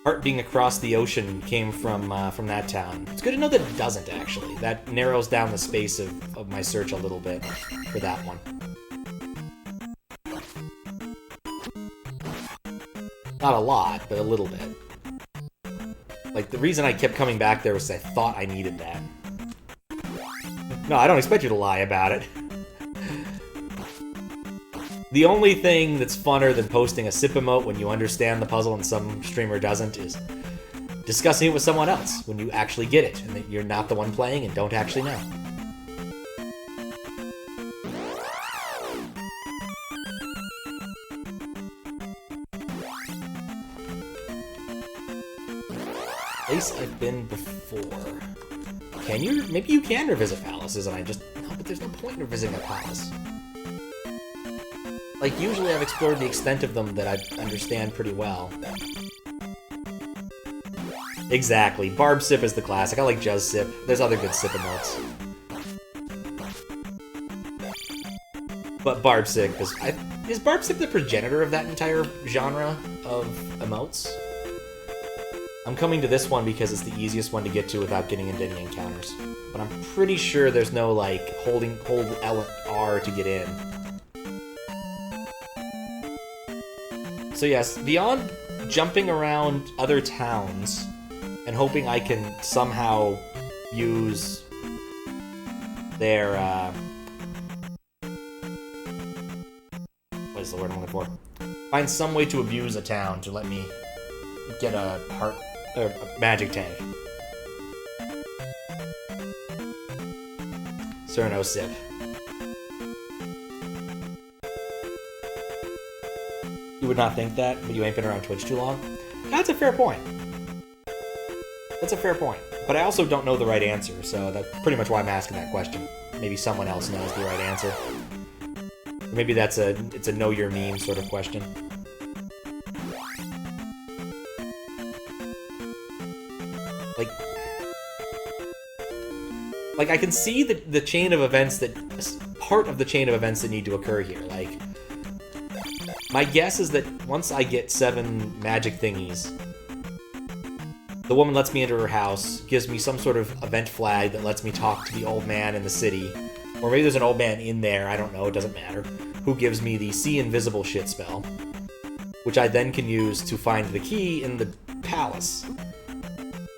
heart being across the ocean came from that town. It's good to know that it doesn't, actually. That narrows down the space of my search a little bit for that one. Not a lot, but a little bit. Like, the reason I kept coming back there was I thought I needed that. No, I don't expect you to lie about it. The only thing that's funner than posting a sip emote when you understand the puzzle and some streamer doesn't is discussing it with someone else when you actually get it and that you're not the one playing and don't actually know. Place I've been before. Can you? Maybe you can revisit palaces, and I just... No, but there's no point in revisiting a palace. Like, usually I've explored the extent of them that I understand pretty well. Exactly. Barb Sip is the classic. I like Juzz Sip. There's other good Sip emotes. But Barb Sip is Barb Sip the progenitor of that entire genre of emotes? I'm coming to this one because it's the easiest one to get to without getting into any encounters. But I'm pretty sure there's no, like, hold R to get in. So yes, beyond jumping around other towns and hoping I can somehow use their, what is the word I'm looking for? Find some way to abuse a town to let me get a magic tank. Cerno Sip. You would not think that, but you ain't been around Twitch too long? That's a fair point. That's a fair point. But I also don't know the right answer, so that's pretty much why I'm asking that question. Maybe someone else knows the right answer. Or maybe it's a know your meme sort of question. Like I can see the chain of events that... part of the chain of events that need to occur here. Like, my guess is that once I get 7 magic thingies, the woman lets me into her house, gives me some sort of event flag that lets me talk to the old man in the city. Or maybe there's an old man in there, I don't know, it doesn't matter. Who gives me the See Invisible shit spell, which I then can use to find the key in the palace.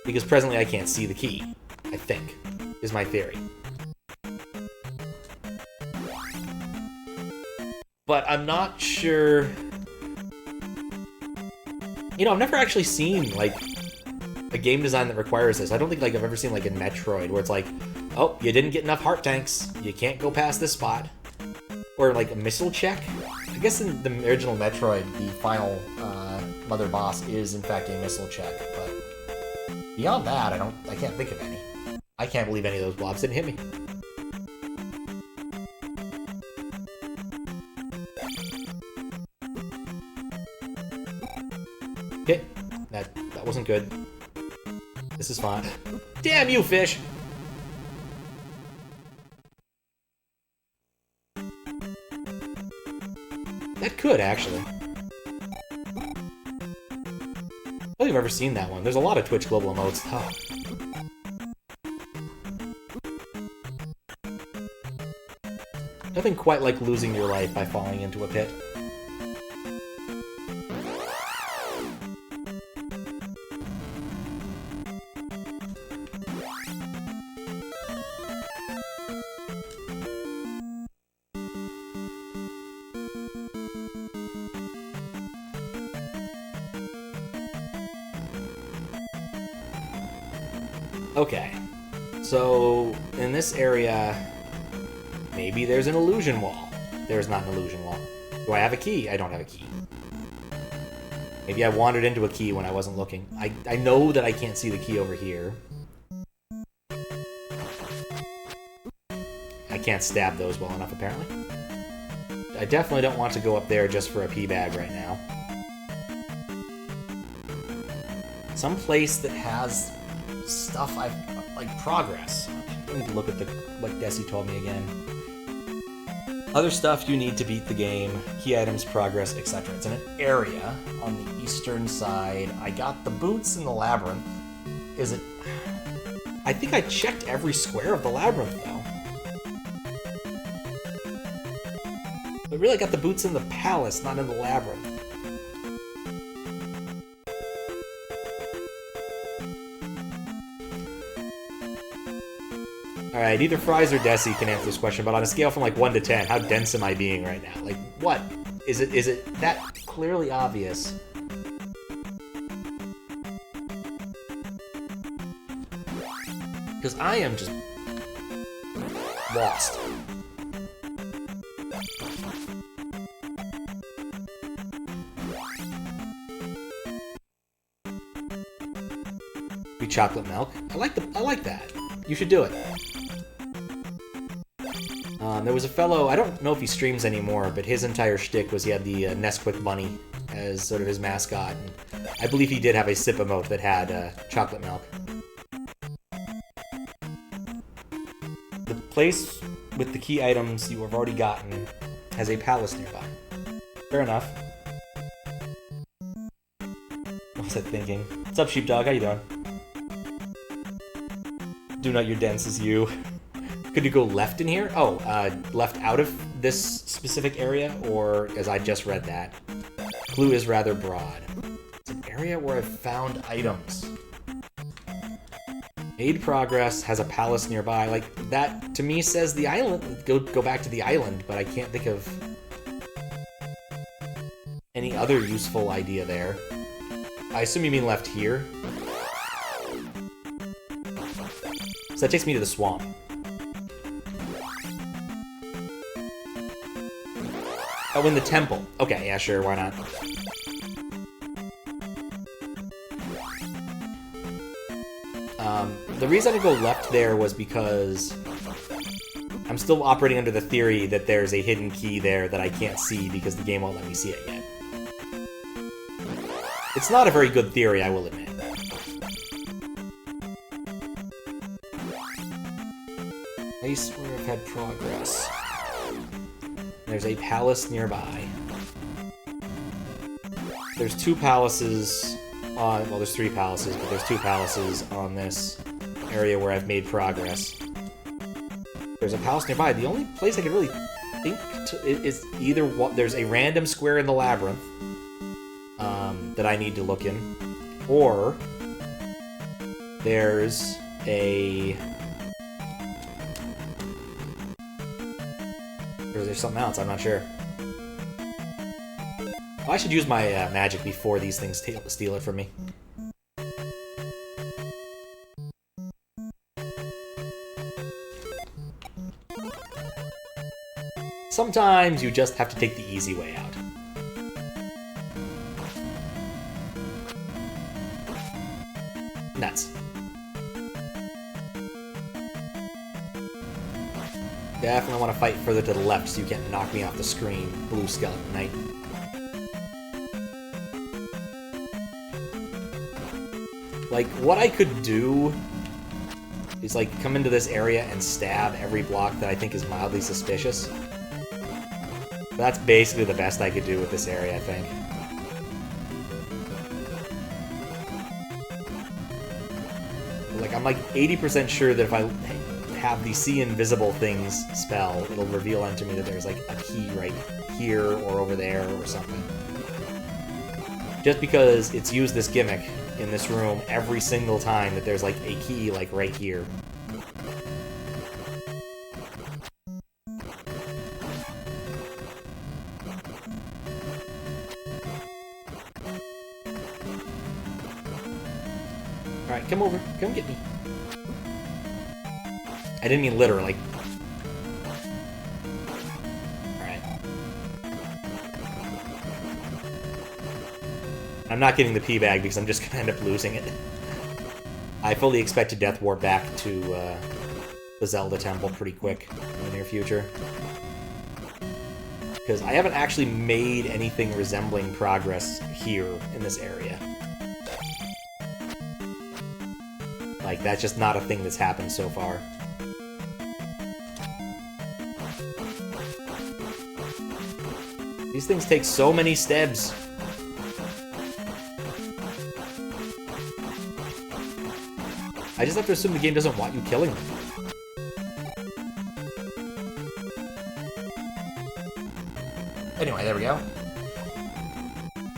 Because presently I can't see the key, I think, is my theory. But I'm not sure... You know, I've never actually seen, like, a game design that requires this. I don't think, like, I've ever seen, like, in Metroid, where it's like, oh, you didn't get enough heart tanks. You can't go past this spot. Or, like, a missile check. I guess in the original Metroid, the final mother boss is, in fact, a missile check. But beyond that, I can't think of any. I can't believe any of those blobs didn't hit me. Okay, that wasn't good. This is fine. Damn you, fish! That could, actually. I don't think I've ever seen that one. There's a lot of Twitch global emotes. Oh. Nothing quite like losing your life by falling into a pit. Okay, so in this area, maybe there's an illusion wall. There's not an illusion wall. Do I have a key? I don't have a key. Maybe I wandered into a key when I wasn't looking. I know that I can't see the key over here. I can't stab those well enough, apparently. I definitely don't want to go up there just for a pee bag right now. Some place that has stuff like progress. I need to look at what Desi told me again. Other stuff you need to beat the game, key items, progress, etc. It's in an area on the eastern side. I got the boots in the labyrinth. Is it... I think I checked every square of the labyrinth, though. But really, I got the boots in the palace, not in the labyrinth. Alright, either Fries or Desi can answer this question, but on a scale from like 1 to 10, how dense am I being right now? Like, what? Is it that clearly obvious? Because I am just lost. Free chocolate milk. I like that. You should do it. There was a fellow, I don't know if he streams anymore, but his entire shtick was he had the Nesquik bunny as sort of his mascot. And I believe he did have a sip emote that had chocolate milk. The place with the key items you have already gotten has a palace nearby. Fair enough. What was I thinking? What's up, sheepdog? How you doing? Do not your dense as you. Could you go left in here? Oh, left out of this specific area, or as I just read that. Clue is rather broad. It's an area where I've found items. Made progress, has a palace nearby. Like, that, to me, says the island. Go back to the island, but I can't think of any other useful idea there. I assume you mean left here. So that takes me to the swamp. Oh, in the temple. Okay, yeah, sure, why not? The reason I go left there was because I'm still operating under the theory that there's a hidden key there that I can't see because the game won't let me see it yet. It's not a very good theory, I will admit. Place where I've had progress. There's a palace nearby. There's two palaces on... Well, there's three palaces, but there's two palaces on this area where I've made progress. There's a palace nearby. The only place I could really think is either... There's a random square in the labyrinth that I need to look in, or there's a... Or there's something else, I'm not sure. Oh, I should use my magic before these things steal it from me. Sometimes you just have to take the easy way out. Nuts. Definitely want to fight further to the left so you can't knock me off the screen, Blue Skeleton Knight. Like, what I could do is, like, come into this area and stab every block that I think is mildly suspicious. That's basically the best I could do with this area, I think. Like, I'm like 80% sure that if I have the see invisible things spell, it'll reveal unto me that there's like a key right here or over there or something. Just because it's used this gimmick in this room every single time that there's like a key like right here. Alright, come over. Come get me. I didn't mean literally. Alright. I'm not getting the pea bag because I'm just gonna end up losing it. I fully expect to death warp back to the Zelda temple pretty quick in the near future. Because I haven't actually made anything resembling progress here in this area. Like, that's just not a thing that's happened so far. These things take so many stabs. I just have to assume the game doesn't want you killing them. Anyway, there we go.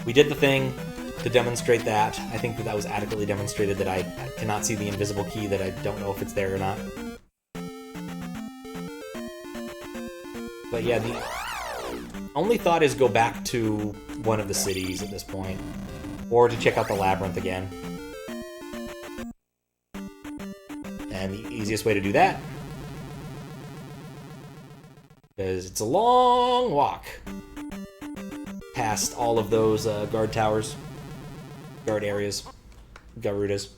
We did the thing to demonstrate that. I think that was adequately demonstrated that I cannot see the invisible key, that I don't know if it's there or not. But yeah, the only thought is go back to one of the cities at this point, or to check out the labyrinth again. And the easiest way to do that, because it's a long walk past all of those guard towers, guard areas, Garudas.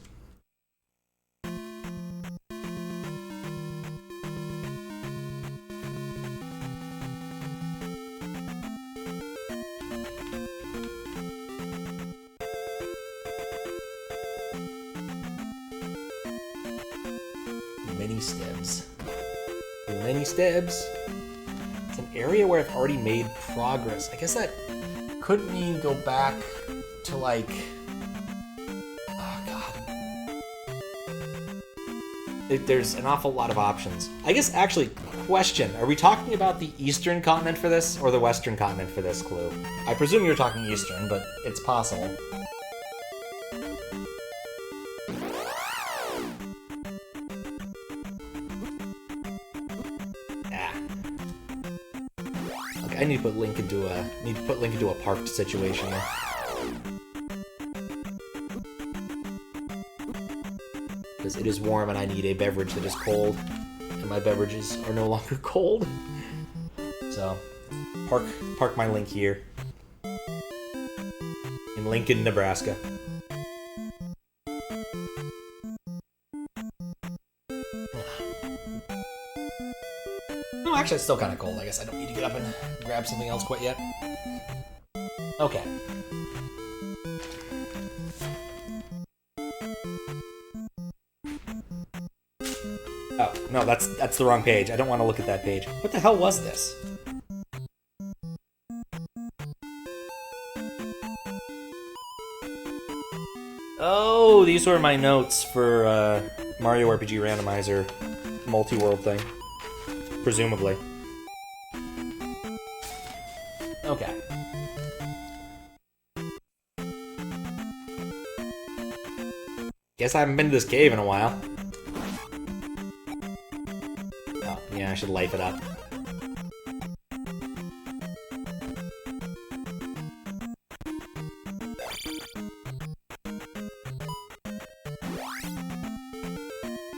mini stebs. Mini stebs. It's an area where I've already made progress. I guess that could mean go back to like... Oh god. There's an awful lot of options. I guess actually, question. Are we talking about the Eastern continent for this or the Western continent for this clue? I presume you're talking Eastern, but it's possible. I need to put Link into a parked situation here. Because it is warm and I need a beverage that is cold, and my beverages are no longer cold. So, park my Link here in Lincoln, Nebraska. Actually, it's still kind of cold. I guess I don't need to get up and grab something else quite yet. Okay. Oh, no, that's the wrong page. I don't want to look at that page. What the hell was this? Oh, these were my notes for Mario RPG Randomizer multi-world thing. Presumably. Okay. Guess I haven't been to this cave in a while. Oh, yeah, I should life it up.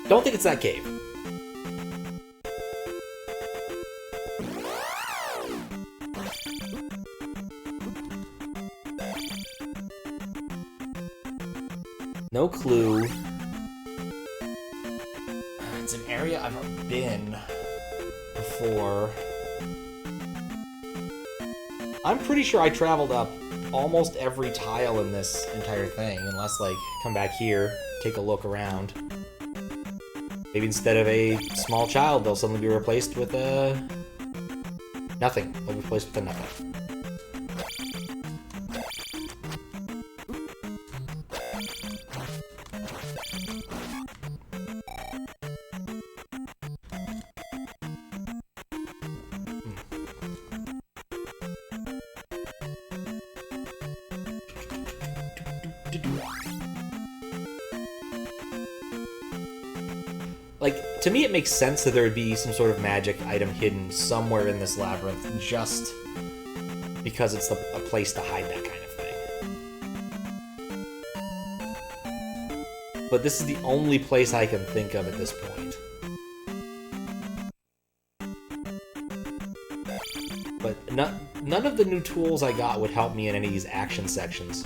Don't think it's that cave. No clue. It's an area I've been before. I'm pretty sure I traveled up almost every tile in this entire thing, unless, like, come back here, take a look around. Maybe instead of a small child, they'll suddenly be replaced with a... nothing. They'll be replaced with a nothing. Like, to me it makes sense that there would be some sort of magic item hidden somewhere in this labyrinth, just because it's a place to hide that kind of thing. But this is the only place I can think of at this point. But none of the new tools I got would help me in any of these action sections.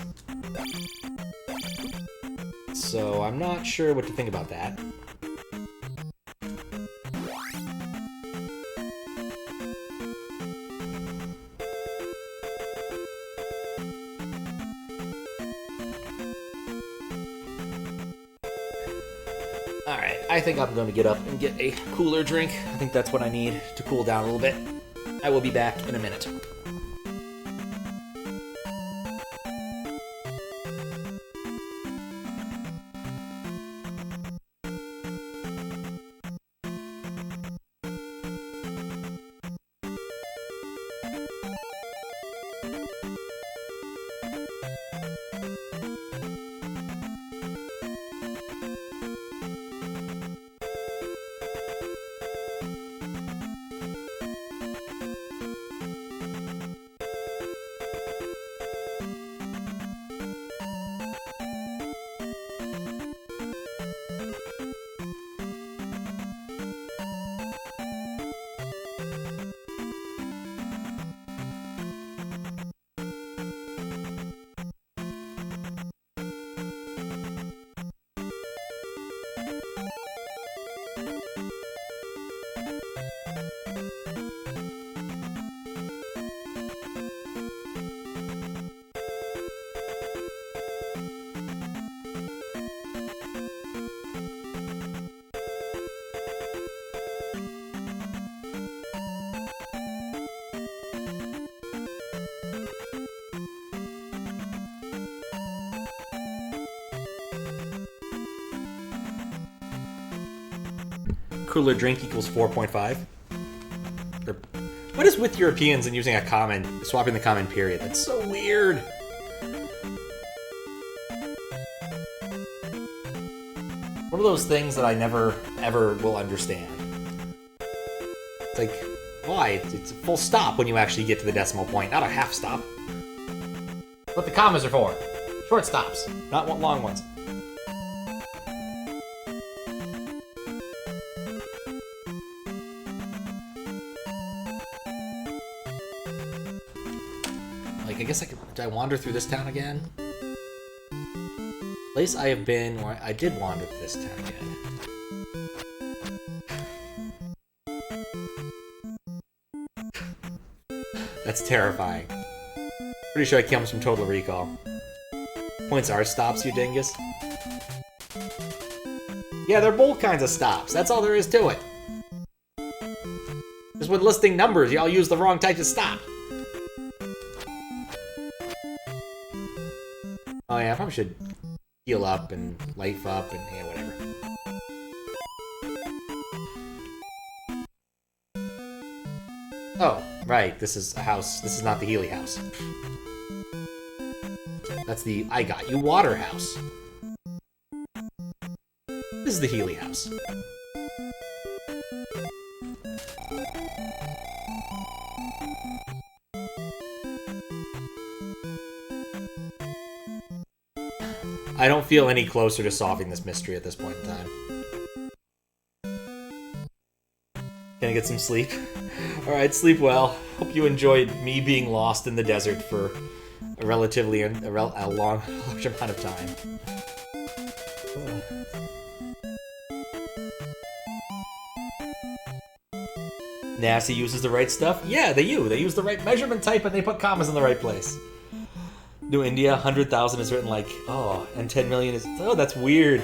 So I'm not sure what to think about that. Alright, I think I'm going to get up and get a cooler drink. I think that's what I need to cool down a little bit. I will be back in a minute. cooler drink equals 4.5. What is with Europeans and using a common, swapping the common period? That's so weird. One of those things that I never, ever will understand. It's like, why? It's a full stop when you actually get to the decimal point, not a half stop. What the commas are for. Short stops, not long ones. Like, I guess did I wander through this town again? Place I have been, or I did wander through this town again. That's terrifying. Pretty sure it comes from Total Recall. Points are stops, you dingus. Yeah, they're both kinds of stops. That's all there is to it. Just when listing numbers, y'all use the wrong type of stop. Oh yeah, I probably should heal up and life up and yeah, whatever. Oh, right, this is a house. This is not the Healy house. That's the I Got You Water house. This is the Healy house. I don't feel any closer to solving this mystery at this point in time. Can I get some sleep? Alright, sleep well. Hope you enjoyed me being lost in the desert for a relatively large amount of time. NASA uses the right stuff? Yeah, they do. They use the right measurement type and they put commas in the right place. New India, 100,000 is written like, oh, and 10 million is, oh, that's weird.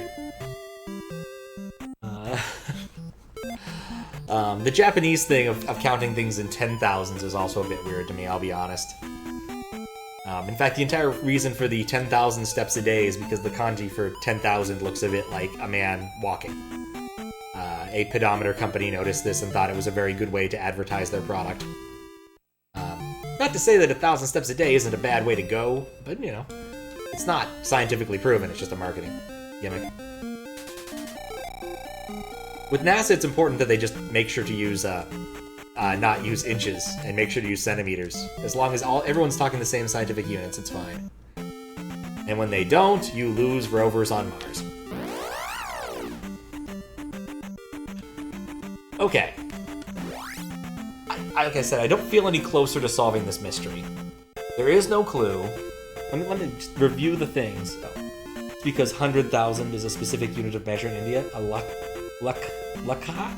The Japanese thing of counting things in 10,000s is also a bit weird to me, I'll be honest. In fact, the entire reason for the 10,000 steps a day is because the kanji for 10,000 looks a bit like a man walking. A pedometer company noticed this and thought it was a very good way to advertise their product. Not to say that 1,000 steps a day isn't a bad way to go, but, you know, it's not scientifically proven, it's just a marketing gimmick. With NASA, it's important that they just make sure to use, not use inches, and make sure to use centimeters. As long as everyone's talking the same scientific units, it's fine. And when they don't, you lose rovers on Mars. Okay. Like I said, I don't feel any closer to solving this mystery. There is no clue. Let me just review the things. Oh. It's because 100,000 is a specific unit of measure in India. A lakha?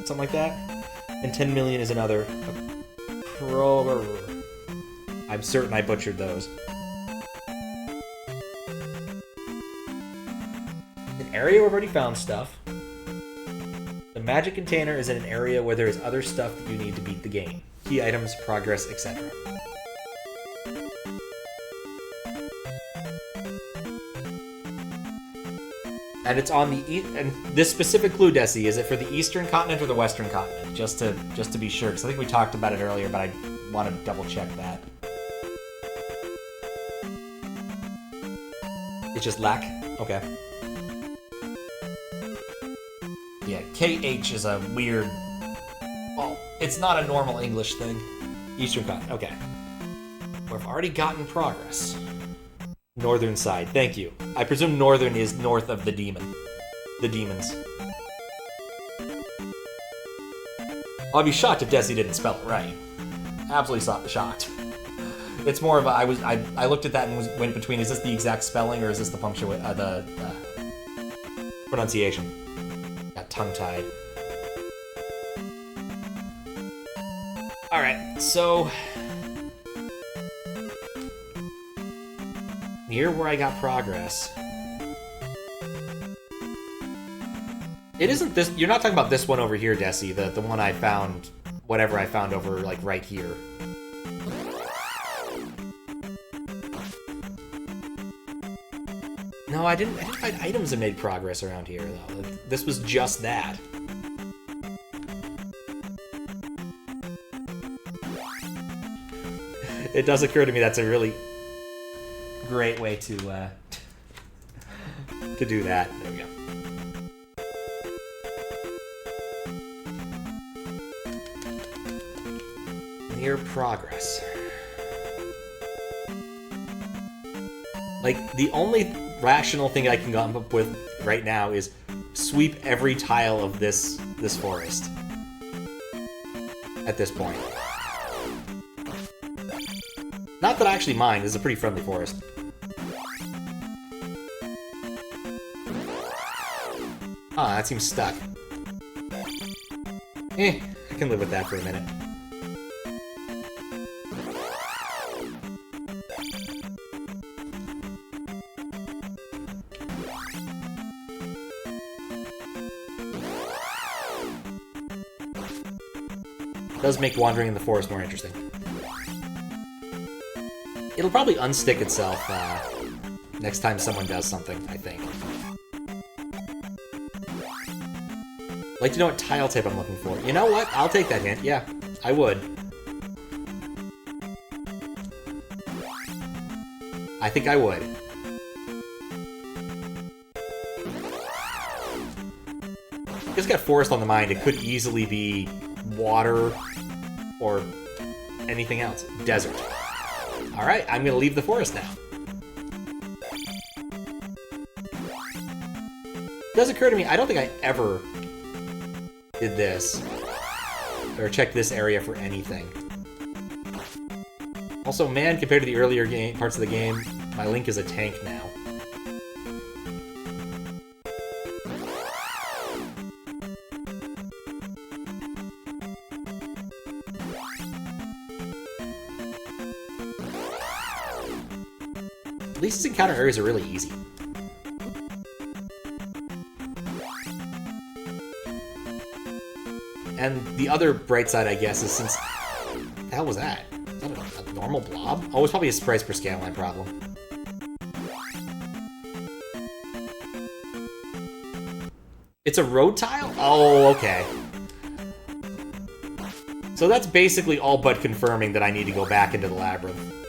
Something like that. And 10 million is another. I'm certain I butchered those. An area where I've already found stuff. The magic container is in an area where there is other stuff that you need to beat the game. Key items, progress, etc. And it's on the and this specific clue, Desi, is it for the eastern continent or the western continent? Just to be sure, because I think we talked about it earlier, but I want to double check that. It's just lack? Okay. Yeah, KH is a weird... Well, it's not a normal English thing. Eastern continent, okay. We've already gotten progress. Northern side, thank you. I presume northern is north of the demon. The demons. I'll be shocked if Desi didn't spell it right. Absolutely shocked. It's more of a, I looked at that and went between, is this the exact spelling or is this the the pronunciation? Got tongue-tied. Alright, so... Near where I got progress. It isn't this... You're not talking about this one over here, Desi. The one I found... Whatever I found over, like, right here. No, I didn't find items that made progress around here, though. This was just that. It does occur to me that's a really great way to do that. There we go. Near progress. Like, the only rational thing I can come up with right now is sweep every tile of this forest. At this point. Not that I actually mind, this is a pretty friendly forest. Ah, that seems stuck. I can live with that for a minute. Does make wandering in the forest more interesting. It'll probably unstick itself next time someone does something, I think. I'd like to know what tile type I'm looking for. You know what? I'll take that hint. Yeah, I would. I think I would. It's got forest on the mind. It could easily be water or anything else. Desert. Alright, I'm gonna leave the forest now. It does occur to me, I don't think I ever did this. Or checked this area for anything. Also, man, compared to the earlier parts of the game, my Link is a tank now. At least his encounter areas are really easy. And the other bright side, I guess, is since... What the hell was that? Is that a normal blob? Oh, it's probably a price per scanline problem. It's a road tile? Oh, okay. So that's basically all but confirming that I need to go back into the labyrinth.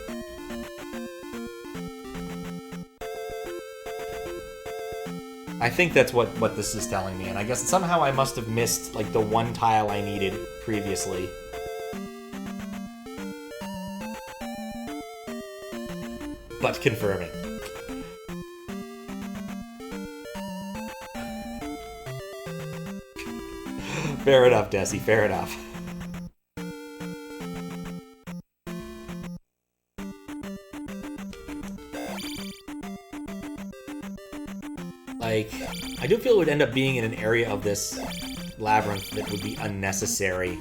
I think that's what this is telling me, and I guess somehow I must have missed, like, the one tile I needed previously. But confirming. Fair enough, Desi, fair enough. Like, I do feel it would end up being in an area of this labyrinth that would be unnecessary.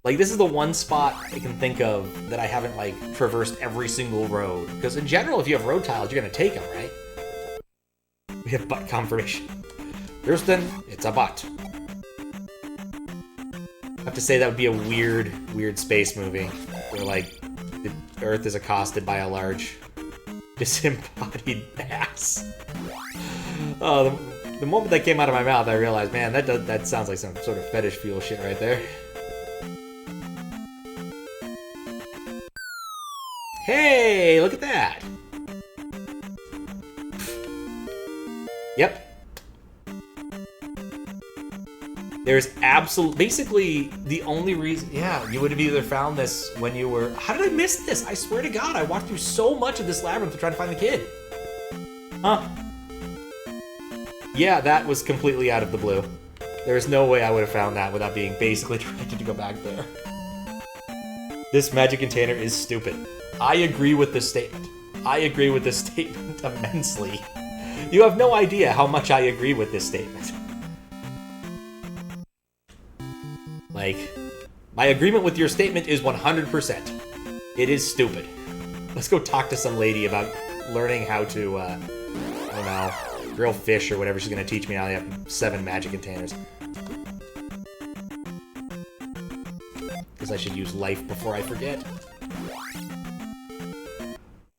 Like, this is the one spot I can think of that I haven't, like, traversed every single road. Because in general, if you have road tiles, you're gonna take them, right? We have butt confirmation. Kirsten, it's a butt. I have to say that would be a weird space movie. Where, like, the Earth is accosted by a large... disembodied ass. Oh, the moment that came out of my mouth, I realized, man, that sounds like some sort of fetish fuel shit right there. Hey, look at that. Yep. There's basically the only reason, yeah, you would have either found this when you were, how did I miss this? I swear to God, I walked through so much of this labyrinth to try to find the kid. Huh. Yeah, that was completely out of the blue. There's no way I would have found that without being basically directed to go back there. This magic container is stupid. I agree with this statement. I agree with this statement immensely. You have no idea how much I agree with this statement. Like, my agreement with your statement is 100%. It is stupid. Let's go talk to some lady about learning how to, I don't know, grill fish or whatever she's gonna teach me now. They have 7 magic containers. Because I should use life before I forget.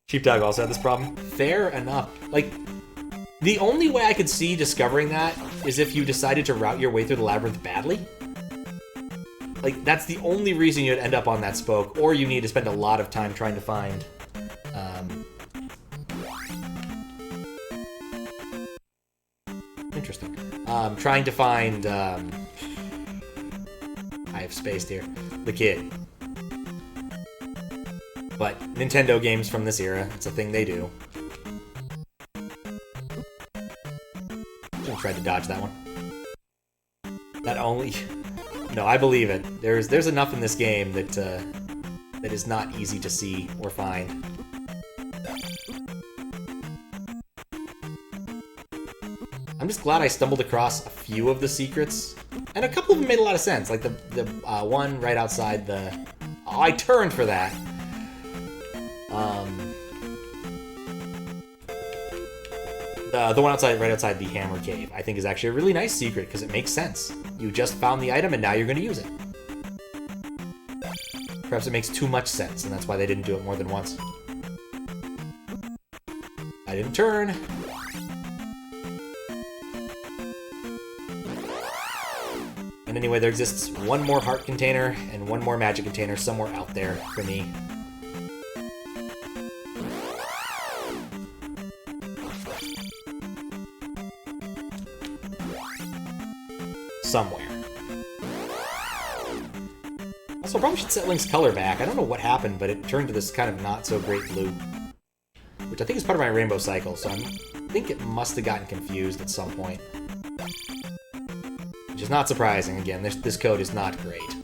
Sheepdog also had this problem. Fair enough. Like, the only way I could see discovering that is if you decided to route your way through the labyrinth badly. Like, that's the only reason you'd end up on that spoke, or you need to spend a lot of time trying to find... interesting. Trying to find... I have spaced here. The kid. But Nintendo games from this era, it's a thing they do. Tried to dodge that one. That only... No, I believe it. There's enough in this game that that is not easy to see or find. I'm just glad I stumbled across a few of the secrets, and a couple of them made a lot of sense. Like the one right outside the... Oh, I turned for that. The one right outside the Hammer Cave, I think is actually a really nice secret, because it makes sense. You just found the item, and now you're going to use it. Perhaps it makes too much sense, and that's why they didn't do it more than once. I didn't turn. And anyway, there exists one more heart container, and one more magic container somewhere out there for me. Somewhere. Also, I probably should set Link's color back. I don't know what happened, but it turned to this kind of not-so-great blue. Which I think is part of my rainbow cycle, so I think it must have gotten confused at some point. Which is not surprising. Again, this code is not great.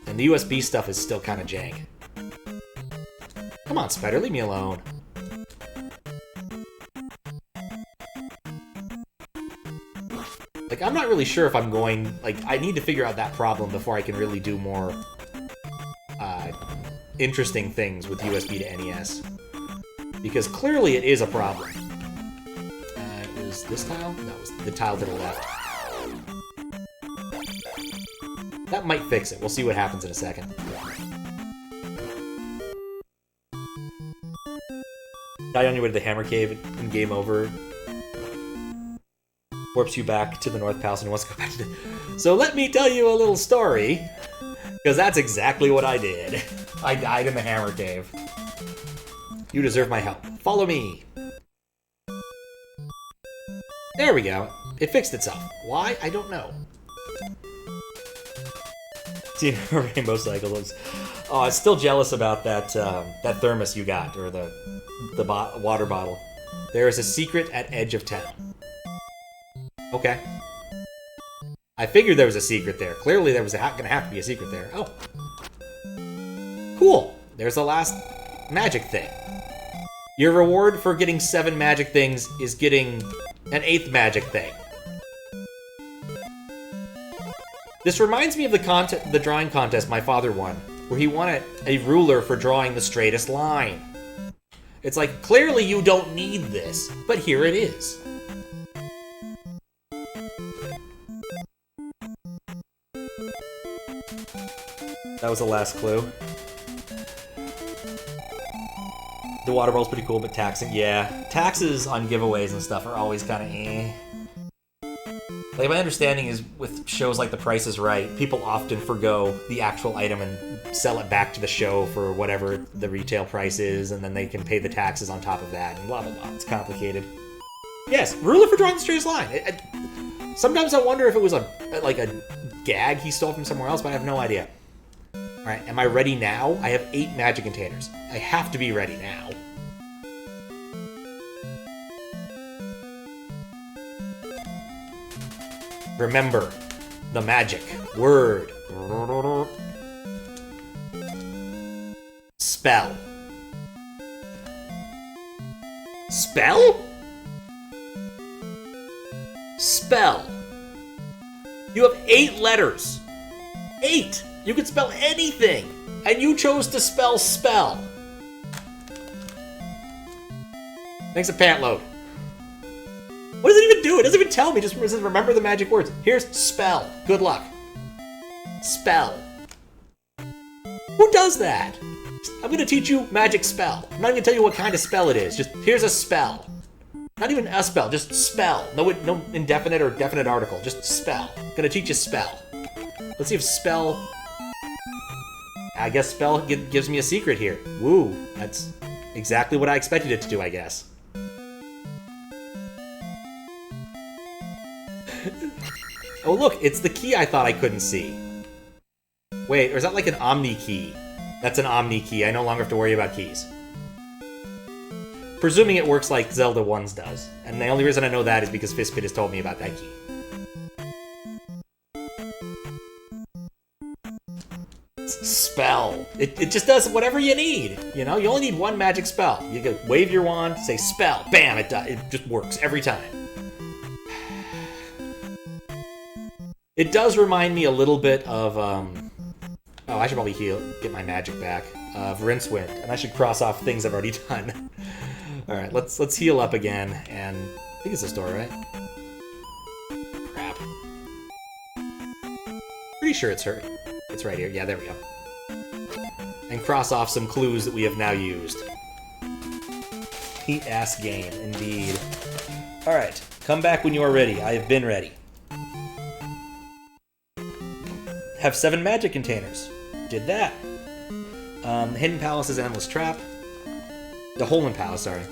And the USB stuff is still kind of jank. Come on, Spider, leave me alone. Like, I'm not really sure if I'm going... Like, I need to figure out that problem before I can really do more interesting things with USB to NES. Because clearly it is a problem. It was this tile? No, it was the tile to the left. That might fix it. We'll see what happens in a second. Die on your way to the Hammer Cave and game over. Warps you back to the North Palace and wants to go back to the... So let me tell you a little story, because that's exactly what I did. I died in the Hammer Cave. You deserve my help. Follow me. There we go. It fixed itself. Why? I don't know. See, Rainbow Cycle looks... Oh, I'm still jealous about that that thermos you got, or the water bottle. There is a secret at edge of town. Okay. I figured there was a secret there. Clearly there was gonna have to be a secret there. Oh. Cool. There's the last magic thing. Your reward for getting 7 magic things is getting an 8th magic thing. This reminds me of the drawing contest my father won, where he won a ruler for drawing the straightest line. It's like, clearly you don't need this, but here it is. That was the last clue. The water ball's pretty cool, but taxing, yeah. Taxes on giveaways and stuff are always kind of eh. Like, my understanding is with shows like The Price is Right, people often forgo the actual item and sell it back to the show for whatever the retail price is, and then they can pay the taxes on top of that, and blah, blah, blah. It's complicated. Yes, ruler for drawing the straightest line. Sometimes I wonder if it was a gag he stole from somewhere else, but I have no idea. Alright, am I ready now? I have 8 magic containers. I have to be ready now. Remember the magic word. Spell. Spell? Spell. You have 8 letters. 8! You could spell anything, and you chose to spell spell. Thanks a pant load. What does it even do? It doesn't even tell me. It just says remember the magic words. Here's spell. Good luck. Spell. Who does that? I'm going to teach you magic spell. I'm not going to tell you what kind of spell it is. Just here's a spell. Not even a spell, just spell. No indefinite or definite article. Just spell. I'm going to teach you spell. Let's see if spell... I guess spell gives me a secret here. Woo, that's exactly what I expected it to do, I guess. Oh look, it's the key I thought I couldn't see. Wait, or is that like an Omni key? That's an Omni key. I no longer have to worry about keys. Presuming it works like Zelda 1's does. And the only reason I know that is because Fistbit has told me about that key. Spell. It just does whatever you need. You know, you only need one magic spell. You can wave your wand, say spell, bam, it just works every time. It does remind me a little bit of, oh, I should probably get my magic back, of Rincewind, and I should cross off things I've already done. Alright, let's heal up again, and I think it's this door, right? Crap. Pretty sure it's her. It's right here. Yeah, there we go. And cross off some clues that we have now used. Neat-ass game, indeed. Alright, come back when you are ready. I have been ready. Have 7 magic containers. Did that. Hidden Palace's Endless Trap. The Holen Palace, sorry.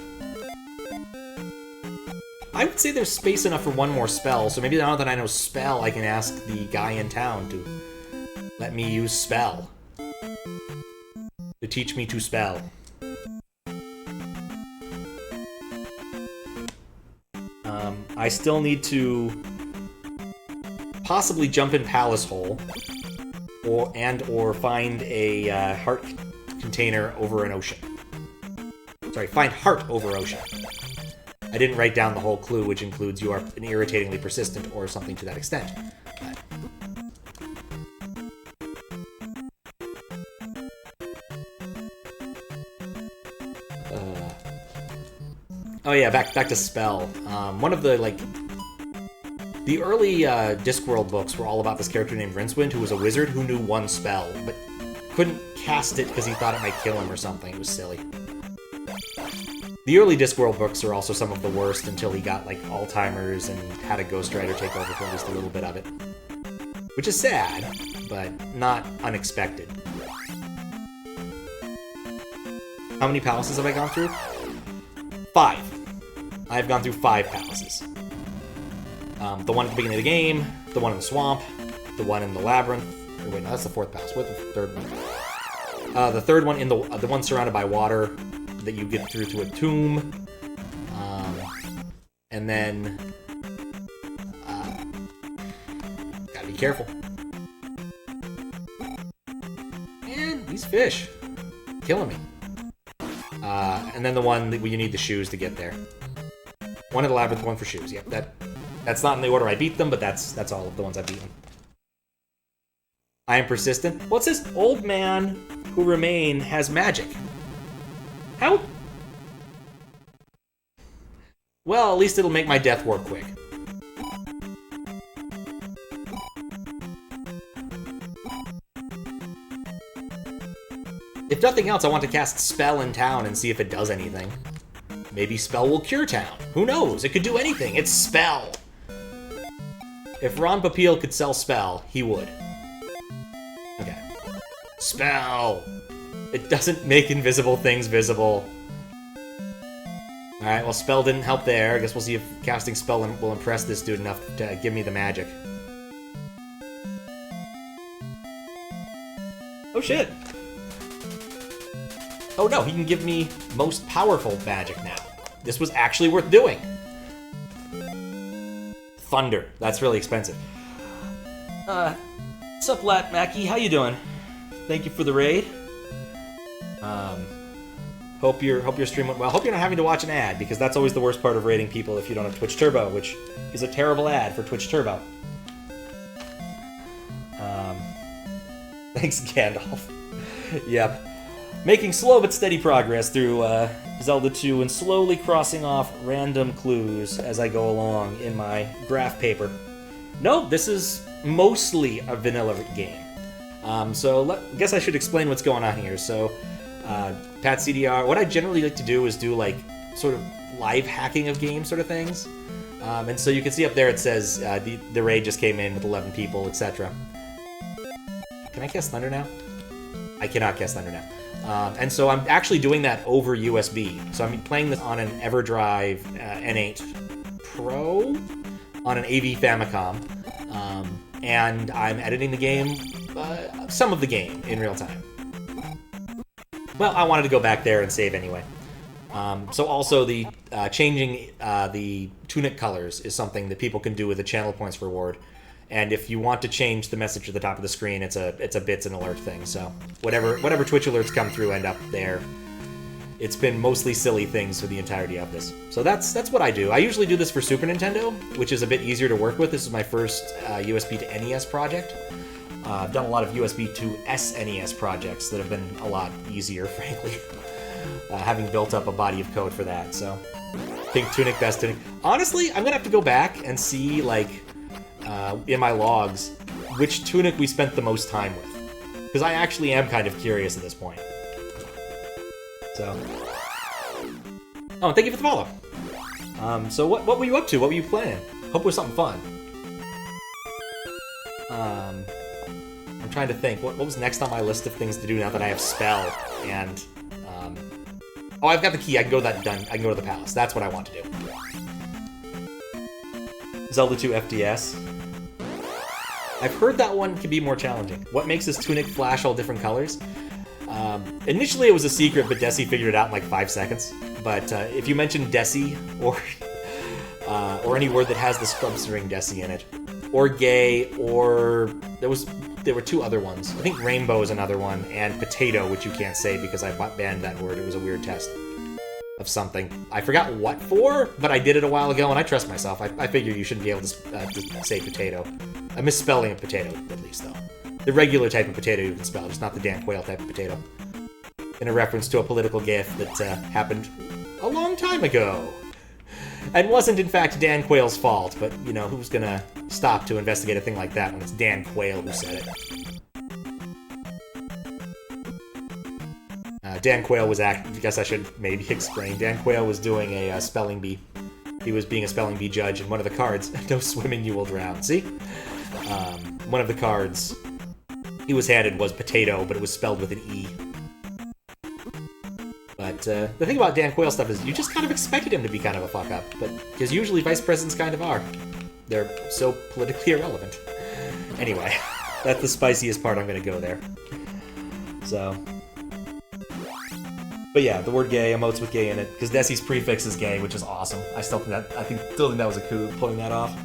I would say there's space enough for one more spell, so maybe now that I know spell, I can ask the guy in town to let me use spell. To teach me to spell. I still need to possibly jump in Palace Hole, or find a heart container over an ocean. Sorry, find heart over ocean. I didn't write down the whole clue, which includes you are an irritatingly persistent or something to that extent. Oh yeah, back to spell. One of the, like... The early Discworld books were all about this character named Rincewind, who was a wizard who knew one spell, but couldn't cast it because he thought it might kill him or something. It was silly. The early Discworld books are also some of the worst until he got, like, Alzheimer's and had a ghostwriter take over for at least a little bit of it. Which is sad, but not unexpected. How many palaces have I gone through? 5. I've gone through 5 palaces. The one at the beginning of the game, the one in the swamp, the one in the labyrinth. Or wait, no, that's the 4th palace. What's the 3rd one? The 3rd one in the one surrounded by water that you get through a tomb. And then gotta be careful. And these fish killing me. And then the one that you need the shoes to get there. One in the labyrinth, one for shoes. Yep, that's not in the order I beat them, but that's all of the ones I've beaten. I am persistent. Well, it says old man who remain has magic. How? Well, at least it'll make my death work quick. If nothing else, I want to cast Spell in town and see if it does anything. Maybe Spell will cure town. Who knows? It could do anything. It's Spell. If Ron Popeil could sell Spell, he would. Okay. Spell! It doesn't make invisible things visible. Alright, well, Spell didn't help there. I guess we'll see if casting Spell will impress this dude enough to give me the magic. Oh, shit! Oh no, he can give me most powerful magic now. This was actually worth doing. Thunder. That's really expensive. What's up, Lat Mackie? How you doing? Thank you for the raid. Hope your stream went well. Hope you're not having to watch an ad, because that's always the worst part of raiding people if you don't have Twitch Turbo, which is a terrible ad for Twitch Turbo. Thanks, Gandalf. Yep. Making slow but steady progress through Zelda 2 and slowly crossing off random clues as I go along in my graph paper. No, this is mostly a vanilla game. I guess I should explain what's going on here. So, Pat CDR, what I generally like to do is do like sort of live hacking of games sort of things. And so you can see up there it says the raid just came in with 11 people, etc. Can I cast Thunder now? I cannot cast Thunder now. And so I'm actually doing that over USB. So I'm playing this on an EverDrive N8 PRO on an AV Famicom. And I'm editing the game, some of the game, in real time. Well, I wanted to go back there and save anyway. So also the changing the tunic colors is something that people can do with a channel points reward. And if you want to change the message at the top of the screen, it's a bits and alert thing. So whatever Twitch alerts come through end up there. It's been mostly silly things for the entirety of this. So that's what I do. I usually do this for Super Nintendo, which is a bit easier to work with. This is my first USB to NES project. I've done a lot of USB to SNES projects that have been a lot easier, frankly. Having built up a body of code for that, so pink tunic, best tunic. Honestly, I'm gonna have to go back and see, like, in my logs, which tunic we spent the most time with, because I actually am kind of curious at this point. So, oh, and thank you for the follow. So what were you up to? What were you playing? Hope it was something fun. I'm trying to think. What was next on my list of things to do now that I have spell and. Oh, I've got the key. I can go that done. I can go to the palace. That's what I want to do. Zelda 2 FDS. I've heard that one can be more challenging. What makes this tunic flash all different colors? Initially, it was a secret, but Desi figured it out in like 5 seconds. But if you mention Desi or any word that has the scrub string Desi in it, or gay, or there were 2 other ones. I think rainbow is another one, and potato, which you can't say because I banned that word. It was a weird test of something. I forgot what for, but I did it a while ago, and I trust myself. I figure you shouldn't be able to say potato. A misspelling of potato, at least, though. The regular type of potato you can spell, just not the Dan Quayle type of potato. In a reference to a political gaffe that happened a long time ago. And wasn't, in fact, Dan Quayle's fault, but, you know, who's gonna stop to investigate a thing like that when it's Dan Quayle who said it? Dan Quayle was I guess I should maybe explain. Dan Quayle was doing a spelling bee. He was being a spelling bee judge, and one of the cards, no swimming you will drown, see? One of the cards he was handed was potato, but it was spelled with an E. But the thing about Dan Quayle stuff is you just kind of expected him to be kind of a fuck-up, but because usually vice presidents kind of are. They're so politically irrelevant. Anyway, that's the spiciest part. I'm going to go there. So... But yeah, the word gay, emotes with gay in it, because Desi's prefix is gay, which is awesome. I still think that was a coup, pulling that off.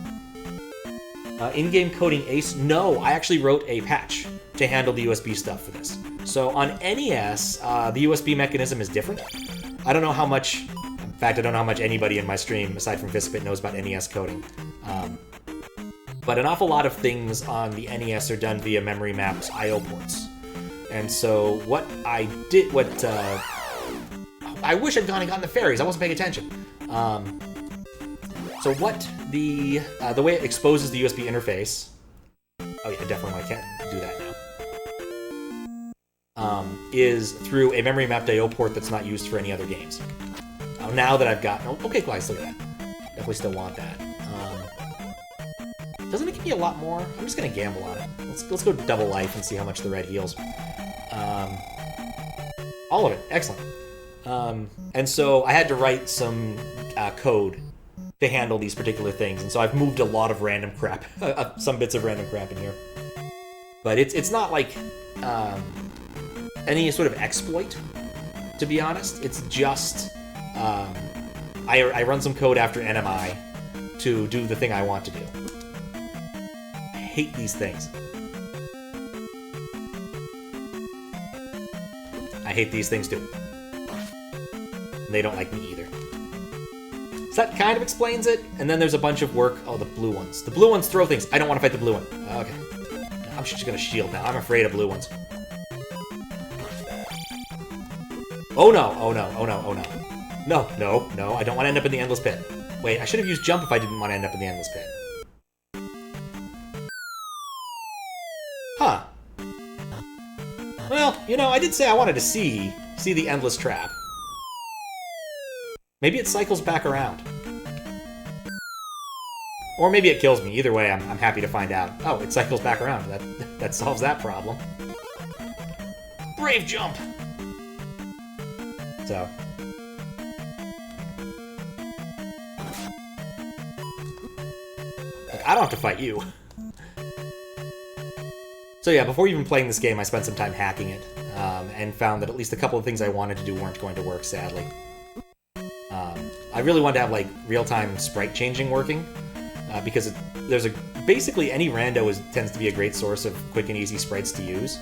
In-game coding ace? No, I actually wrote a patch to handle the USB stuff for this. So on NES, the USB mechanism is different. I don't know how much, in fact, I don't know how much anybody in my stream, aside from Vispit, knows about NES coding. But an awful lot of things on the NES are done via memory mapped I/O ports. And so what I did, I wish I'd gone and gotten the fairies. I wasn't paying attention. So what the way it exposes the USB interface... Oh yeah, definitely I can't do that now. Is through a memory mapped I/O port that's not used for any other games. Now that I've got... Okay, cool, I still get that. Definitely still want that. Doesn't it give me a lot more? I'm just gonna gamble on it. Let's go double life and see how much the red heals. All of it. Excellent. And so I had to write some code to handle these particular things, and so I've moved a lot of random crap, some bits of random crap in here. But it's not like any sort of exploit, to be honest. It's just I run some code after NMI to do the thing I want to do. I hate these things. I hate these things too. And they don't like me either. So that kind of explains it. And then there's a bunch of work. Oh, the blue ones. The blue ones throw things. I don't want to fight the blue one. Okay. I'm just going to shield now. I'm afraid of blue ones. Oh no, oh no, oh no, oh no. No, no, no. I don't want to end up in the endless pit. Wait, I should have used jump if I didn't want to end up in the endless pit. Huh. Well, you know, I did say I wanted to see the endless trap. Maybe it cycles back around. Or maybe it kills me. Either way, I'm happy to find out. Oh, it cycles back around. That solves that problem. Brave jump! So. Like, I don't have to fight you. So yeah, before even playing this game, I spent some time hacking it, and found that at least a couple of things I wanted to do weren't going to work, sadly. I really wanted to have, like, real-time sprite changing working, because basically any rando tends to be a great source of quick and easy sprites to use.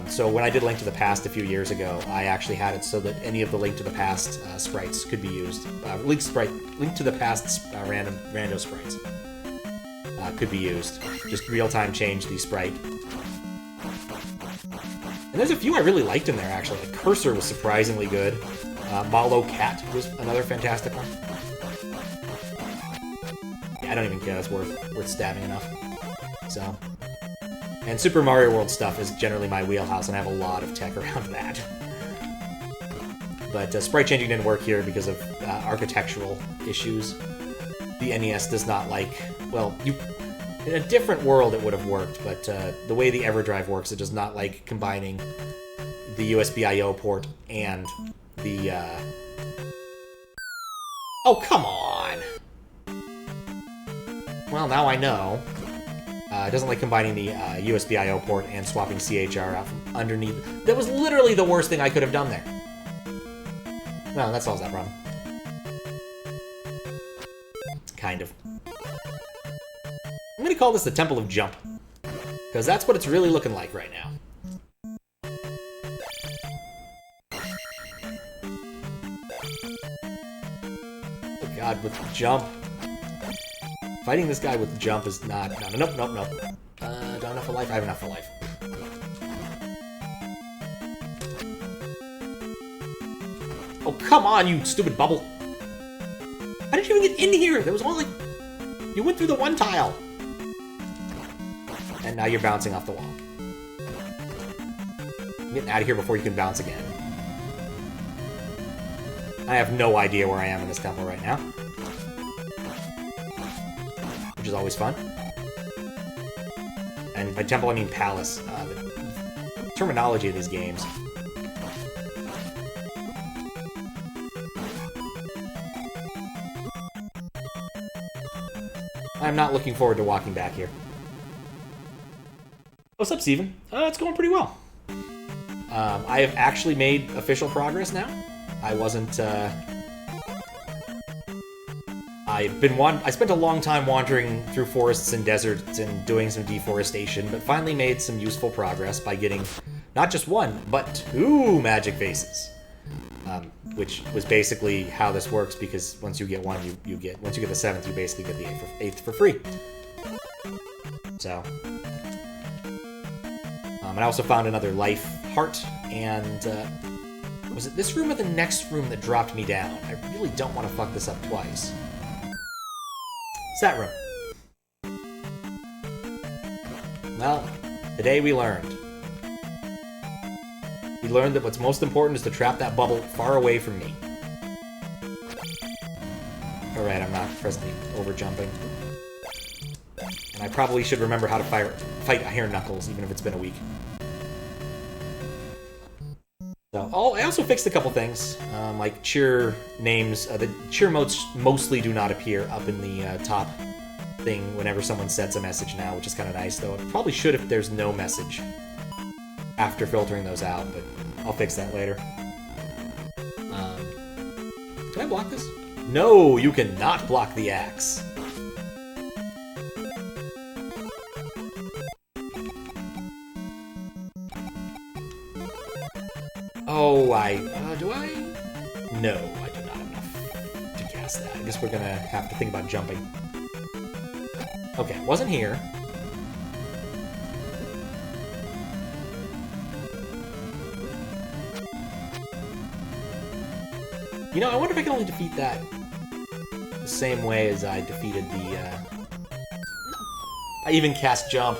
So when I did Link to the Past a few years ago, I actually had it so that any of the Link to the Past sprites could be used. Link to the Past rando sprites could be used. Just real-time change the sprite. And there's a few I really liked in there, actually. Like Cursor was surprisingly good. Malo Cat was another fantastic one. Yeah, I don't even care. That's worth stabbing enough. So, and Super Mario World stuff is generally my wheelhouse, and I have a lot of tech around that. But sprite changing didn't work here because of architectural issues. The NES does not like... Well, in a different world it would have worked, but the way the EverDrive works, it does not like combining the USB I/O port and the... Oh, come on! Well, now I know. It doesn't like combining the USB I/O port and swapping CHR out from underneath. That was literally the worst thing I could have done there. No, that solves that problem. Kind of. I'm gonna call this the Temple of Jump, because that's what it's really looking like right now. Oh god, with jump. Fighting this guy with jump is not... Nope. Don't have enough of life? I have enough of life. Oh, come on, you stupid bubble. How did you even get in here? There was only like... You went through the one tile. And now you're bouncing off the wall. I'm getting out of here before you can bounce again. I have no idea where I am in this temple right now. Which is always fun. And by temple, I mean palace. The terminology of these games. I'm not looking forward to walking back here. What's up, Steven? It's going pretty well. I have actually made official progress now. I wasn't, I spent a long time wandering through forests and deserts and doing some deforestation, but finally made some useful progress by getting not just one, but 2 magic vases. Which was basically how this works, because once you get one, once you get the 7th, you basically get the 8th for free. So, and I also found another life heart, and was it this room or the next room that dropped me down? I really don't want to fuck this up twice. It's that room. Well, today we learned. We learned that what's most important is to trap that bubble far away from me. Alright, I'm not presently over-jumping. And I probably should remember how to fight Iron Knuckles, even if it's been a week. So, I also fixed a couple things, like cheer names. The cheer modes mostly do not appear up in the top thing whenever someone sets a message now, which is kind of nice, though. It probably should if there's no message after filtering those out, but I'll fix that later. Can I block this? No, you cannot block the axe. Oh, do I? No, I do not have enough to cast that. I guess we're gonna have to think about jumping. Okay, it wasn't here. You know, I wonder if I can only defeat that the same way as I defeated the, I even cast jump.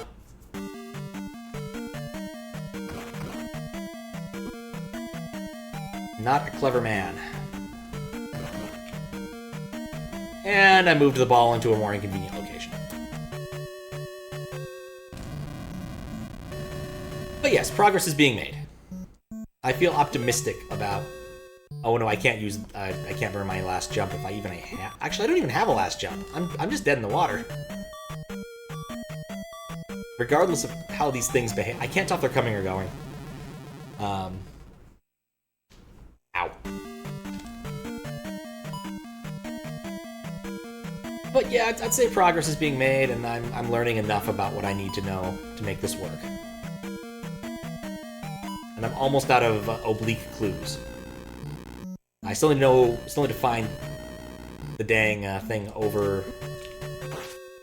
Not a clever man. And I moved the ball into a more inconvenient location. But yes, progress is being made. I feel optimistic about... Oh no, I can't use... I can't burn my last jump if I even have... Actually, I don't even have a last jump. I'm just dead in the water. Regardless of how these things behave. I can't tell if they're coming or going. Ow. But yeah, I'd say progress is being made, and I'm learning enough about what I need to know to make this work. And I'm almost out of oblique clues. I still need to find the dang thing over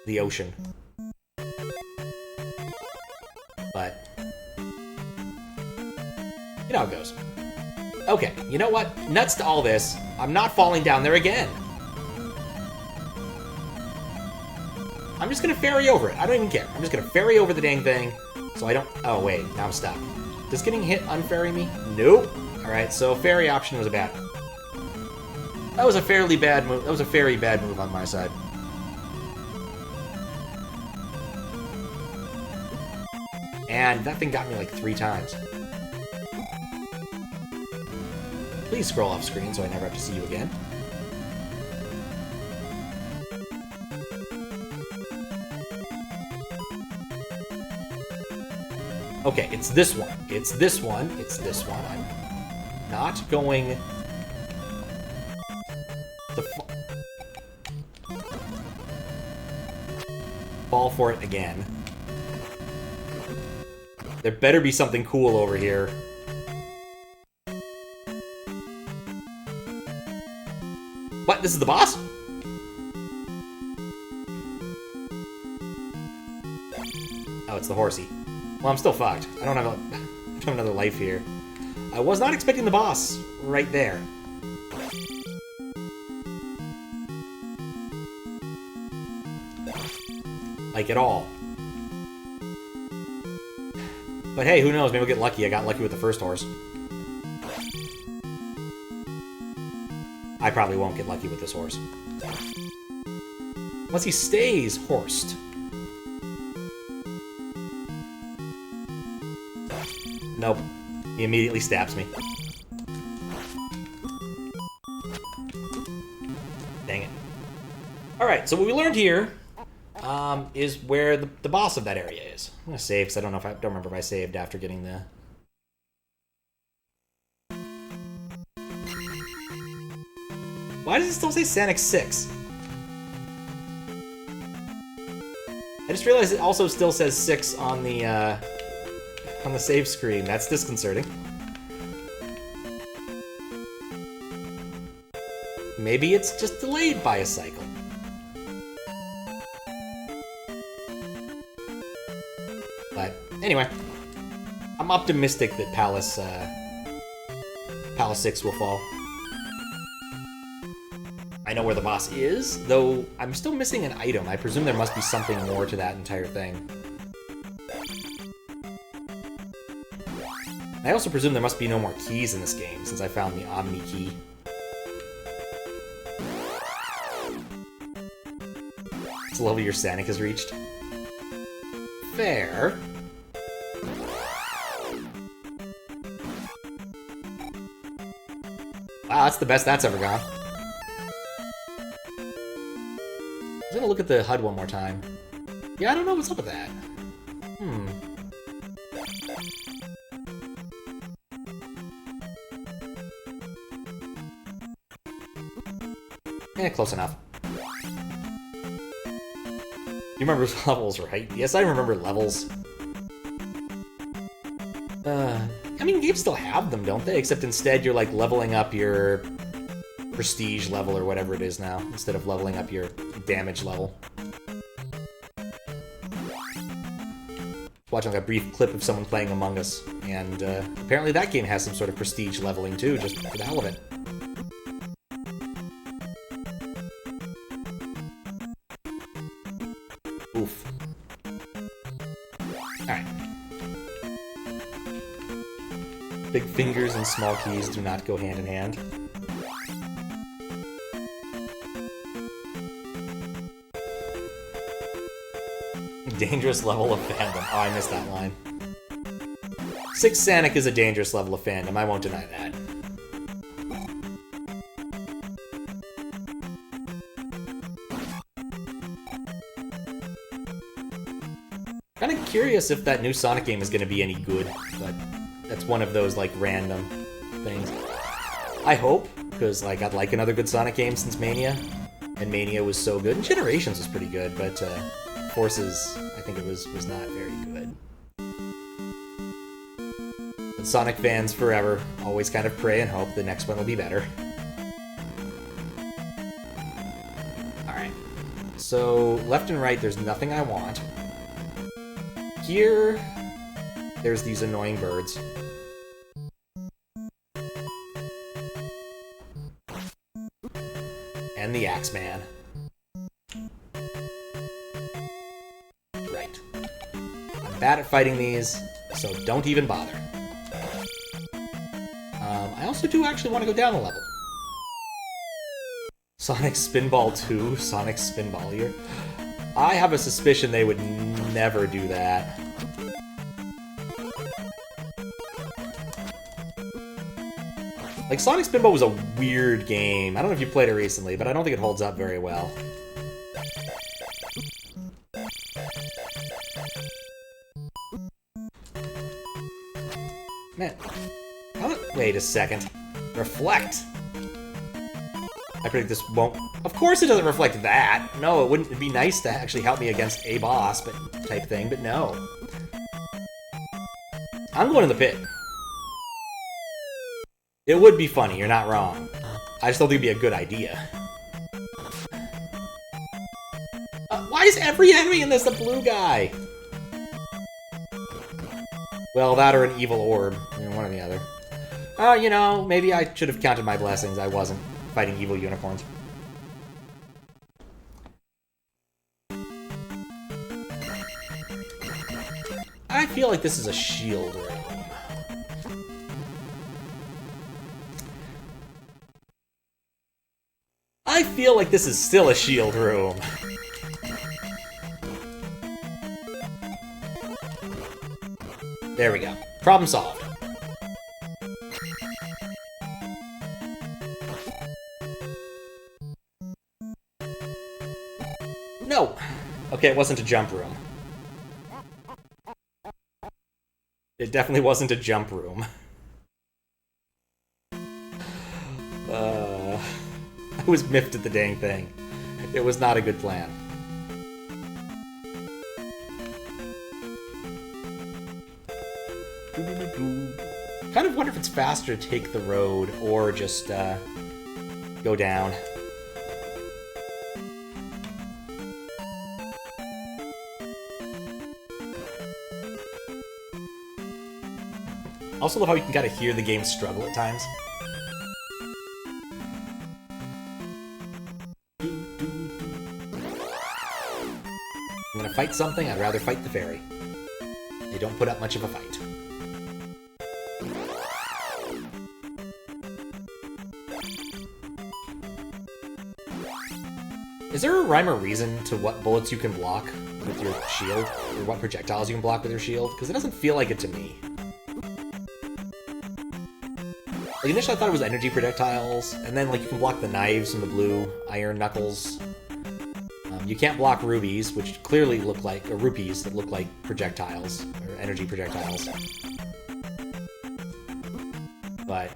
the ocean. But you know how it goes. Okay, you know what? Nuts to all this. I'm not falling down there again. I'm just gonna ferry over it. I don't even care. I'm just gonna ferry over the dang thing, so I don't... Oh, wait. Now I'm stuck. Does getting hit unferry me? Nope. Alright, so ferry option was a bad one. That was a fairly bad move. That was a very bad move on my side. And that thing got me like 3 times. Please scroll off screen so I never have to see you again. Okay, it's this one. It's this one. It's this one. I'm not going to fall for it again. There better be something cool over here. What? This is the boss? Oh, it's the horsey. Well, I'm still fucked. I don't have another life here. I was not expecting the boss right there. Like, at all. But hey, who knows? Maybe we'll get lucky. I got lucky with the first horse. I probably won't get lucky with this horse. Unless he stays horsed. Nope. He immediately stabs me. Dang it. Alright, so what we learned here is where the boss of that area is. I'm gonna save because I don't remember if I saved after getting the... Why does it still say Sonic 6? I just realized it also still says 6 on the save screen. That's disconcerting. Maybe it's just delayed by a cycle. But anyway, I'm optimistic that Palace 6 will fall. I know where the boss is, though I'm still missing an item. I presume there must be something more to that entire thing. I also presume there must be no more keys in this game, since I found the Omni key. This level your Sonic has reached. Fair. Wow, that's the best that's ever gone. I'm gonna look at the HUD one more time. Yeah, I don't know what's up with that. Close enough. You remember levels, right? Yes, I remember levels. I mean, games still have them, don't they? Except instead you're, like, leveling up your prestige level or whatever it is now, instead of leveling up your damage level. Watching like a brief clip of someone playing Among Us, and apparently that game has some sort of prestige leveling too, just for the hell of it. Oof. Alright. Big fingers and small keys do not go hand in hand. Dangerous level of fandom. Oh, I missed that line. 6 Sanic is a dangerous level of fandom, I won't deny that. Kinda curious if that new Sonic game is gonna be any good, but that's one of those, like, random things. I hope, because, like, I'd like another good Sonic game since Mania, and Mania was so good, and Generations was pretty good, but, Forces, I think it was not very good. But Sonic fans forever always kind of pray and hope the next one will be better. Alright. So, left and right, there's nothing I want. Here, there's these annoying birds. And the Axeman. Right. I'm bad at fighting these, so don't even bother. I also do actually want to go down a level. Sonic Spinball 2? Sonic Spinball here? I have a suspicion they would never do that. Like, Sonic Spinball was a weird game. I don't know if you played it recently, but I don't think it holds up very well. Man, wait a second. Reflect! I predict this won't... Of course it doesn't reflect that! No, it wouldn't... It'd be nice to actually help me against a boss but type thing, but no. I'm going in the pit. It would be funny, you're not wrong. I just don't think it'd be a good idea. Why is every enemy in this a blue guy? Well, that or an evil orb. One or the other. You know, maybe I should have counted my blessings. I wasn't fighting evil unicorns. I feel like this is a shield room. I feel like this is still a shield room. There we go. Problem solved. No! Okay, it wasn't a jump room. It definitely wasn't a jump room. I was miffed at the dang thing. It was not a good plan. Kind of wonder if it's faster to take the road or just go down. I also love how you can kind of hear the game struggle at times. I'm gonna fight something, I'd rather fight the fairy. They don't put up much of a fight. Is there a rhyme or reason to what bullets you can block with your shield? Or what projectiles you can block with your shield? Because it doesn't feel like it to me. Like, initially I thought it was energy projectiles, and then like you can block the knives and the blue iron knuckles. You can't block rubies, which clearly look like, or rupees that look like projectiles, or energy projectiles. But...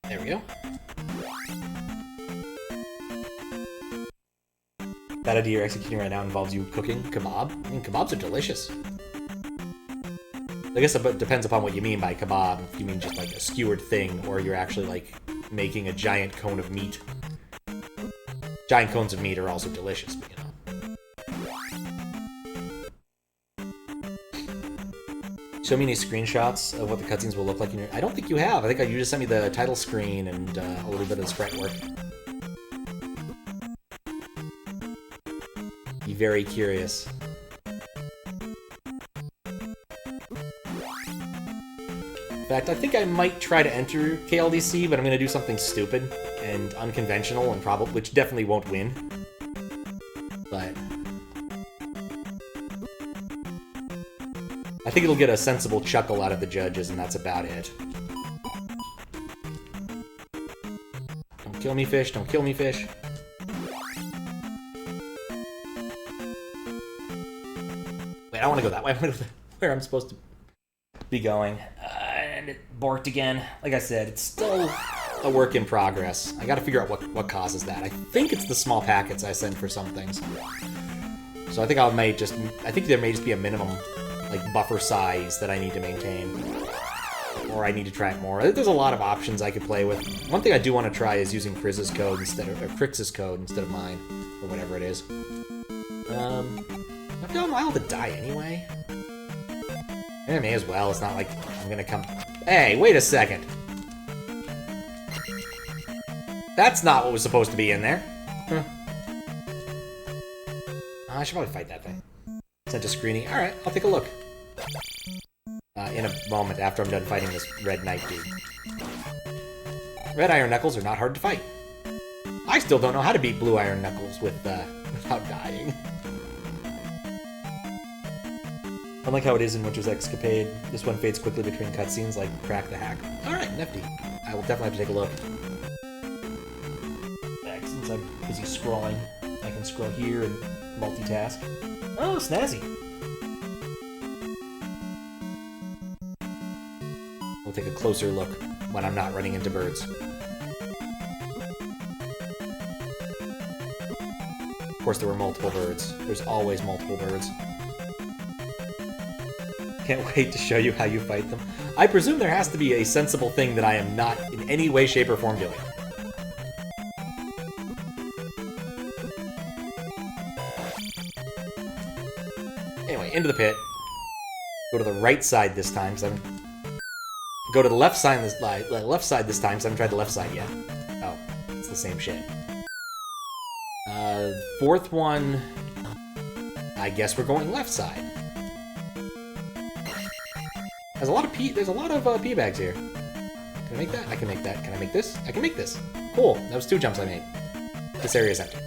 there we go. That idea you're executing right now involves you cooking kebab? I mean, kebabs are delicious. I guess it depends upon what you mean by kebab. If you mean just like a skewered thing, or you're actually like making a giant cone of meat. Giant cones of meat are also delicious, but you know. Show me any screenshots of what the cutscenes will look like in your... I don't think you have. I think you just sent me the title screen and a little bit of the sprite work. Be very curious. fact, I think I might try to enter KLDC, but I'm going to do something stupid and unconventional, and probably, which definitely won't win. But I think it'll get a sensible chuckle out of the judges, and that's about it. Don't kill me, fish. Don't kill me, fish. Wait, I want to go that way. I want to go where I'm supposed to be going. And it borked again. Like I said, it's still a work in progress. I gotta figure out what causes that. I think it's the small packets I send for some things. So I think I think there may just be a minimum, like, buffer size that I need to maintain. Or I need to try it more. I think there's a lot of options I could play with. One thing I do want to try is using Crix's code instead of mine, or whatever it is. I feel I'm liable to die anyway. I may as well. It's not like I'm gonna come... Hey, wait a second. That's not what was supposed to be in there. Huh. I should probably fight that thing. Sent a screening. Alright, I'll take a look. In a moment after I'm done fighting this Red Knight dude. Red Iron Knuckles are not hard to fight. I still don't know how to beat Blue Iron Knuckles without dying. Unlike how it is in Winter's Escapade, this one fades quickly between cutscenes like Crack the Hack. Alright, nifty. I will definitely have to take a look. Since I'm busy scrolling, I can scroll here and multitask. Oh, snazzy. We'll take a closer look when I'm not running into birds. Of course, there were multiple birds. There's always multiple birds. Can't wait to show you how you fight them. I presume there has to be a sensible thing that I am not in any way, shape, or form doing. Anyway, into the pit. Go to the right side this time, because go to the left side this time, because I haven't tried the left side yet. Oh, it's the same shit. Fourth one, I guess we're going left side. There's a lot of pea bags here. Can I make that? I can make that. Can I make this? I can make this. Cool. That was 2 jumps I made. This area is empty.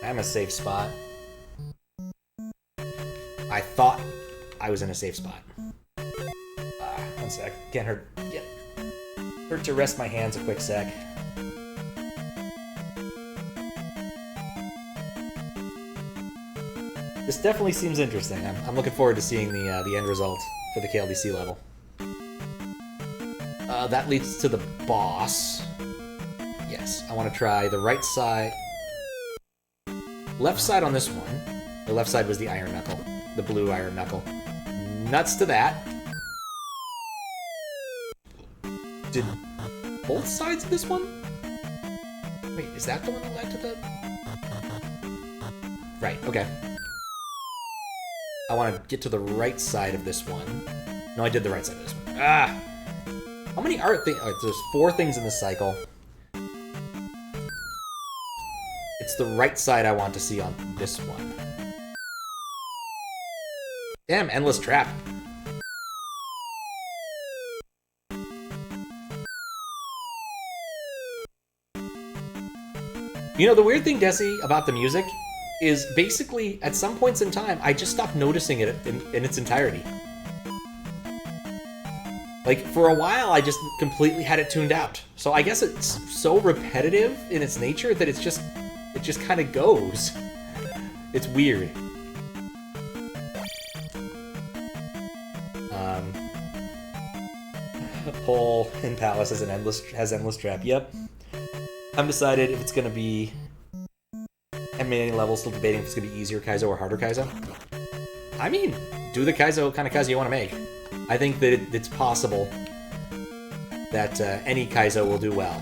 I'm a safe spot. I thought I was in a safe spot. One sec. Can't hurt. Yeah. Hurt to rest my hands a quick sec. This definitely seems interesting. I'm looking forward to seeing the end result for the KLDC level. That leads to the boss. Yes, I want to try the right side. Left side on this one. The left side was the Iron Knuckle. The blue Iron Knuckle. Nuts to that. Did both sides of this one? Wait, is that the one that led to the... Right, okay. I want to get to the right side of this one. No, I did the right side of this one. Ah! How many art things? Oh, there's 4 things in this cycle. It's the right side I want to see on this one. Damn, endless trap. You know, the weird thing, Desi, about the music is basically, at some points in time, I just stopped noticing it in its entirety. Like, for a while, I just completely had it tuned out. So I guess it's so repetitive in its nature that it just kind of goes. It's weird. Pole in Palace has endless trap. Yep. I'm decided if it's gonna be... I haven't made any levels, still debating if it's gonna be easier Kaizo or harder Kaizo. I mean, do the Kaizo kind of Kaizo you want to make. I think that it's possible that any Kaizo will do well.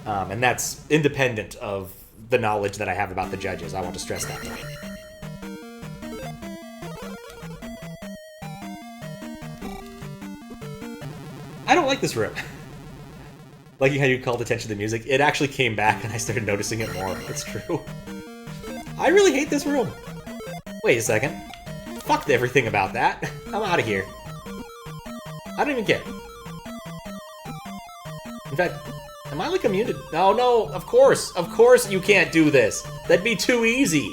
And that's independent of the knowledge that I have about the judges. I want to stress that point. I don't like this room. Like how you called attention to the music, it actually came back and I started noticing it more. It's true. I really hate this room. Wait a second. fuck everything about that. I'm out of here. I don't even care. In fact, am I like immune to... No, no, of course you can't do this. That'd be too easy.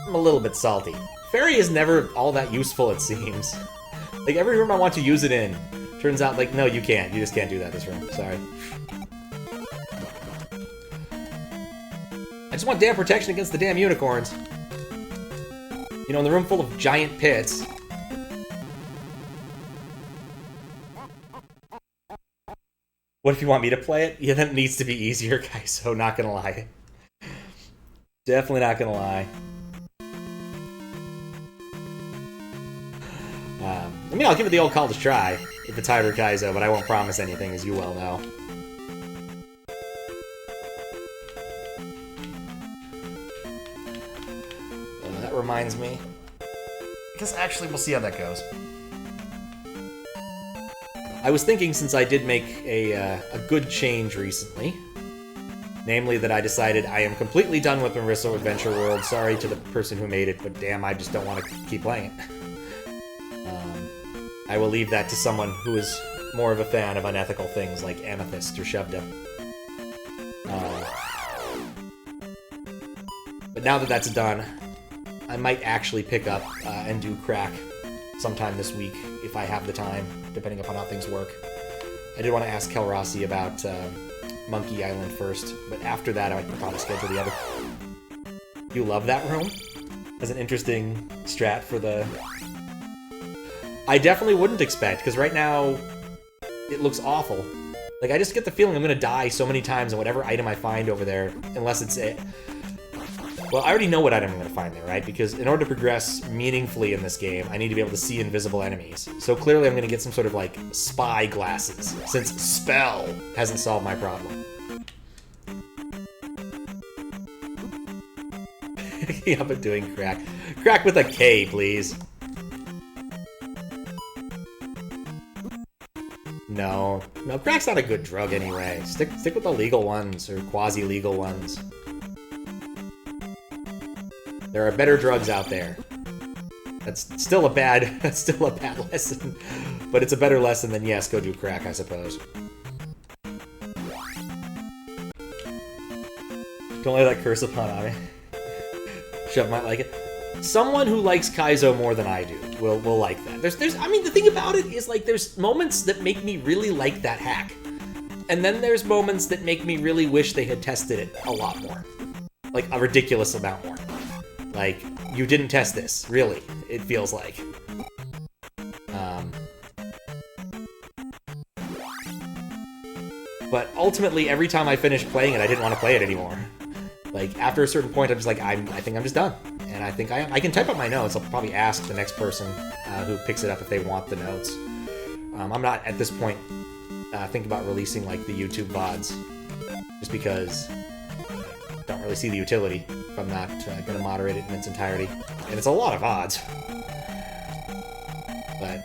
I'm a little bit salty. Fairy is never all that useful, it seems. Like, every room I want to use it in, turns out, like, no, you can't. You just can't do that this room. Sorry. I just want damn protection against the damn unicorns. You know, in the room full of giant pits. What if you want me to play it? Yeah, then it needs to be easier, guys, so not gonna lie. Definitely not gonna lie. I mean, I'll give it the old college try if it's Hyper Kaizo, but I won't promise anything, as you well know. That reminds me. I guess actually we'll see how that goes. I was thinking, since I did make a good change recently, namely that I decided I am completely done with Marissa Adventure World. Sorry to the person who made it, but damn, I just don't want to keep playing it. I will leave that to someone who is more of a fan of unethical things like Amethyst or Shovda. But now that that's done, I might actually pick up and do Crack sometime this week, if I have the time, depending upon how things work. I did want to ask Kel Rossi about Monkey Island first, but after that I might probably schedule the other. You love that room? As an interesting strat for the... I definitely wouldn't expect, because right now, it looks awful. Like, I just get the feeling I'm gonna die so many times on whatever item I find over there, unless it's it. Well, I already know what item I'm gonna find there, right? Because in order to progress meaningfully in this game, I need to be able to see invisible enemies. So clearly I'm gonna get some sort of, like, spy glasses, since Spell hasn't solved my problem. Yeah, but doing Crack. Crack with a K, please. No, Crack's not a good drug anyway. Stick with the legal ones, or quasi-legal ones. There are better drugs out there. That's still a bad lesson. But it's a better lesson than, yes, go do Crack, I suppose. Don't let that curse upon Ame. Shove might like it. Someone who likes Kaizo more than I do will like that. I mean, the thing about it is, like, there's moments that make me really like that hack. And then there's moments that make me really wish they had tested it a lot more. Like, a ridiculous amount more. Like, you didn't test this, really, it feels like. But ultimately, every time I finished playing it, I didn't want to play it anymore. Like, after a certain point, I'm just like, I think I'm just done. And I think I can type up my notes. I'll probably ask the next person who picks it up if they want the notes. I'm not, at this point, thinking about releasing, like, the YouTube VODs. Just because I don't really see the utility if I'm not going to moderate it in its entirety. And it's a lot of VODs. But...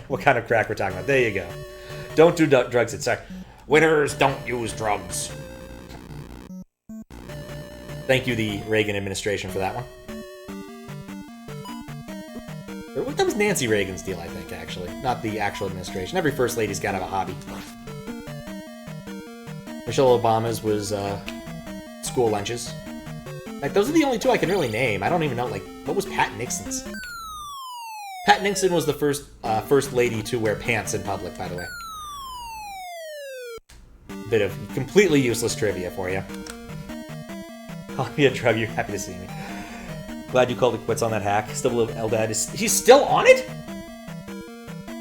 what kind of crack we're talking about? There you go. Don't do drugs, it's sorry. Winners don't use drugs. Thank you, the Reagan administration, for that one. Or that was Nancy Reagan's deal, I think, actually. Not the actual administration. Every first lady's got to have a hobby. Michelle Obama's was school lunches. Like, those are the only two I can really name. I don't even know, like, what was Pat Nixon's? Pat Nixon was the first lady to wear pants in public, by the way. Bit of completely useless trivia for you. Call me a drug, you're happy to see me. Glad you called it quits on that hack. Still believe Eldad is... He's still on it?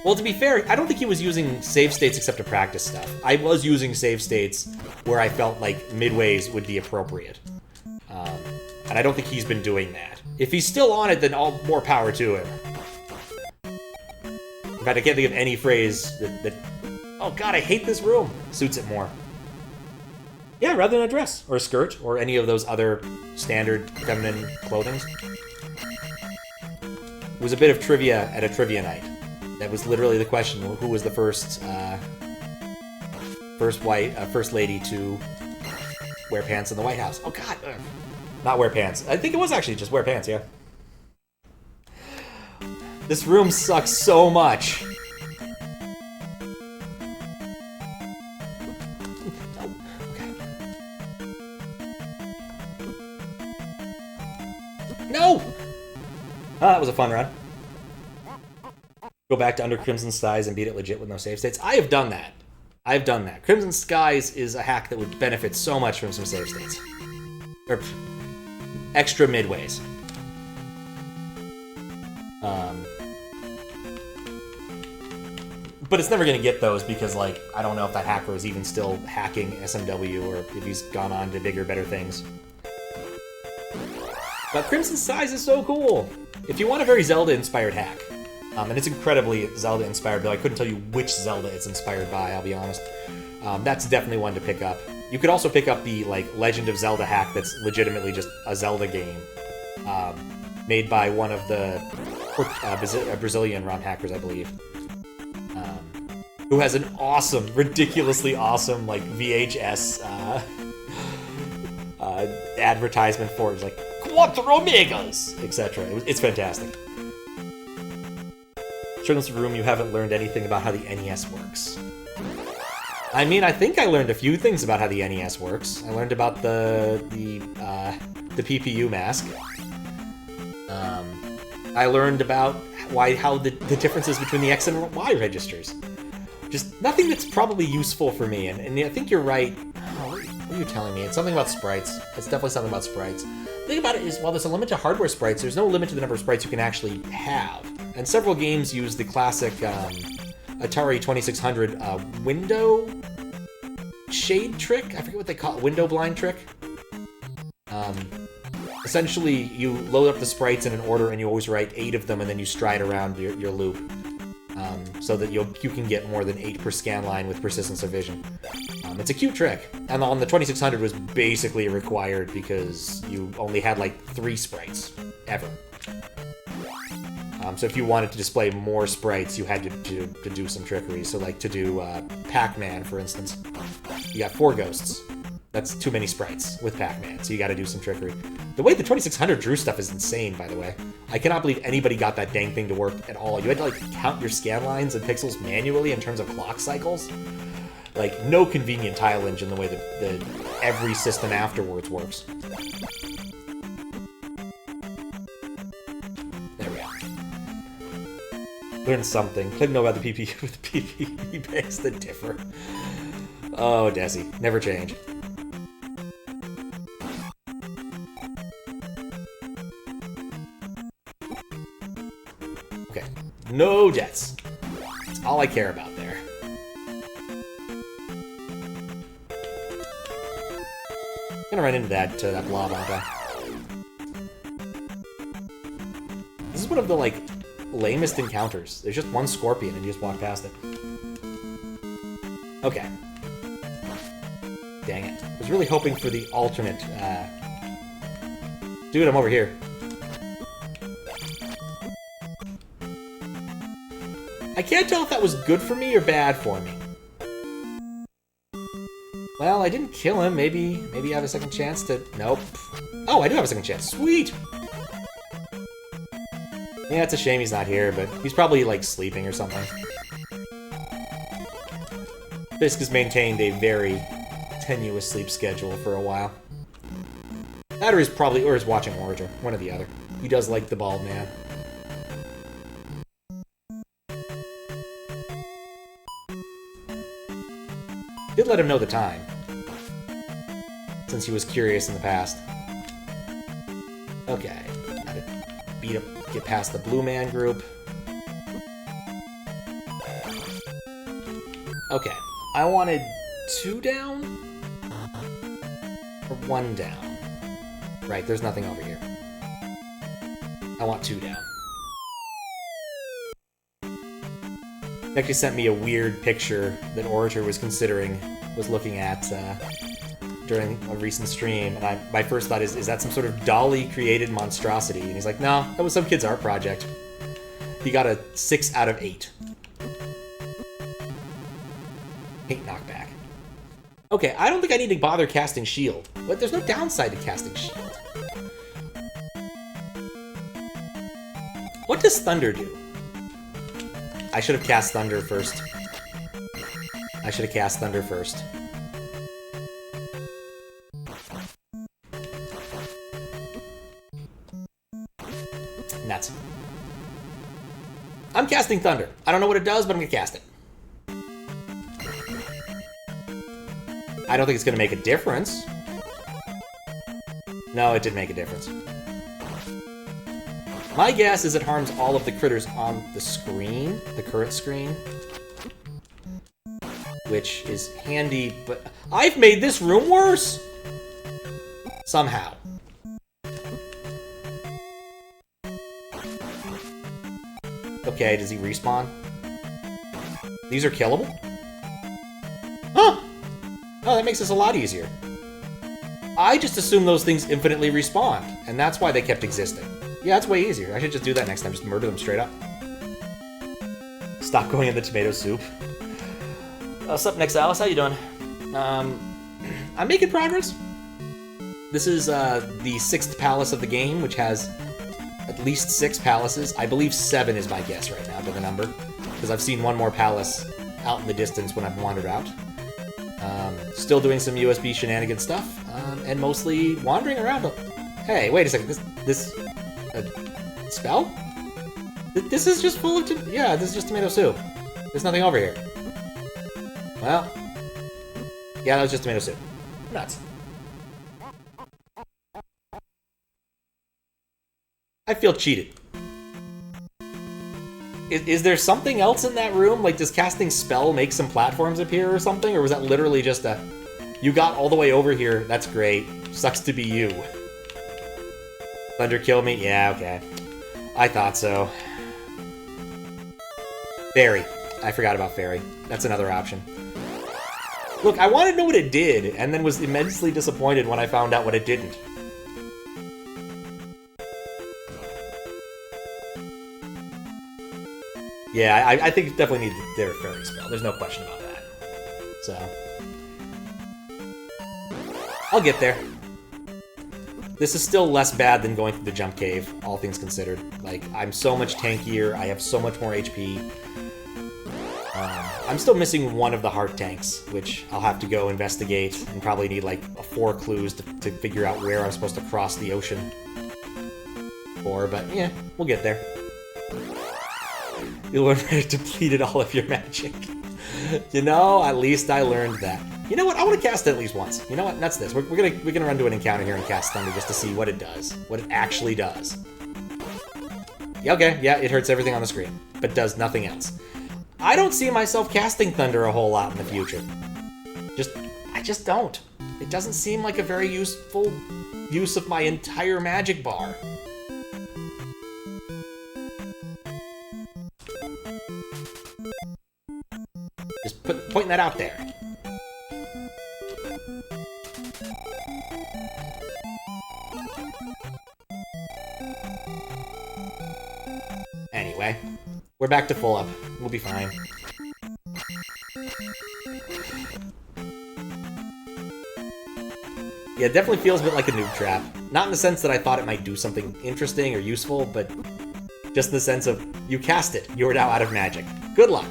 Well, to be fair, I don't think he was using save states except to practice stuff. I was using save states where I felt like midways would be appropriate. And I don't think he's been doing that. If he's still on it, then all more power to him. In fact, I can't think of any phrase that oh god, I hate this room, suits it more. Yeah, rather than a dress, or a skirt, or any of those other standard feminine clothings. It was a bit of trivia at a trivia night. That was literally the question, who was the first first first lady to wear pants in the White House. Oh God, not wear pants. I think it was actually just wear pants. Yeah. This room sucks so much. No! That was a fun run. Go back to Under Crimson Skies and beat it legit with no save states. I have done that. I've done that. Crimson Skies is a hack that would benefit so much from some save states. Or extra midways. But it's never going to get those because, like, I don't know if that hacker is even still hacking SMW or if he's gone on to bigger, better things. But Crimson Skies is so cool! If you want a very Zelda-inspired hack, and it's incredibly Zelda-inspired, though I couldn't tell you which Zelda it's inspired by, I'll be honest, that's definitely one to pick up. You could also pick up the, like, Legend of Zelda hack that's legitimately just a Zelda game, made by one of the Brazilian ROM hackers, I believe, who has an awesome, ridiculously awesome, like, VHS advertisement for it. It's like, Quattro Megas, etc. It's fantastic. Sure, in this room you haven't learned anything about how the NES works. I mean, I think I learned a few things about how the NES works. I learned about the PPU mask. I learned about how the differences between the X and Y registers. Just nothing that's probably useful for me. And I think you're right. Oh, what are you telling me? It's something about sprites. It's definitely something about sprites. The thing about it is, while there's a limit to hardware sprites, there's no limit to the number of sprites you can actually have. And several games use the classic Atari 2600 window shade trick. I forget what they call it. Window blind trick. Essentially, you load up the sprites in an order and you always write 8 of them and then you stride around your loop. So that you can get more than 8 per scan line with persistence of vision. It's a cute trick. And on the 2600 was basically required because you only had like 3 sprites, ever. So if you wanted to display more sprites, you had to do some trickery. So like to do Pac-Man, for instance, you got 4 ghosts. That's too many sprites with Pac-Man, so you gotta do some trickery. The way the 2600 drew stuff is insane, by the way. I cannot believe anybody got that dang thing to work at all. You had to, like, count your scan lines and pixels manually in terms of clock cycles. Like, no convenient tile engine the way that every system afterwards works. There we go. Learn something. Couldn't know about the PPU with the PPE banks that differ. Oh, Desi. Never change. Okay. No deaths. That's all I care about there. I'm gonna run into that blob, aren't I? This is one of the, like, lamest encounters. There's just one scorpion and you just walk past it. Okay. Dang it. I was really hoping for the alternate, Dude, I'm over here. I can't tell if that was good for me or bad for me. Well, I didn't kill him. Maybe I have a second chance to... Nope. Oh, I do have a second chance. Sweet! Yeah, it's a shame he's not here, but he's probably, like, sleeping or something. Fisk has maintained a very tenuous sleep schedule for a while. That or he's watching Orator. One or the other. He does like the bald man. Did let him know the time, since he was curious in the past. Okay, gotta get past the blue man group. Okay, I wanted 2 down or 1 down. Right, there's nothing over here. I want 2 down. He actually sent me a weird picture that Orator was looking at during a recent stream, and my first thought is that some sort of Dolly-created monstrosity? And he's like, no, that was some kid's art project. He got a 6 out of 8. 8 knockback. Okay, I don't think I need to bother casting shield. But there's no downside to casting shield. What does thunder do? I should have cast thunder first. I should have cast thunder first. Nuts. I'm casting thunder. I don't know what it does, but I'm gonna cast it. I don't think it's gonna make a difference. No, it did make a difference. My guess is it harms all of the critters on the screen, the current screen. Which is handy, but I've made this room worse! Somehow. Okay, does he respawn? These are killable? Huh! Oh, that makes this a lot easier. I just assumed those things infinitely respawned, and that's why they kept existing. Yeah, that's way easier. I should just do that next time, just murder them straight up. Stop going in the tomato soup. What's up, next Alice? How you doing? I'm making progress. This is the 6th palace of the game, which has at least 6 palaces. I believe 7 is my guess right now, by the number. Because I've seen one more palace out in the distance when I've wandered out. Still doing some USB shenanigan stuff, and mostly wandering around. Hey, wait a second. This spell? This is just full of... Yeah, this is just tomato soup. There's nothing over here. Well... Yeah, that was just tomato soup. Nuts. I feel cheated. Is there something else in that room? Like, does casting spell make some platforms appear or something? Or was that literally just a... You got all the way over here, that's great. Sucks to be you. Thunder kill me? Yeah, okay. I thought so. Fairy. I forgot about Fairy. That's another option. Look, I wanted to know what it did, and then was immensely disappointed when I found out what it didn't. Yeah, I think it definitely needs their Fairy spell. There's no question about that. So... I'll get there. This is still less bad than going through the jump cave, all things considered. Like, I'm so much tankier, I have so much more HP. I'm still missing one of the heart tanks, which I'll have to go investigate, and probably need, like, 4 clues to figure out where I'm supposed to cross the ocean for, but yeah, we'll get there. You learned that it depleted all of your magic. You know, at least I learned that. You know what? I want to cast it at least once. You know what? That's this. We're gonna run to an encounter here and cast Thunder just to see what it does. What it actually does. Yeah, okay, yeah, it hurts everything on the screen, but does nothing else. I don't see myself casting Thunder a whole lot in the future. I just don't. It doesn't seem like a very useful use of my entire magic bar. Just pointing that out there. Anyway, we're back to full up. We'll be fine. Yeah, it definitely feels a bit like a noob trap. Not in the sense that I thought it might do something interesting or useful, but just in the sense of, you cast it, you are now out of magic. Good luck.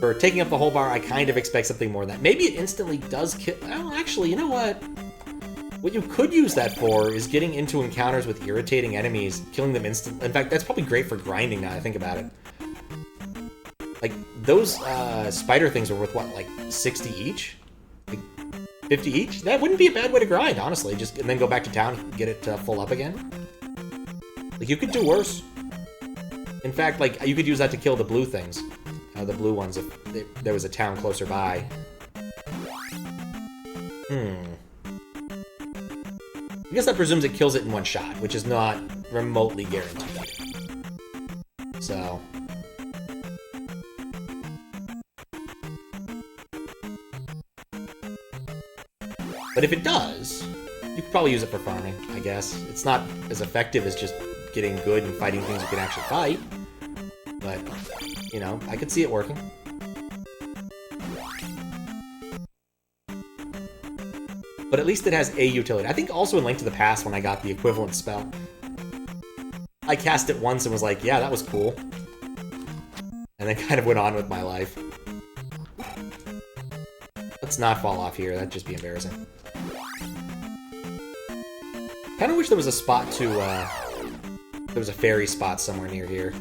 For taking up the whole bar, I kind of expect something more than that. Maybe it instantly does kill... Well, actually, you know what? What you could use that for is getting into encounters with irritating enemies, killing them instantly. In fact, that's probably great for grinding now I think about it. Like, those spider things are worth, what, like 60 each? Like 50 each? That wouldn't be a bad way to grind, honestly. And then go back to town and get it full up again. Like, you could do worse. In fact, like, you could use that to kill the blue things. The blue ones, if there was a town closer by. I guess that presumes it kills it in one shot, which is not remotely guaranteed. So... But if it does, you could probably use it for farming, I guess. It's not as effective as just getting good and fighting things you can actually fight. But, you know, I could see it working. But at least it has a utility. I think also in Link to the Past when I got the equivalent spell, I cast it once and was like, yeah, that was cool. And then kind of went on with my life. Let's not fall off here, that'd just be embarrassing. Kind of wish there was a spot to, there was a fairy spot somewhere near here.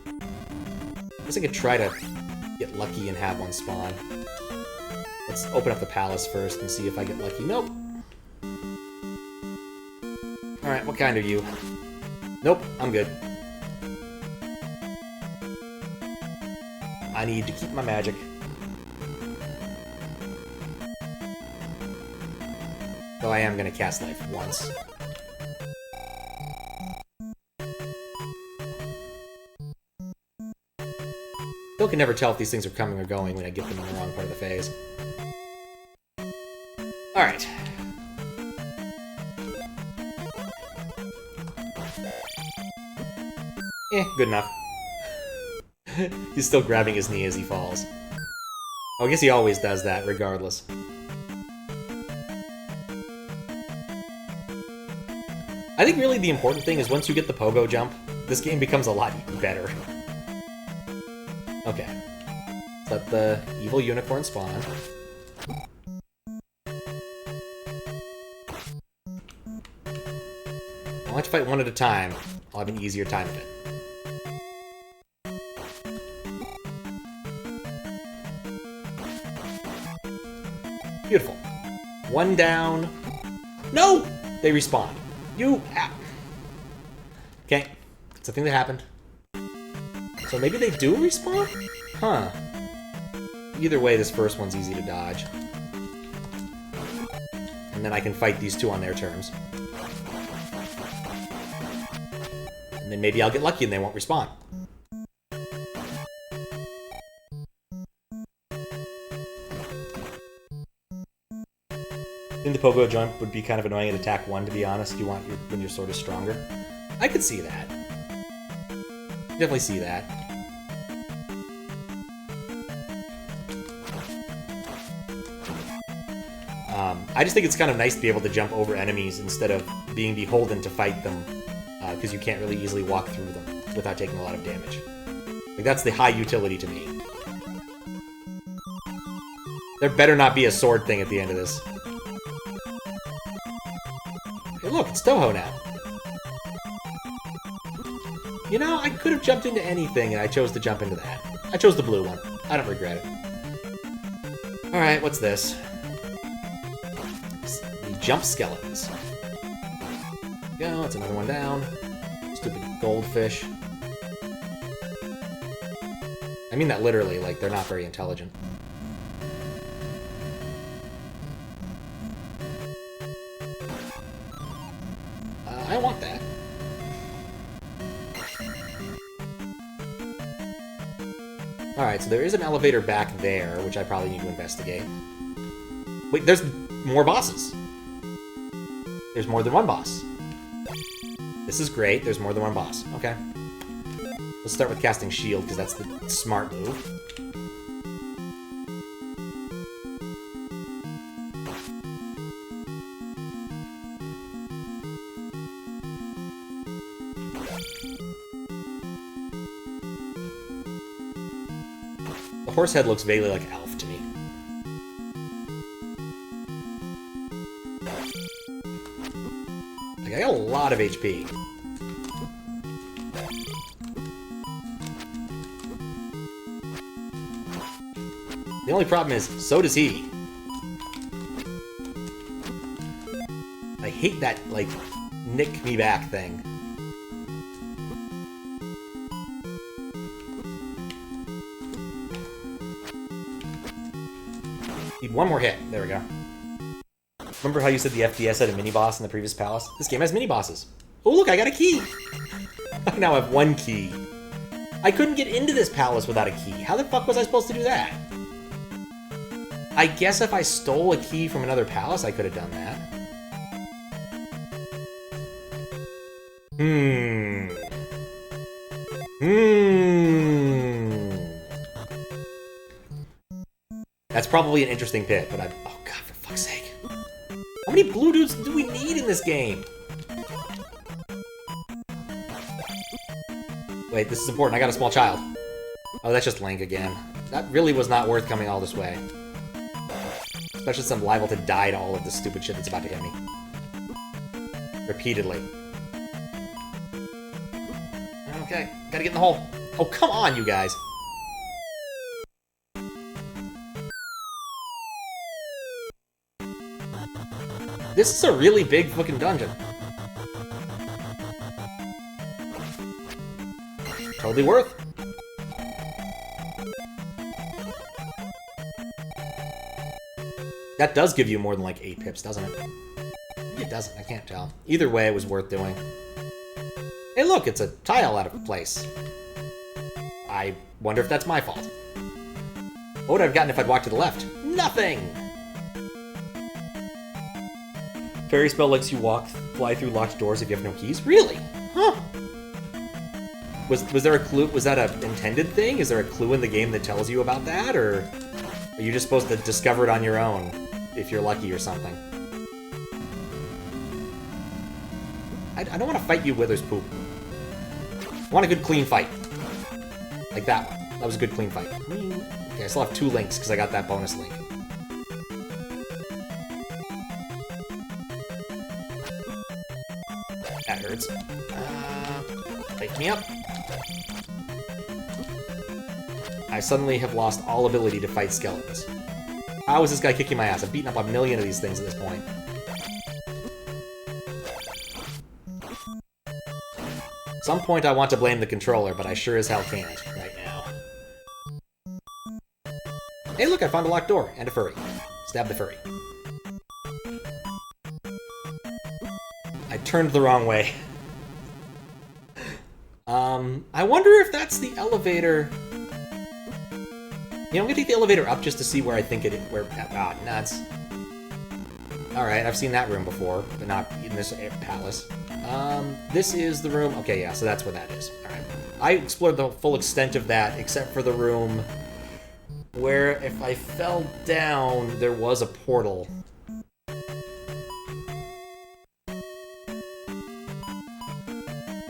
I guess I could try to get lucky and have one spawn. Let's open up the palace first and see if I get lucky. Nope. Alright, what kind are you? Nope, I'm good. I need to keep my magic. Though I am gonna cast life once. Still can never tell if these things are coming or going when I get them in the wrong part of the phase. Alright. Good enough. He's still grabbing his knee as he falls. Oh, I guess he always does that, regardless. I think really the important thing is once you get the pogo jump, this game becomes a lot better. Okay. Let the evil unicorn spawn. I'll have to fight one at a time. I'll have an easier time of it. Beautiful. One down. No! They respawn. You... Ah. Okay. It's a thing that happened. So maybe they do respawn? Huh. Either way, this first one's easy to dodge. And then I can fight these two on their terms. And then maybe I'll get lucky and they won't respawn. I think the pogo jump would be kind of annoying at attack 1, to be honest. You want when you're sort of stronger. I could see that. Definitely see that. I just think it's kind of nice to be able to jump over enemies instead of being beholden to fight them, because you can't really easily walk through them without taking a lot of damage. Like, that's the high utility to me. There better not be a sword thing at the end of this. Hey, look, it's Toho now. You know, I could have jumped into anything, and I chose to jump into that. I chose the blue one. I don't regret it. Alright, what's this? The jump skeletons. Go, it's another one down. Stupid goldfish. I mean that literally, like, they're not very intelligent. I want that. Alright, so there is an elevator back there, which I probably need to investigate. Wait, there's more bosses! There's more than one boss. This is great, there's more than one boss. Okay. Let's start with casting shield, because that's the smart move. The horse head looks vaguely like Elf to me. Like, I got a lot of HP. The only problem is, so does he. I hate that, like, nick me back thing. Need one more hit. There we go. Remember how you said the FPS had a mini-boss in the previous palace? This game has mini-bosses. Oh look, I got a key! I now have one key. I couldn't get into this palace without a key. How the fuck was I supposed to do that? I guess if I stole a key from another palace, I could have done that. That's probably an interesting pit, but oh god, for fuck's sake. How many this game. Wait, this is important. I got a small child. Oh, that's just Link again. That really was not worth coming all this way. Especially since I'm liable to die to all of this stupid shit that's about to hit me. Repeatedly. Okay, gotta get in the hole. Oh, come on, you guys. This is a really big fucking dungeon. Totally worth. That does give you more than like 8 pips, doesn't it? It doesn't, I can't tell. Either way, it was worth doing. Hey look, it's a tile out of place. I wonder if that's my fault. What would I have gotten if I'd walked to the left? Nothing! Fairy spell lets you fly through locked doors if you have no keys? Really? Huh. Was there a clue? Was that an intended thing? Is there a clue in the game that tells you about that? Or are you just supposed to discover it on your own if you're lucky or something? I don't want to fight you, Withers Poop. I want a good clean fight. Like that one. That was a good clean fight. Okay, I still have 2 links because I got that bonus link. That hurts. Wake me up. I suddenly have lost all ability to fight skeletons. How is this guy kicking my ass? I've beaten up a million of these things at this point. At some point I want to blame the controller, but I sure as hell can't right now. Hey look, I found a locked door and a furry. Stab the furry. I turned the wrong way. I wonder if that's the elevator. You know, I'm gonna take the elevator up just to see where I think it is. Ah, nuts. Alright, I've seen that room before, but not in this palace. This is the room. Okay, yeah, so that's where that is. Alright. I explored the full extent of that, except for the room where if I fell down, there was a portal.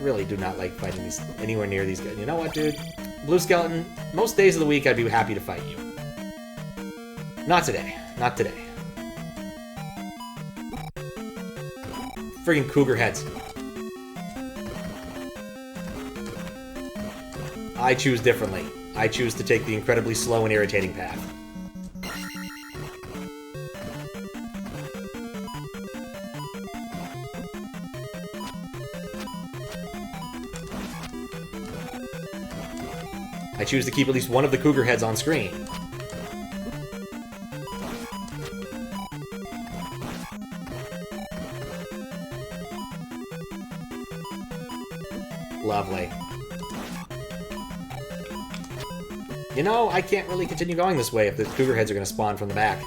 I really do not like fighting these anywhere near these guys. You know what, dude? Blue Skeleton, most days of the week I'd be happy to fight you. Not today. Not today. Friggin' cougar heads. I choose differently. I choose to take the incredibly slow and irritating path. I choose to keep at least one of the cougar heads on screen. Lovely. You know, I can't really continue going this way if the cougar heads are going to spawn from the back.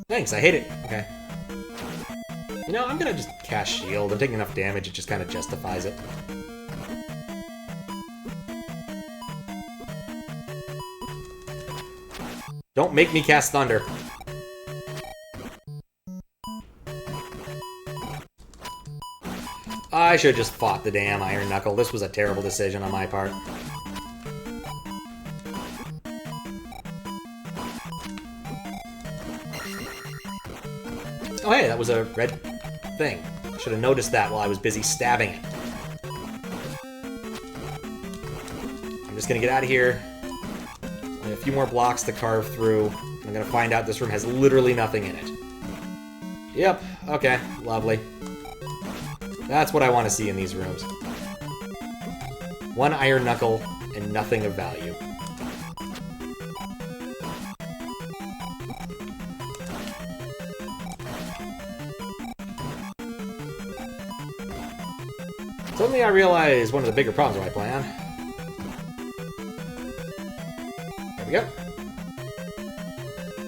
Thanks, I hate it. Okay. You know, I'm gonna just cast shield. I'm taking enough damage, it just kind of justifies it. Don't make me cast thunder. I should have just fought the damn Iron Knuckle. This was a terrible decision on my part. Oh hey, that was a red thing. Should have noticed that while I was busy stabbing it. I'm just gonna get out of here. Only a few more blocks to carve through. I'm gonna find out this room has literally nothing in it. Yep, okay, lovely. That's what I want to see in these rooms. One Iron Knuckle and nothing of value. Suddenly I realize one of the bigger problems with my plan. There we go.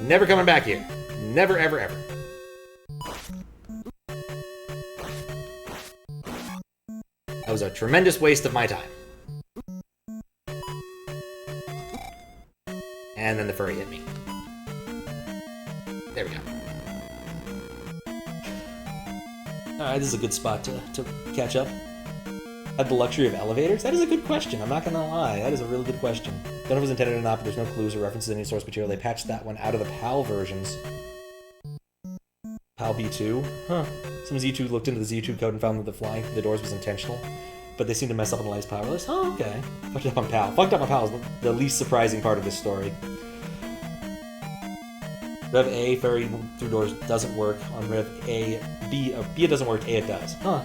Never coming back here. Never, ever, ever. That was a tremendous waste of my time. And then the furry hit me. There we go. Alright, this is a good spot to catch up. Have the luxury of elevators? That is a good question, I'm not gonna lie. That is a really good question. Don't know if it was intended or not, but there's no clues or references to any source material. They patched that one out of the PAL versions. PAL B2? Huh. Some Z2 looked into the Z2 code and found that the flying through the doors was intentional. But they seem to mess up on the light's powerless. Oh, okay. Fucked up on PAL. Fucked up on PAL is the least surprising part of this story. Rev A, fairy through doors, doesn't work. On Rev A, B it doesn't work, A it does. Huh.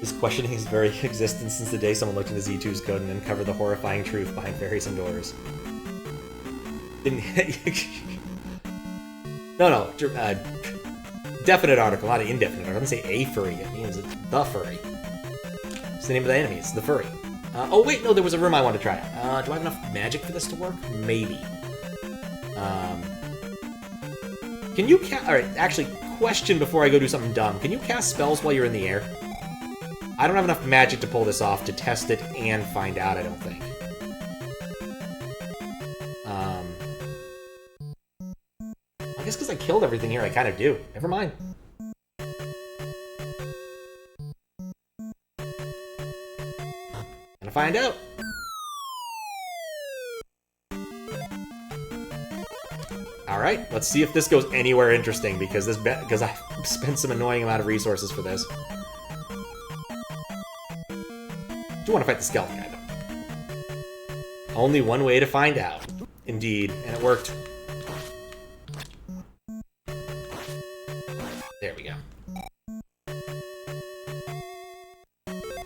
Is questioning his very existence since the day someone looked into Z2's code and uncovered the horrifying truth behind fairies and doors. No, definite article, not an indefinite article. I didn't say a furry, it means it's the furry. It's the name of the enemy, it's the furry. Oh wait, no, there was a room I wanted to try out. Do I have enough magic for this to work? Maybe. Can you alright, actually, question before I go do something dumb. Can you cast spells while you're in the air? I don't have enough magic to pull this off to test it and find out, I don't think. I guess because I killed everything here, I kind of do. Never mind. Gonna find out. Alright, let's see if this goes anywhere interesting, because I've spent some annoying amount of resources for this. I do want to fight the skeleton guy, though. Only one way to find out. Indeed, and it worked. There we go.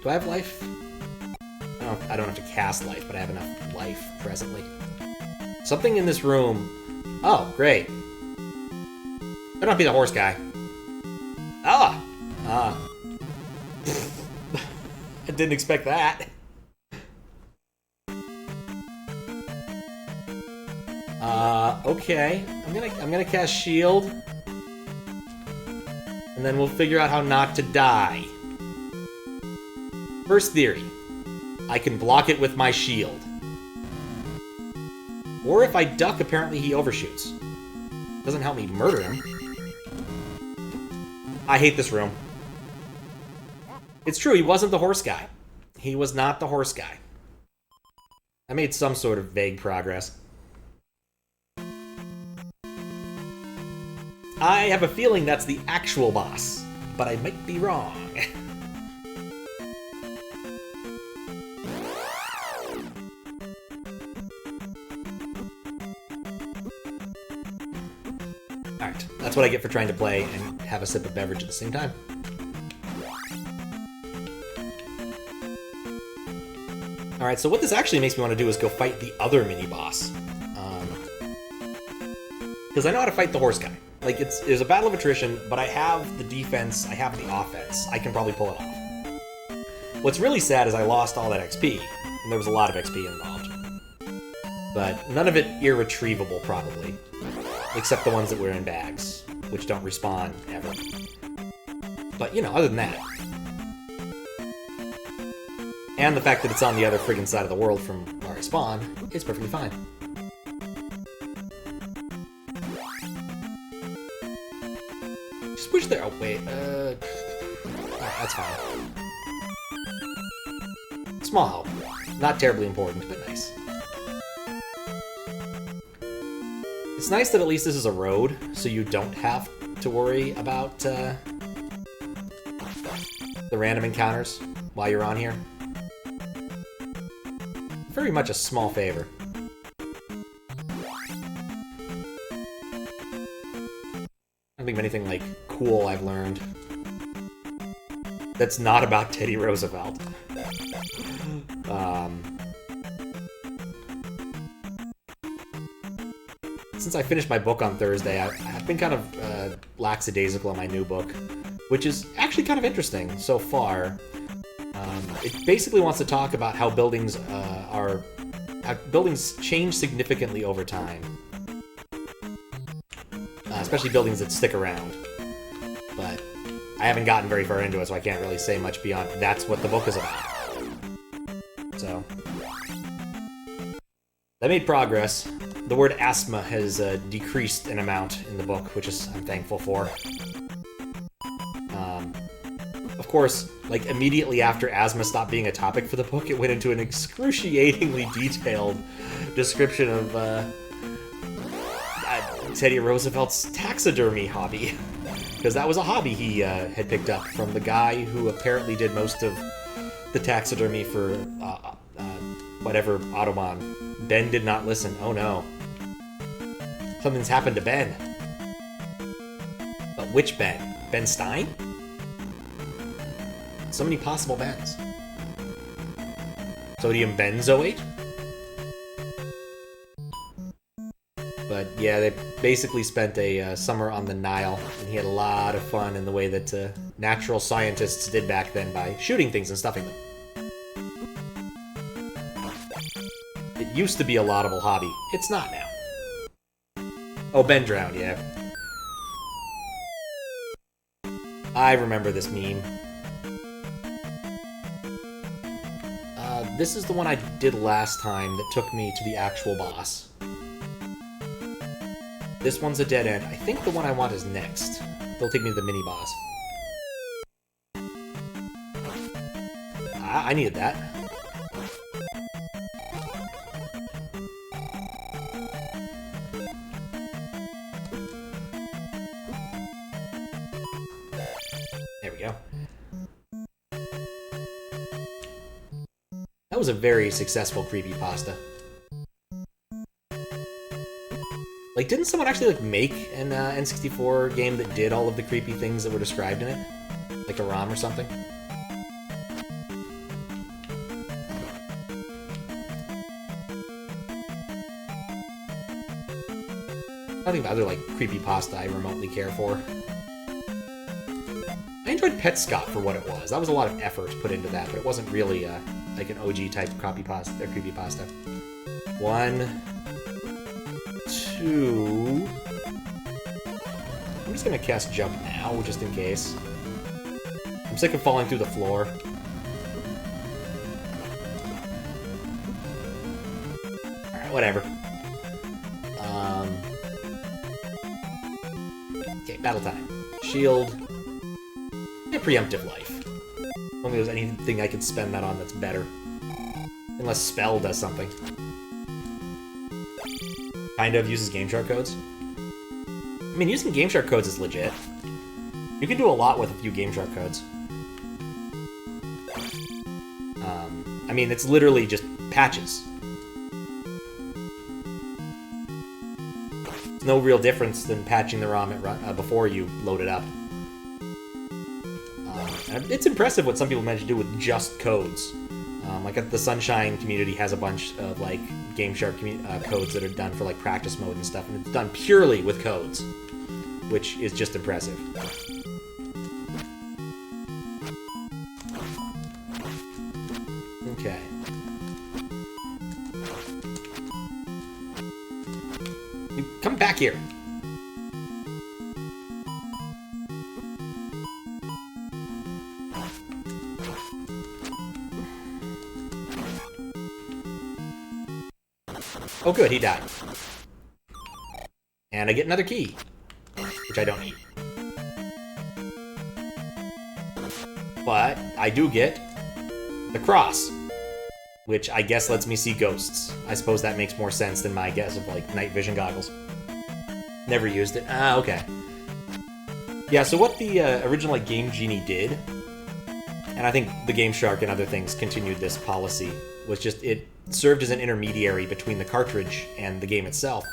Do I have life? I don't have to cast life, but I have enough life presently. Something in this room... Oh, great. Better not be the horse guy. I didn't expect that. Okay. I'm gonna cast shield. And then we'll figure out how not to die. First theory. I can block it with my shield. Or if I duck, apparently he overshoots. Doesn't help me murder him. I hate this room. It's true, he wasn't the horse guy. He was not the horse guy. I made some sort of vague progress. I have a feeling that's the actual boss, but I might be wrong. Alright, that's what I get for trying to play and have a sip of beverage at the same time. Alright, so what this actually makes me want to do is go fight the other mini-boss. Because I know how to fight the horse guy. Like, it's a battle of attrition, but I have the defense, I have the offense. I can probably pull it off. What's really sad is I lost all that XP, and there was a lot of XP involved. But none of it irretrievable, probably. Except the ones that were in bags, which don't respawn ever. But, you know, other than that. And the fact that it's on the other friggin' side of the world from where I spawn, it's perfectly fine. Just push there. Oh, wait. Alright, that's fine. Small help. Not terribly important, but nice. It's nice that at least this is a road, so you don't have to worry about the random encounters while you're on here. Very much a small favor. I don't think of anything, like, cool I've learned. That's not about Teddy Roosevelt. Since I finished my book on Thursday, I've been kind of lackadaisical on my new book, which is actually kind of interesting so far. It basically wants to talk about how buildings buildings change significantly over time, especially buildings that stick around. But I haven't gotten very far into it, so I can't really say much beyond that's what the book is about. So, I made progress. The word asthma has decreased in amount in the book, which is I'm thankful for. Of course, like immediately after asthma stopped being a topic for the book, it went into an excruciatingly detailed description of Teddy Roosevelt's taxidermy hobby. Because that was a hobby he had picked up from the guy who apparently did most of the taxidermy for whatever Autobahn. Ben did not listen. Oh no. Something's happened to Ben. But which Ben? Ben Stein? So many possible Bens. Sodium benzoate? But yeah, they basically spent a summer on the Nile, and he had a lot of fun in the way that natural scientists did back then by shooting things and stuffing them. It used to be a laudable hobby. It's not now. Oh, Ben drowned, yeah. I remember this meme. This is the one I did last time that took me to the actual boss. This one's a dead end. I think the one I want is next. They'll take me to the mini-boss. I needed that. There we go. That was a very successful creepypasta. Like, didn't someone actually, like, make an N64 game that did all of the creepy things that were described in it? Like a ROM or something? Nothing about other, like, creepypasta I remotely care for. I enjoyed Pet Scott for what it was. That was a lot of effort put into that, but it wasn't really, like an OG-type creepypasta. 1... 2... I'm just gonna cast Jump now, just in case. I'm sick of falling through the floor. Alright, whatever. Okay, battle time. Shield. Yeah, preemptive life. Only there's anything I could spend that on that's better. Unless Spell does something. Kind of uses Game Shark codes. I mean, using Game Shark codes is legit. You can do a lot with a few Game Shark codes. I mean, it's literally just patches. It's no real difference than patching the ROM before you load it up. It's impressive what some people manage to do with just codes. Like the Sunshine community has a bunch of like Game Shark codes that are done for like practice mode and stuff, and it's done purely with codes, which is just impressive. Okay. You come back here. Oh good, he died. And I get another key, which I don't need. But I do get the cross, which I guess lets me see ghosts. I suppose that makes more sense than my guess of, like, night vision goggles. Never used it. Ah, okay. Yeah, so what the original, like, Game Genie did, and I think the Game Shark and other things continued this policy, was just it served as an intermediary between the cartridge and the game itself.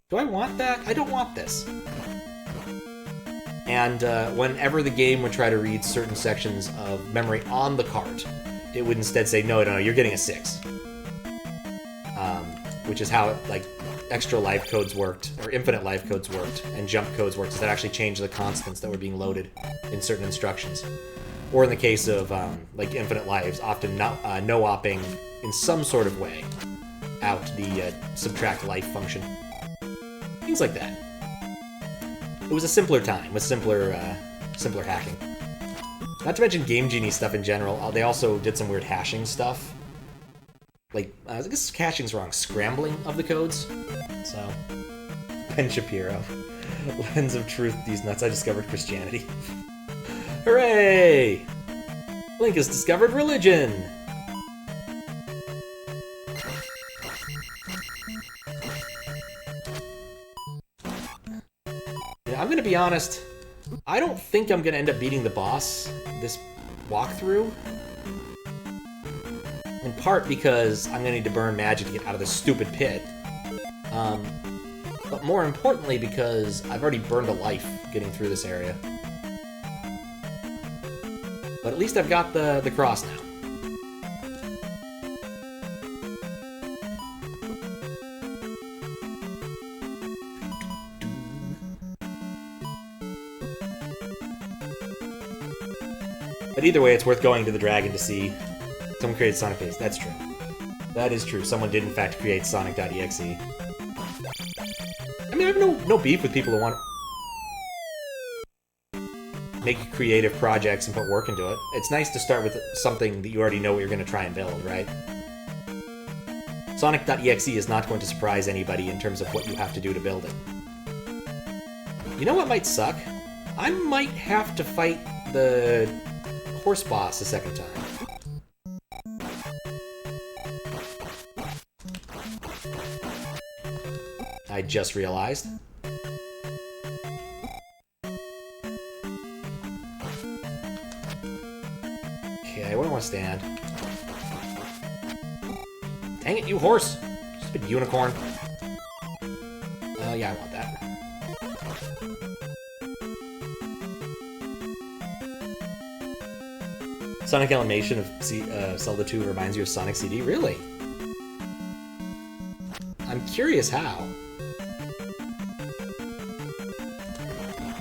Do I want that? I don't want this. And whenever the game would try to read certain sections of memory on the cart, it would instead say, no, you're getting a 6. Which is how, like, extra life codes worked, or infinite life codes worked, and jump codes worked, is that actually changed the constants that were being loaded in certain instructions. Or in the case of, like, infinite lives, often no-opping in some sort of way out the subtract life function. Things like that. It was a simpler time, with simpler hacking. Not to mention Game Genie stuff in general, they also did some weird hashing stuff. like, I guess caching's wrong, scrambling of the codes. So, Ben Shapiro. Lens of truth, these nuts, I discovered Christianity. Hooray! Link has discovered religion! Yeah, I'm gonna be honest, I don't think I'm gonna end up beating the boss this walkthrough. In part because I'm gonna need to burn magic to get out of this stupid pit. But more importantly because I've already burned a life getting through this area. But at least I've got the cross now. But either way, it's worth going to the dragon to see someone created Sonic Phase. That's true. That is true. Someone did in fact create Sonic.exe. I mean, I have no beef with people who want to make creative projects and put work into it. It's nice to start with something that you already know what you're going to try and build, right? Sonic.exe is not going to surprise anybody in terms of what you have to do to build it. You know what might suck? I might have to fight the horse boss a second time. I just realized. Okay, where do I want to stand? Dang it, you horse! Stupid unicorn. Oh, yeah, I want that. Sonic animation of Zelda 2 reminds you of Sonic CD? Really? I'm curious how.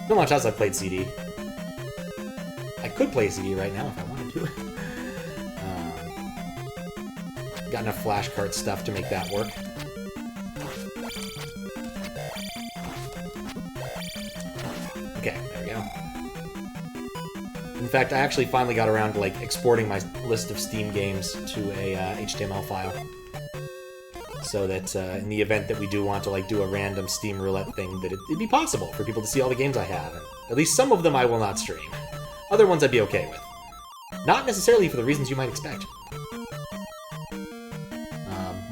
Not much else I've played CD. I could play CD right now if I wanted to. Got enough flashcard stuff to make that work. Okay, there we go. In fact, I actually finally got around to like exporting my list of Steam games to a HTML file, so that in the event that we do want to like do a random Steam roulette thing, that it'd be possible for people to see all the games I have. And at least some of them I will not stream. Other ones I'd be okay with. Not necessarily for the reasons you might expect.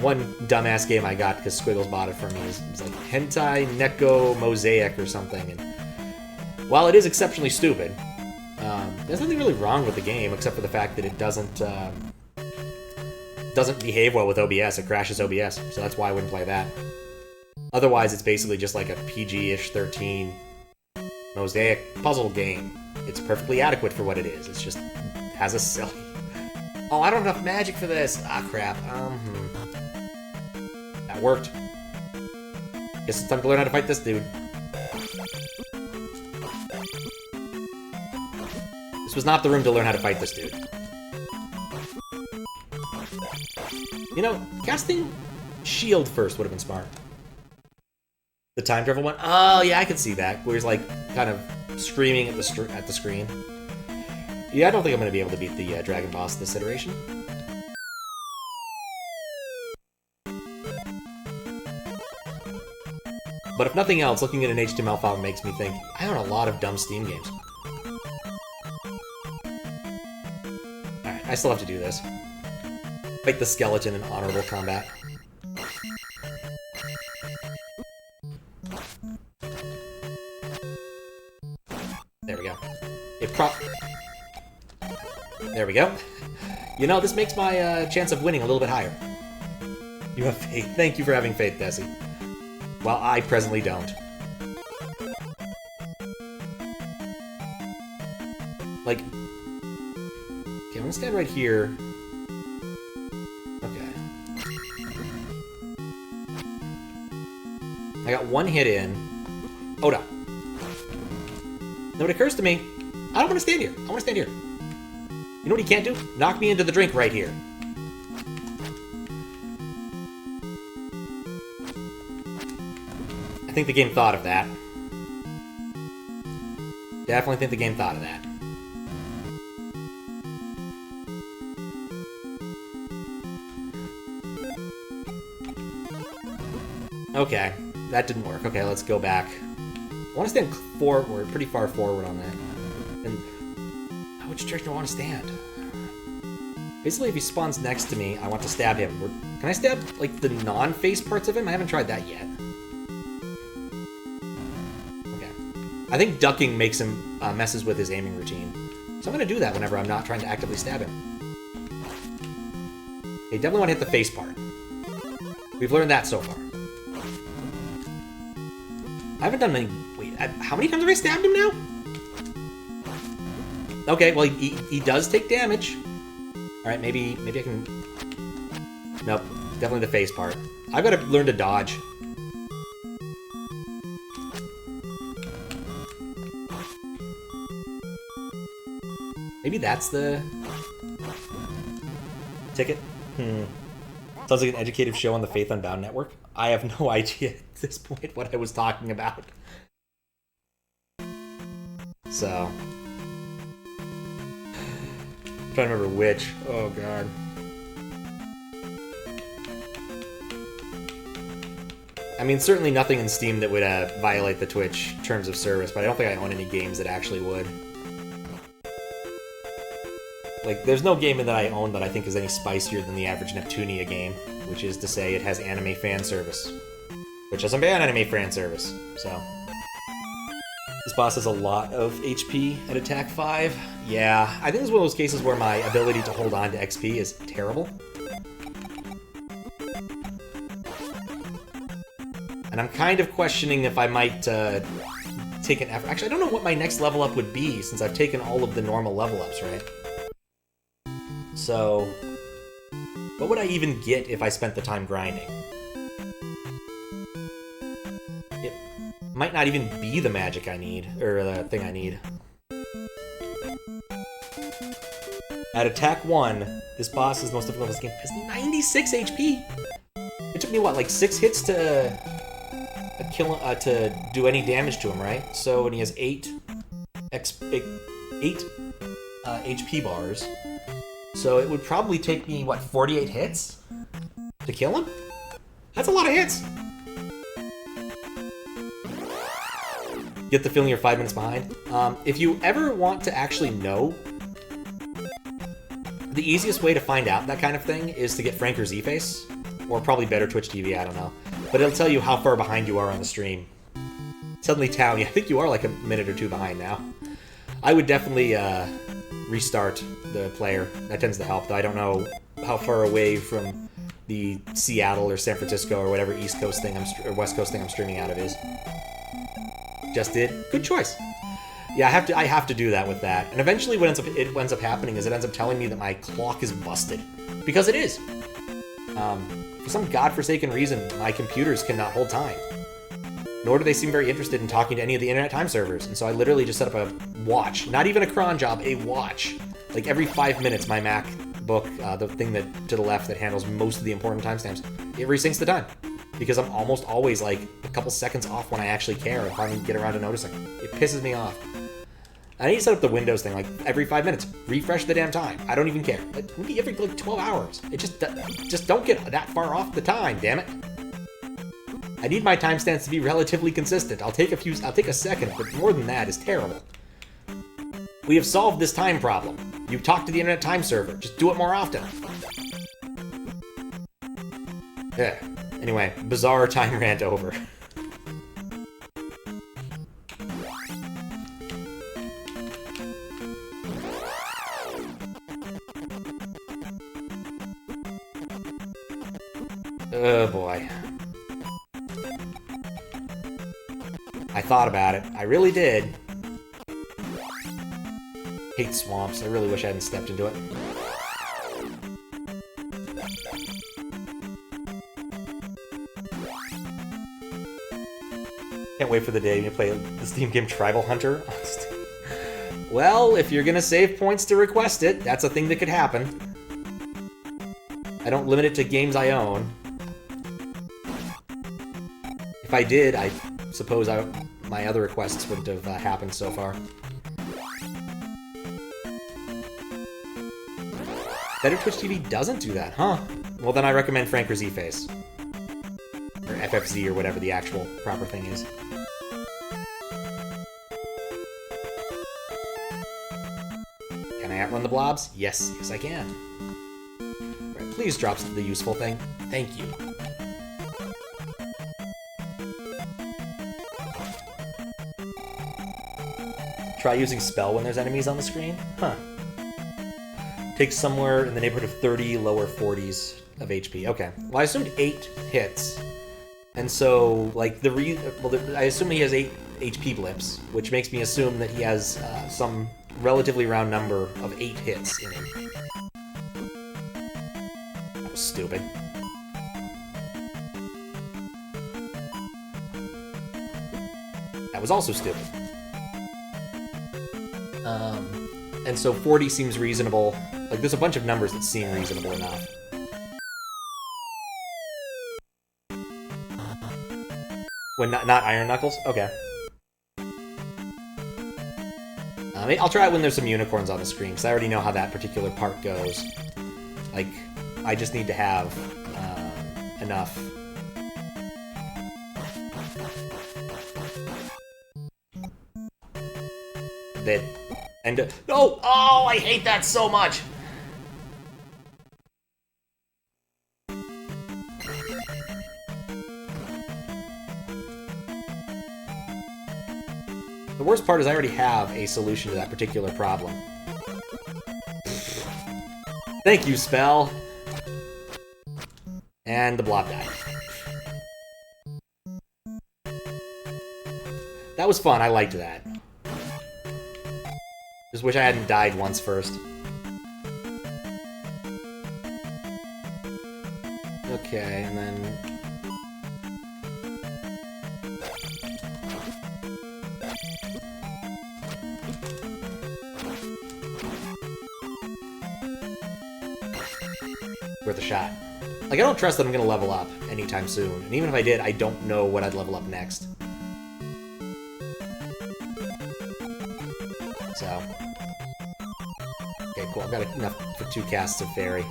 One dumbass game I got because Squiggles bought it for me is like Hentai Neko Mosaic or something. And while it is exceptionally stupid, there's nothing really wrong with the game except for the fact that it doesn't behave well with OBS. It crashes OBS, so that's why I wouldn't play that. Otherwise, it's basically just like a PG-ish 13 Mosaic puzzle game. It's perfectly adequate for what it is. It's just has a silly... Oh, I don't have enough magic for this! Ah, crap. That worked. Guess it's time to learn how to fight this dude. This was not the room to learn how to fight this dude. You know, casting shield first would have been smart. The time travel one? Oh, yeah, I could see that. Where he's, like, kind of screaming at the screen. Yeah, I don't think I'm going to be able to beat the dragon boss this iteration. But if nothing else, looking at an HTML file makes me think, I own a lot of dumb Steam games. Alright, I still have to do this. Fight the skeleton in honorable combat. There we go. There we go. You know, this makes my chance of winning a little bit higher. You have faith. Thank you for having faith, Desi. While I presently don't. Like... Okay, I'm gonna stand right here. Okay. I got one hit in. Oh no. Then it occurs to me, I don't want to stand here. I want to stand here. You know what he can't do? Knock me into the drink right here. I think the game thought of that. Definitely think the game thought of that. Okay, that didn't work. Okay, let's go back. I want to stand forward, pretty far forward on that. And which direction do I want to stand? Basically, if he spawns next to me, I want to stab him. Can I stab, like, the non-face parts of him? I haven't tried that yet. Okay. I think ducking makes him, messes with his aiming routine. So I'm going to do that whenever I'm not trying to actively stab him. Okay, definitely want to hit the face part. We've learned that so far. I haven't done many... Wait, how many times have I stabbed him now? Okay, well, he does take damage. Alright, maybe I can... Nope, definitely the face part. I've got to learn to dodge. Maybe that's the... ticket? Sounds like an educative show on the Faith Unbound network. I have no idea at this point what I was talking about. So... I'm trying to remember which. Oh, God. I mean, certainly nothing in Steam that would violate the Twitch terms of service, but I don't think I own any games that actually would. Like, there's no game that I own that I think is any spicier than the average Neptunia game, which is to say it has anime fan service. Which doesn't ban anime fan service, so... This boss has a lot of HP at attack 5. Yeah, I think it's one of those cases where my ability to hold on to XP is terrible. And I'm kind of questioning if I might take an effort. Actually, I don't know what my next level up would be since I've taken all of the normal level ups, right? So, what would I even get if I spent the time grinding? It might not even be the magic I need, or the thing I need. At attack 1, this boss is the most difficult in this game. Has 96 HP! It took me, what, like 6 hits to kill to do any damage to him, right? So, and he has 8 HP bars. So it would probably take me, what, 48 hits to kill him? That's a lot of hits! Get the feeling you're 5 minutes behind? If you ever want to actually know, the easiest way to find out that kind of thing is to get Frank or Z-Face, or probably better Twitch TV, I don't know. But it'll tell you how far behind you are on the stream. Suddenly Town, yeah, I think you are like a minute or 2 behind now. I would definitely restart the player. That tends to help, though I don't know how far away from the Seattle or San Francisco or whatever East Coast thing or West Coast thing I'm streaming out of is. Just did. Good choice. Yeah, I have to do that with that. And eventually what it ends up happening is it ends up telling me that my clock is busted. Because it is. For some godforsaken reason, my computers cannot hold time. Nor do they seem very interested in talking to any of the internet time servers. And so I literally just set up a watch. Not even a cron job, a watch. Like every 5 minutes, my MacBook, the thing that to the left that handles most of the important timestamps, it resyncs the time. Because I'm almost always like a couple seconds off when I actually care if I can get around to noticing. It pisses me off. I need to set up the Windows thing, like every 5 minutes. Refresh the damn time. I don't even care. Maybe every like 12 hours. It just don't get that far off the time, damn it. I need my timestamps to be relatively consistent. I'll take a second, but more than that is terrible. We have solved this time problem. You talk to the internet time server. Just do it more often. Yeah. Anyway, bizarre time rant over. Oh boy. I thought about it. I really did. Hate swamps. I really wish I hadn't stepped into it. Can't wait for the day you play the Steam game Tribal Hunter. Well, if you're gonna save points to request it, that's a thing that could happen. I don't limit it to games I own. If I did, I suppose my other requests wouldn't have happened so far. Better Twitch TV doesn't do that, huh? Well, then I recommend Frank or Z-Face. Or FFZ or whatever the actual proper thing is. Can I outrun the blobs? Yes, yes I can. Right, please drop the useful thing. Thank you. Try using spell when there's enemies on the screen? Huh. Takes somewhere in the neighborhood of 30, lower 40s of HP. Okay. Well, I assumed 8 hits. And so, like, I assume he has 8 HP blips, which makes me assume that he has some relatively round number of 8 hits in him. That was stupid. That was also stupid. And so 40 seems reasonable. Like, there's a bunch of numbers that seem reasonable enough. When not Iron Knuckles? Okay. I'll try it when there's some unicorns on the screen, because I already know how that particular part goes. Like, I just need to have enough. That... No! Oh, I hate that so much! The worst part is I already have a solution to that particular problem. Thank you, spell! And the blob died. That was fun, I liked that. Just wish I hadn't died once first. Okay, and then... worth a shot. Like, I don't trust that I'm gonna level up anytime soon. And even if I did, I don't know what I'd level up next. So... okay, cool. I've got enough for 2 casts of Fairy.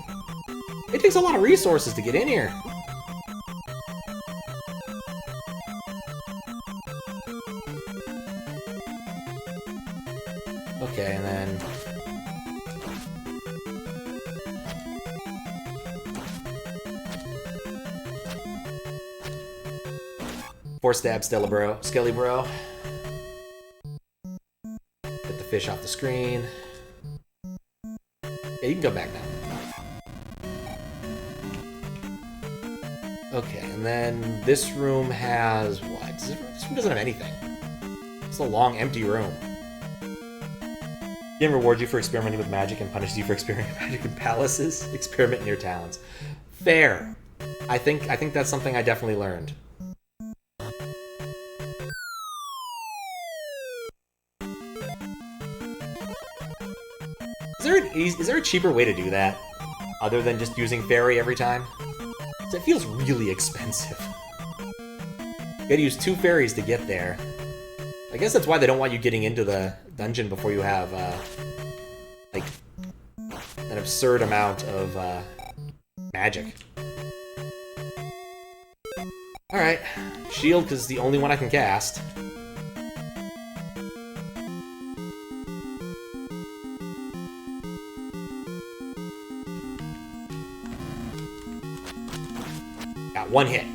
It takes a lot of resources to get in here. Okay, and then... 4 stab Skelly Bro. Get the fish off the screen. Yeah, you can go back now. Okay, and then this room has what? This room doesn't have anything. It's a long, empty room. Game rewards you for experimenting with magic and punishes you for experimenting with magic in palaces. Experiment in your talents. Fair. I think that's something I definitely learned. Is there a cheaper way to do that? Other than just using Fairy every time? Because it feels really expensive. You gotta use 2 fairies to get there. I guess that's why they don't want you getting into the dungeon before you have, like, an absurd amount of, magic. Alright. Shield, because it's the only one I can cast. Got 1 hit.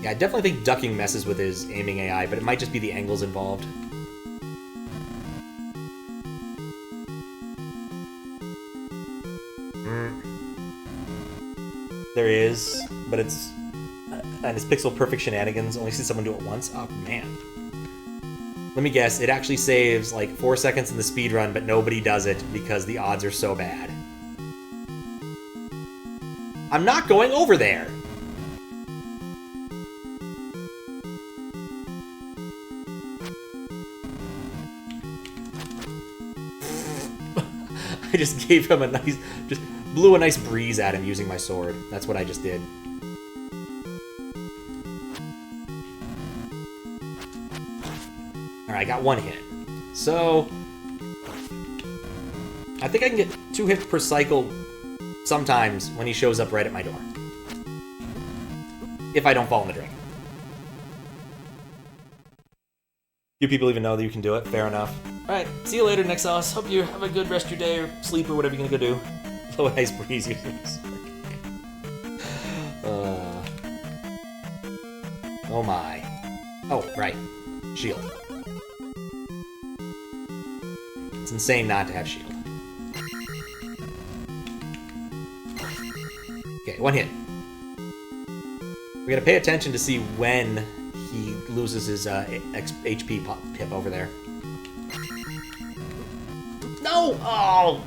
Yeah, I definitely think ducking messes with his aiming AI, but it might just be the angles involved. There is, but it's... and his pixel perfect shenanigans only see someone do it once? Oh, man. Let me guess, it actually saves, like, 4 seconds in the speedrun, but nobody does it because the odds are so bad. I'm not going over there! I just gave him a nice... just blew a nice breeze at him using my sword. That's what I just did. Alright, I got 1 hit. So... I think I can get 2 hits per cycle sometimes when he shows up right at my door. If I don't fall in the drain. Do people even know that you can do it? Fair enough. Alright, see you later, Nexos. Hope you have a good rest of your day or sleep or whatever you're gonna go do. Blow a nice breeze using this. Oh my. Oh, right. Shield. It's insane not to have shield. Okay, one hit. We're gonna pay attention to see when he loses his HP pip over there. No! Oh!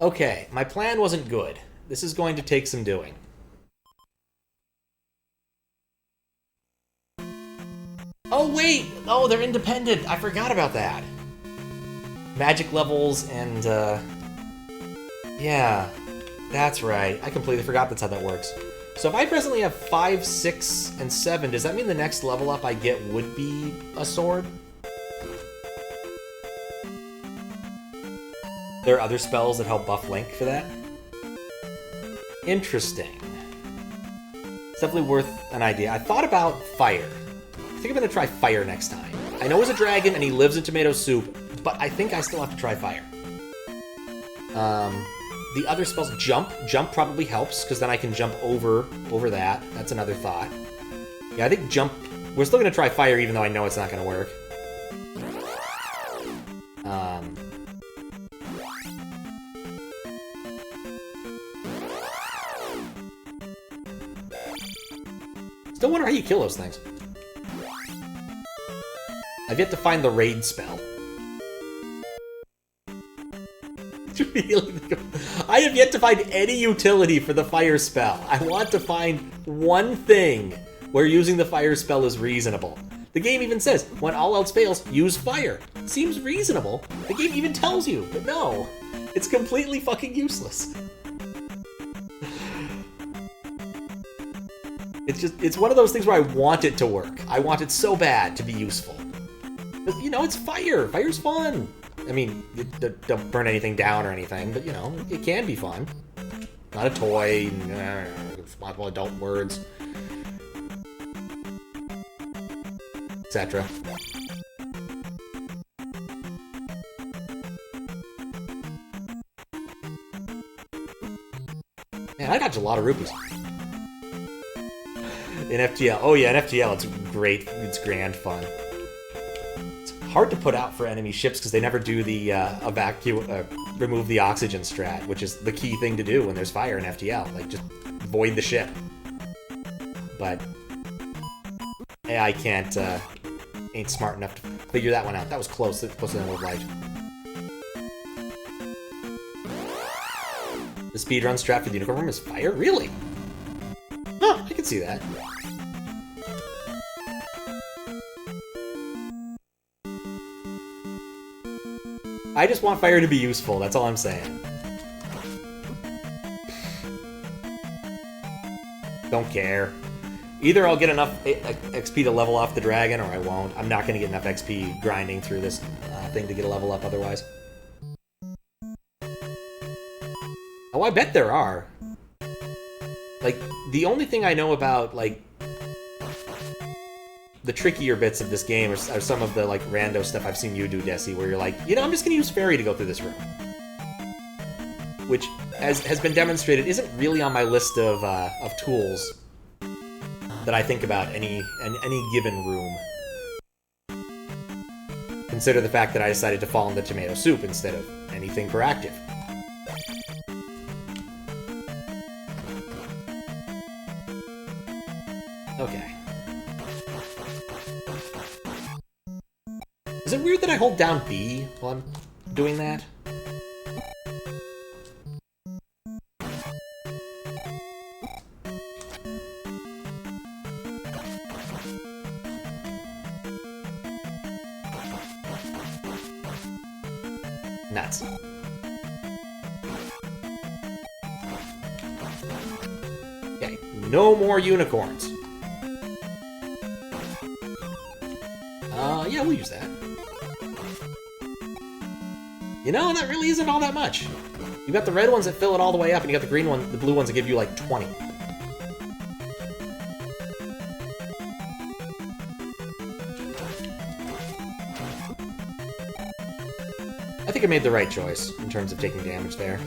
Okay, my plan wasn't good. This is going to take some doing. Oh, wait! Oh, they're independent! I forgot about that. Magic levels and, yeah, that's right. I completely forgot that's how that works. So if I presently have 5, 6, and 7, does that mean the next level up I get would be a sword? There are other spells that help buff Link for that? Interesting. It's definitely worth an idea. I thought about fire. I think I'm gonna try fire next time. I know he's a dragon and he lives in tomato soup, but I think I still have to try fire. The other spells, jump. Jump probably helps, because then I can jump over that. That's another thought. Yeah, I think jump... We're still gonna try fire, even though I know it's not gonna work. Still wonder how you kill those things. I've yet to find the raid spell. I have yet to find any utility for the fire spell. I want to find one thing where using the fire spell is reasonable. The game even says, when all else fails, use fire. Seems reasonable. The game even tells you, but no. It's completely fucking useless. It's one of those things where I want it to work. I want it so bad to be useful. But, you know, it's fire. Fire's fun. I mean, don't burn anything down or anything, but, you know, it can be fun. Not a toy, responsible adult words, etc. Man, I got a lot of rupees. In FTL. Oh yeah, in FTL, it's great. It's grand fun. Hard to put out for enemy ships because they never do the remove the oxygen strat, which is the key thing to do when there's fire in FTL. Like, just void the ship. But AI ain't smart enough to figure that one out. That was close. That's closer than I would have liked. The speedrun strat for the unicorn room is fire? Really? Huh, I can see that. I just want fire to be useful, that's all I'm saying. Don't care. Either I'll get enough XP to level off the dragon, or I won't. I'm not going to get enough XP grinding through this thing to get a level up otherwise. Oh, I bet there are. Like, the only thing I know about, like, the trickier bits of this game are some of the, like, rando stuff I've seen you do, Desi, where you're like, you know, I'm just gonna use fairy to go through this room. Which, as has been demonstrated, isn't really on my list of tools that I think about any given room. Consider the fact that I decided to fall into tomato soup instead of anything proactive. Okay. Is it weird that I hold down B while I'm doing that? Nuts. Okay, no more unicorns. Yeah, we'll use that. You know, that really isn't all that much. You got the red ones that fill it all the way up, and you got the green one, the blue ones that give you like 20. I think I made the right choice in terms of taking damage there.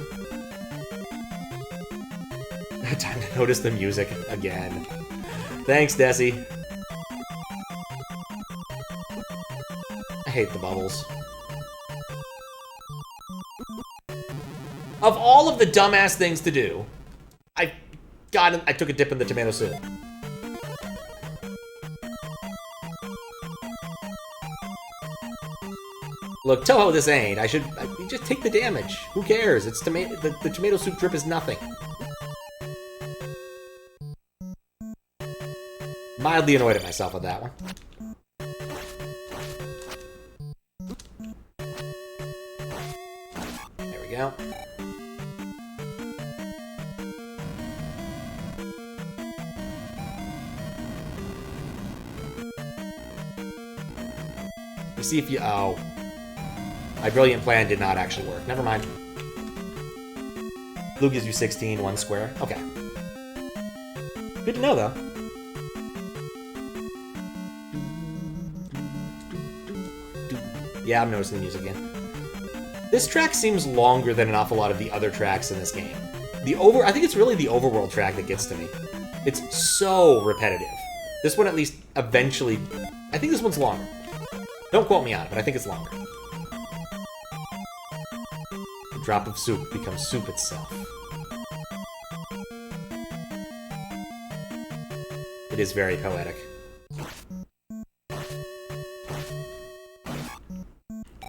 Time to notice the music again. Thanks, Desi. I hate the bubbles. Of all of the dumbass things to do, I took a dip in the tomato soup. Look, Toho, this ain't. I just take the damage. Who cares? It's the tomato soup drip is nothing. Mildly annoyed at myself with that one. There we go. You see if you... Oh. My brilliant plan did not actually work. Never mind. Blue gives you 16, 1 square. Okay. Good to know, though. Yeah, I'm noticing the music again. This track seems longer than an awful lot of the other tracks in this game. I think it's really the overworld track that gets to me. It's so repetitive. This one at least eventually... I think this one's longer. Don't quote me on it, but I think it's longer. A drop of soup becomes soup itself. It is very poetic.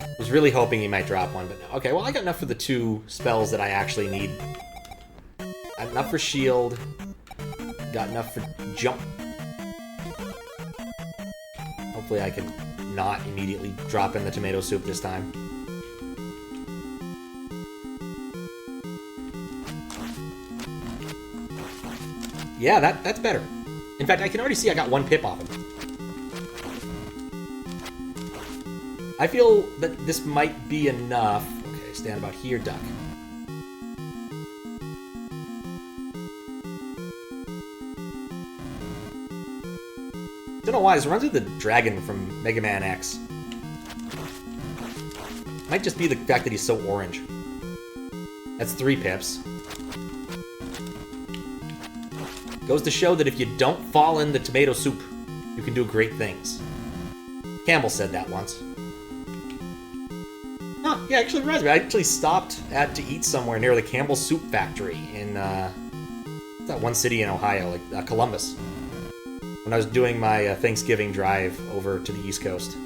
I was really hoping he might drop one, but no. Okay, well, I got enough for the 2 spells that I actually need. Got enough for shield. Got enough for jump. Hopefully I can not immediately drop in the tomato soup this time. Yeah, that's better. In fact, I can already see I got 1 pip off him. I feel that this might be enough. Okay, stand about here, duck. Don't know why, this reminds me of the dragon from Mega Man X. Might just be the fact that he's so orange. That's 3 pips. Goes to show that if you don't fall in the tomato soup, you can do great things. Campbell said that once. Huh, yeah, actually reminds me. I actually stopped to eat somewhere near the Campbell Soup Factory in, that one city in Ohio, like Columbus. When I was doing my Thanksgiving drive over to the East Coast.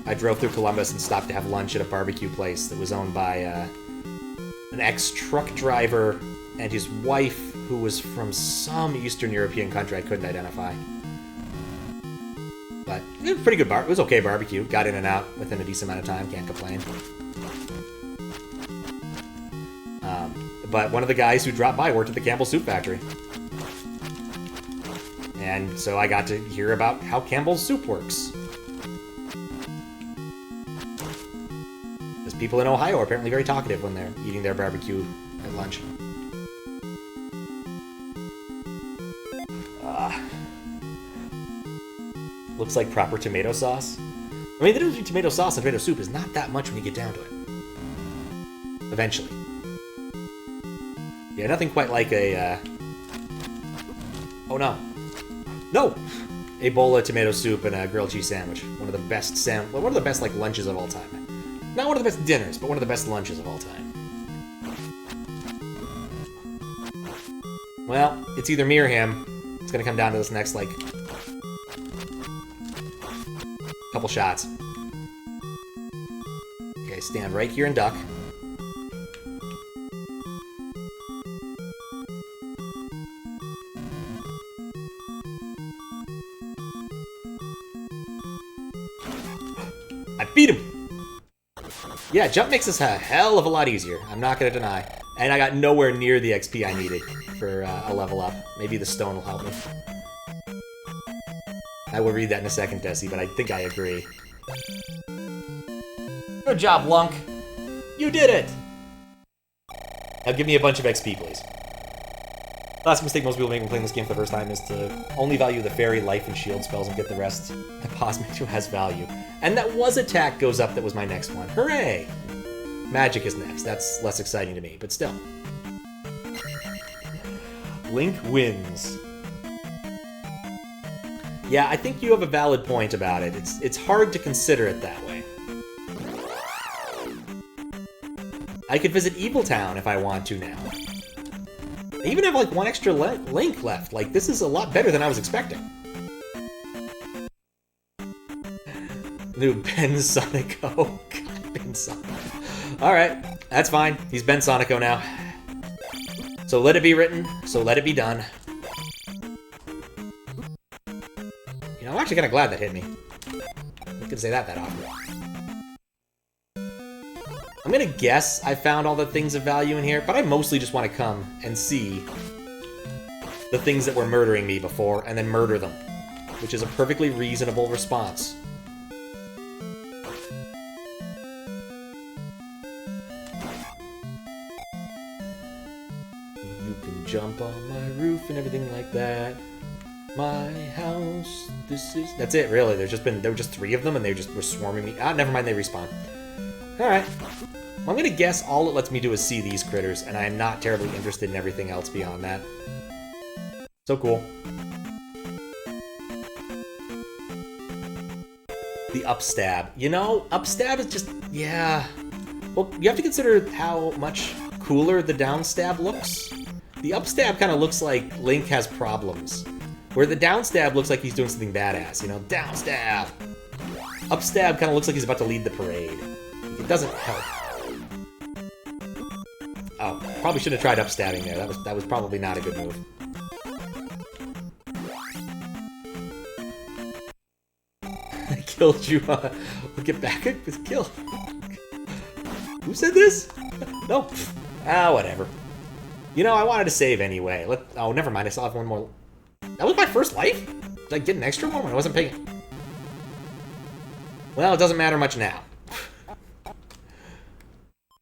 I drove through Columbus and stopped to have lunch at a barbecue place that was owned by an ex-truck driver and his wife, who was from some Eastern European country I couldn't identify. But it was a pretty good bar. It was okay barbecue. Got in and out within a decent amount of time. Can't complain. But one of the guys who dropped by worked at the Campbell Soup Factory. And so I got to hear about how Campbell's soup works. Because people in Ohio are apparently very talkative when they're eating their barbecue at lunch. Looks like proper tomato sauce. I mean, the difference between tomato sauce and tomato soup is not that much when you get down to it. Eventually. Yeah, nothing quite like a, Oh no. No! A bowl of tomato soup and a grilled cheese sandwich. One of the best one of the best, like, lunches of all time. Not one of the best dinners, but one of the best lunches of all time. Well, it's either me or him. It's gonna come down to this next, like, couple shots. Okay, stand right here and duck. I beat him! Yeah, jump makes this a hell of a lot easier. I'm not gonna deny. And I got nowhere near the XP I needed for a level up. Maybe the stone will help me. I will read that in a second, Desi, but I think I agree. Good job, Lunk. You did it! Now give me a bunch of XP, please. The last mistake most people make when playing this game for the first time is to only value the fairy, life, and shield spells and get the rest. The boss menu has value. And that was attack goes up, that was my next one. Hooray! Magic is next. That's less exciting to me, but still. Link wins. Yeah, I think you have a valid point about it. It's hard to consider it that way. I could visit Evil Town if I want to now. I even have like one extra link left. Like, this is a lot better than I was expecting. New Ben Sonico. God, Ben Sonico. Alright, that's fine. He's Ben Sonico now. So let it be written, so let it be done. You know, I'm actually kind of glad that hit me. I couldn't say that often. I'm gonna guess I found all the things of value in here, but I mostly just want to come and see the things that were murdering me before, and then murder them, which is a perfectly reasonable response. You can jump on my roof and everything like that. My house, this is... That's it, really. There were just 3 of them, and they just were swarming me. Ah, never mind, they respawn. Alright. Well, I'm gonna guess all it lets me do is see these critters, and I am not terribly interested in everything else beyond that. So cool. The upstab. You know, upstab is just... yeah. Well, you have to consider how much cooler the downstab looks. The upstab kind of looks like Link has problems. Where the downstab looks like he's doing something badass, you know? Downstab! Upstab kind of looks like he's about to lead the parade. It doesn't help. Oh, probably should have tried upstabbing there. That was probably not a good move. I killed you. We'll get back at this kill. Who said this? No. Ah, whatever. You know, I wanted to save anyway. Oh, never mind. I still have one more. That was my first life? Did I get an extra one when I wasn't paying? Well, it doesn't matter much now.